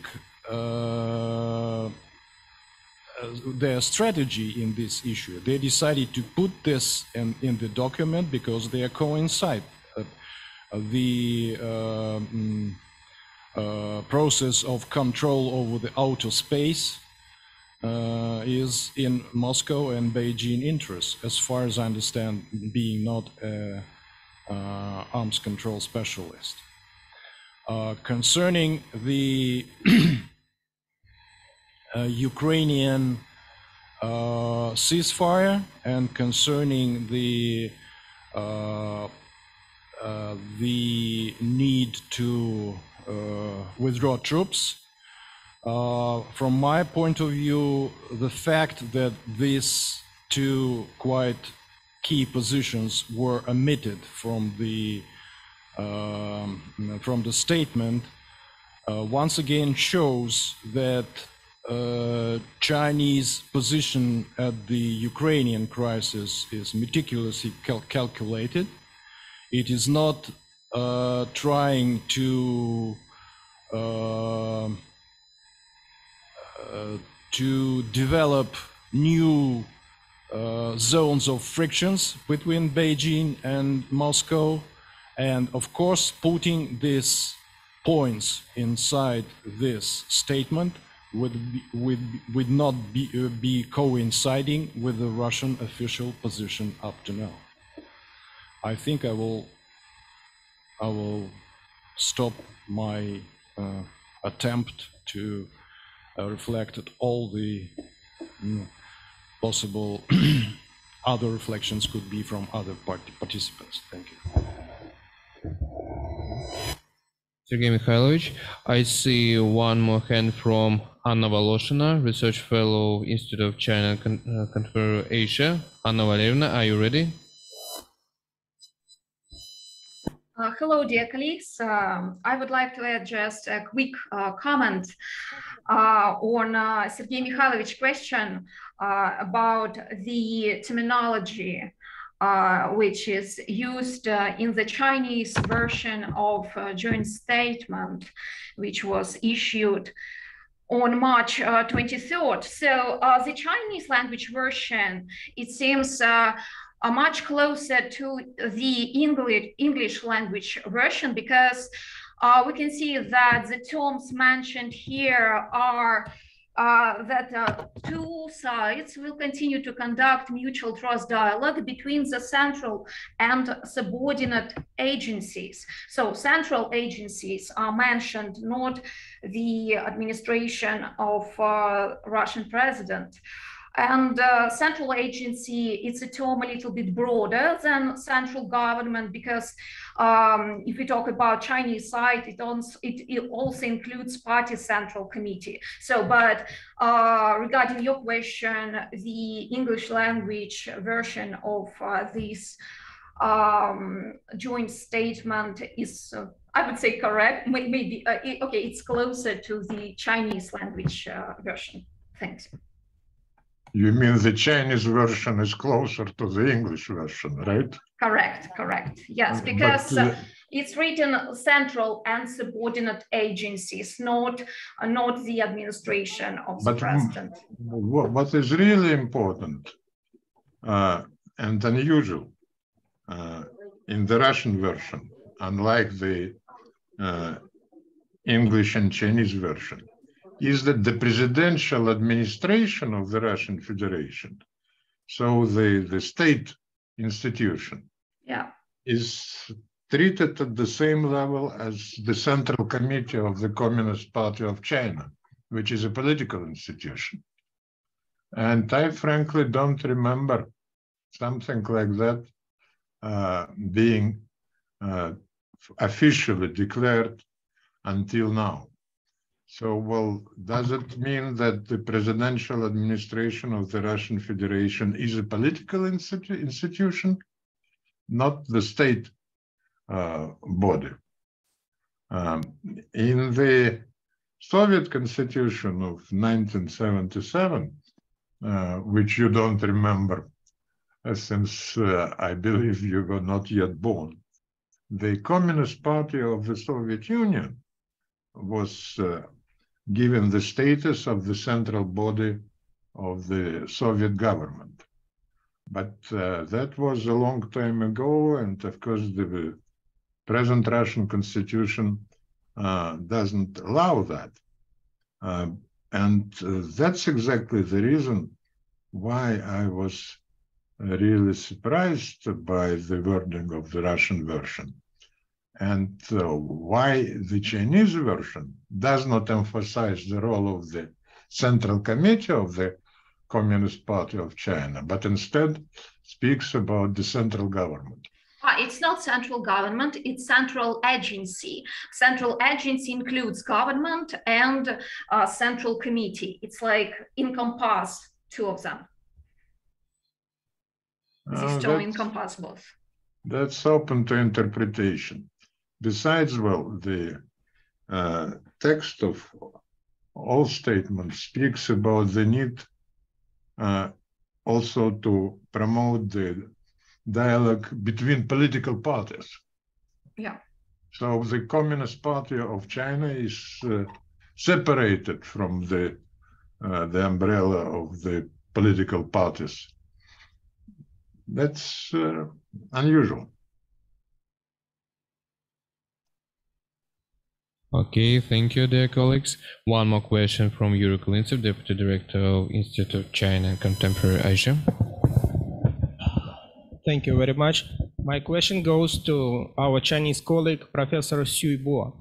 their strategy in this issue. They decided to put this in the document because they coincide. The process of control over the outer space is in Moscow and Beijing interests, as far as I understand, being not a arms control specialist. Concerning the Ukrainian ceasefire and concerning the need to withdraw troops, from my point of view, the fact that these two quite key positions were omitted from the statement once again shows that Chinese position at the Ukrainian crisis is meticulously calculated. It is not trying to develop new zones of frictions between Beijing and Moscow, and of course putting these points inside this statement would not be coinciding with the Russian official position up to now. I think I will stop my attempt to reflect at all the possible other reflections could be from other participants. Thank you.
Sergey Mikhailovich, I see one more hand from Anna Voloshina, Research Fellow, Institute of China Confederation. Anna Valerievna, are you ready?
Hello, dear colleagues. I would like to add just a quick comment on Sergey Mikhailovich's question about the terminology which is used in the Chinese version of a joint statement, which was issued on March 23rd. So the Chinese language version, it seems much closer to the English language version, because we can see that the terms mentioned here are that two sides will continue to conduct mutual trust dialogue between the central and subordinate agencies. So central agencies are mentioned, not the administration of Russian president. And central agency, it's a term a little bit broader than central government, because if we talk about Chinese side, it also includes party central committee. So, but regarding your question, the English language version of this joint statement is, I would say, correct. Maybe, okay, it's closer to the Chinese language version. Thanks.
You mean the Chinese version is closer to the English version, right?
Correct, correct. Yes, because it's written central and subordinate agencies, not the administration of the president.
What is really important and unusual in the Russian version, unlike the English and Chinese version, is that the presidential administration of the Russian Federation, so the state institution, is treated at the same level as the Central Committee of the Communist Party of China, which is a political institution. And I frankly don't remember something like that being officially declared until now. So, well, does it mean that the presidential administration of the Russian Federation is a political institution, not the state body? In the Soviet Constitution of 1977, which you don't remember since I believe you were not yet born, the Communist Party of the Soviet Union was given the status of the central body of the Soviet government. But that was a long time ago, and of course the present Russian constitution doesn't allow that. And that's exactly the reason why I was really surprised by the wording of the Russian version, and why the Chinese version does not emphasize the role of the Central Committee of the Communist Party of China, but instead speaks about the central government.
It's not central government, it's central agency. Central agency includes government and central committee. It's like encompass two of them. This term encompass both.
That's open to interpretation. Besides, well, the text of all statements speaks about the need also to promote the dialogue between political parties.
Yeah.
So the Communist Party of China is separated from the umbrella of the political parties. That's unusual.
Okay, thank you, dear colleagues. One more question from Yuri Kulintsev, Deputy Director of Institute of China and Contemporary Asia.
Thank you very much. My question goes to our Chinese colleague, Professor Xu Bo.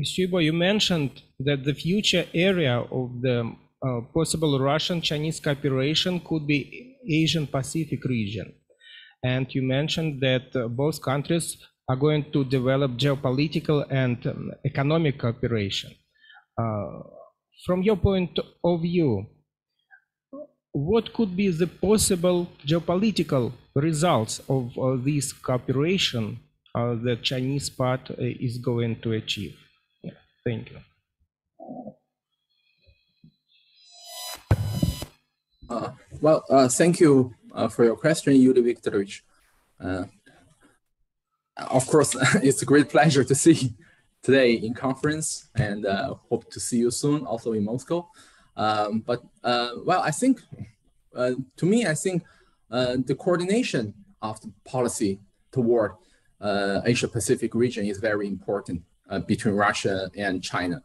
Xu Bo, you mentioned that the future area of the possible Russian-Chinese cooperation could be Asian-Pacific region. And you mentioned that both countries are going to develop geopolitical and economic cooperation. From your point of view, what could be the possible geopolitical results of this cooperation that Chinese part is going to achieve? Yeah, thank you.
Thank you for your question, Yuri Viktorovich. Of course, it's a great pleasure to see today in conference, and hope to see you soon, also in Moscow. I think, to me, I think the coordination of the policy toward Asia-Pacific region is very important between Russia and China.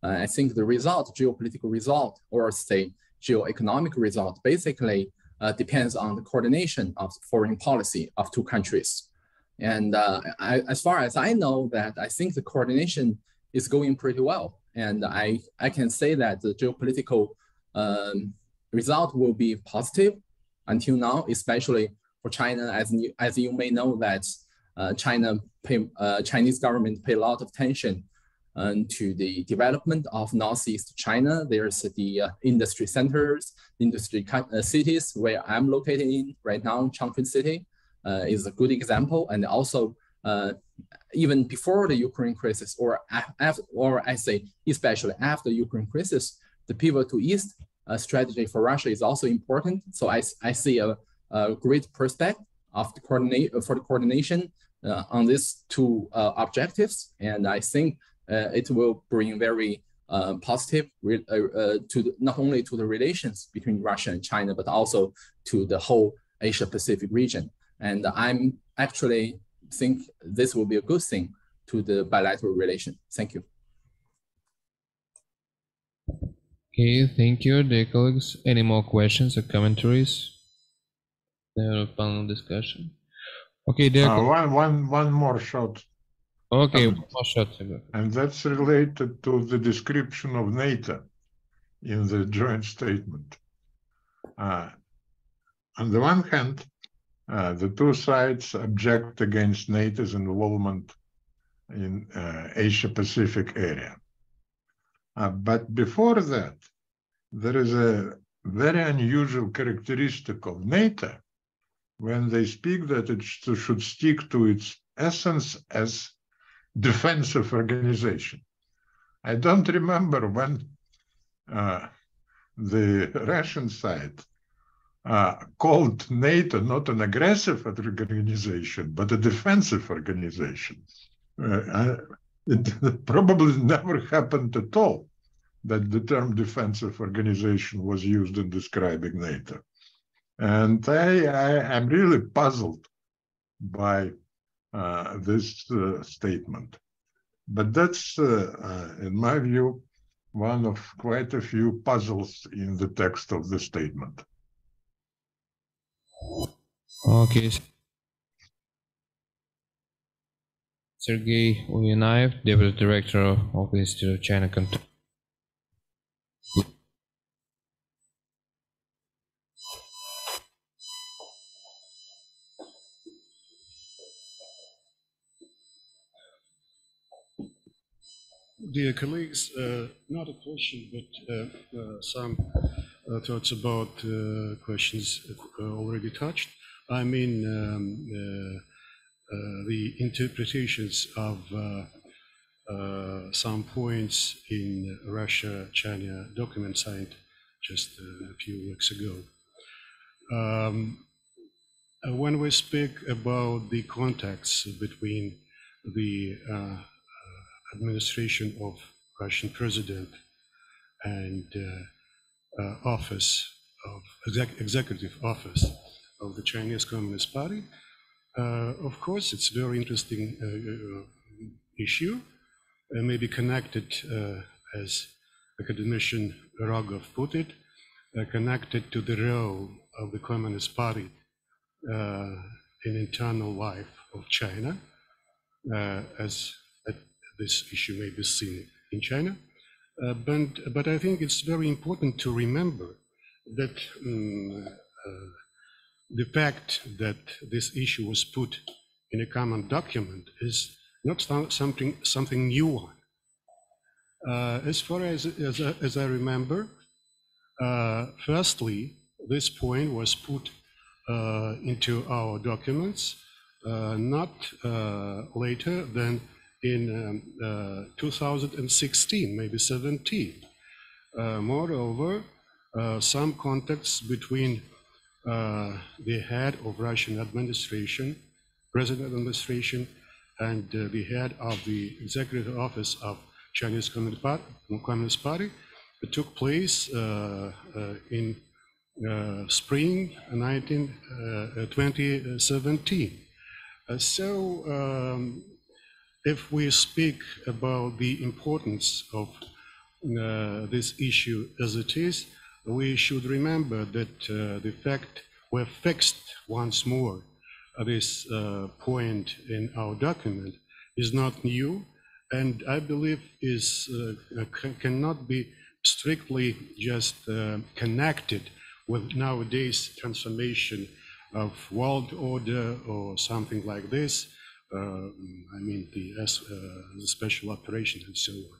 I think the result, geopolitical result, or say geo-economic result, basically depends on the coordination of foreign policy of two countries. And as far as I know, that I think the coordination is going pretty well. And I can say that the geopolitical result will be positive until now, especially for China, as you may know that Chinese government pay a lot of attention to the development of Northeast China. There's the industry centers, industry cities where I'm located in right now, Changchun City is a good example. And also even before the Ukraine crisis, or I say especially after the Ukraine crisis, the pivot to East strategy for Russia is also important. So I see a great prospect of the coordination on these two objectives, and I think it will bring very positive to not only to the relations between Russia and China, but also to the whole Asia-Pacific region. And I'm actually think this will be a good thing to the bilateral relation. Thank you.
Okay, thank you, dear colleagues. Any more questions or commentaries? The panel discussion. Okay, dear
one more shot.
Okay, one more shot.
And that's related to the description of NATO in the joint statement. On the one hand, the two sides object against NATO's involvement in Asia-Pacific area. But before that, there is a very unusual characteristic of NATO when they speak that it should stick to its essence as defensive organization. I don't remember when the Russian side called NATO not an aggressive organization, but a defensive organization. It probably never happened at all that the term defensive organization was used in describing NATO. And I'm really puzzled by this statement. But that's, in my view, one of quite a few puzzles in the text of the statement.
Okay. Sergey Rogov, Deputy Director of the Institute of China Control.
Dear colleagues, not a question, but some thoughts about questions already touched. I mean, the interpretations of some points in Russia-China document signed just a few weeks ago. When we speak about the contacts between the administration of Russian president and office of executive office of the Chinese Communist Party, of course, it's a very interesting issue, maybe connected, as academician Rogov put it, connected to the role of the Communist Party in internal life of China, as this issue may be seen in China. But I think it's very important to remember that the fact that this issue was put in a common document is not something new. As far as I remember, firstly, this point was put into our documents not later than in 2016, maybe 17. Moreover, some contacts between the head of Russian administration, president administration, and the head of the executive office of Chinese Communist Party took place in spring 2017. If we speak about the importance of this issue as it is, we should remember that the fact we've fixed once more this point in our document is not new, and I believe is cannot be strictly just connected with nowadays transformation of world order or something like this. I mean the special operation and so on.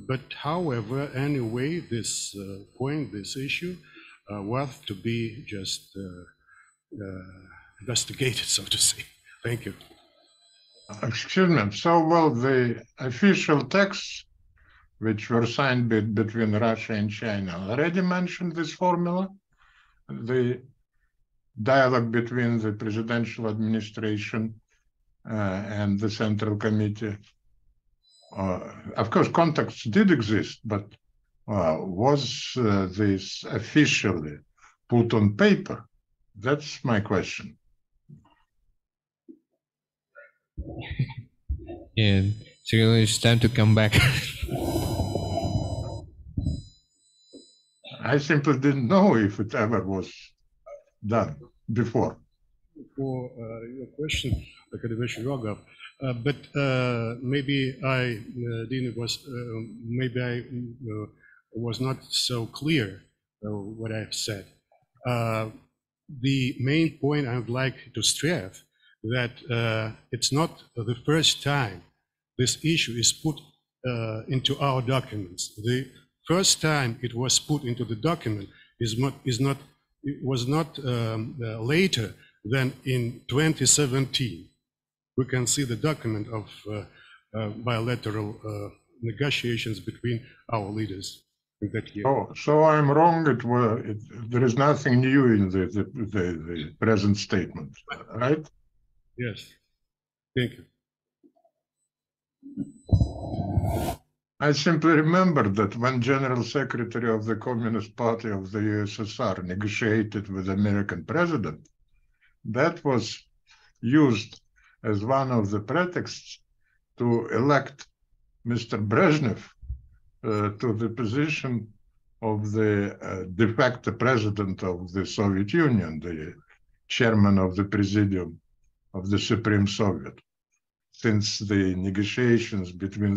But however, anyway, this point, this issue, worth to be just investigated, so to say. Thank you.
Excuse me. So, well, the official texts which were signed between Russia and China already mentioned this formula. The dialogue between the presidential administration and the Central Committee. Of course, contacts did exist, but was this officially put on paper? That's my question.
Yeah, so it's time to come back.
I simply didn't know if it ever was done before.
For your question, Academic Rogov, but maybe I was not so clear what I've said. The main point I would like to stress that it's not the first time this issue is put into our documents. The first time it was put into the document was not later than in 2017. We can see the document of bilateral negotiations between our leaders in that year.
Oh, so I'm wrong. There is nothing new in the present statement, right?
Yes. Thank you.
I simply remember that when General Secretary of the Communist Party of the USSR negotiated with the American president, that was used as one of the pretexts to elect Mr. Brezhnev to the position of the de facto president of the Soviet Union, the chairman of the Presidium of the Supreme Soviet, since the negotiations between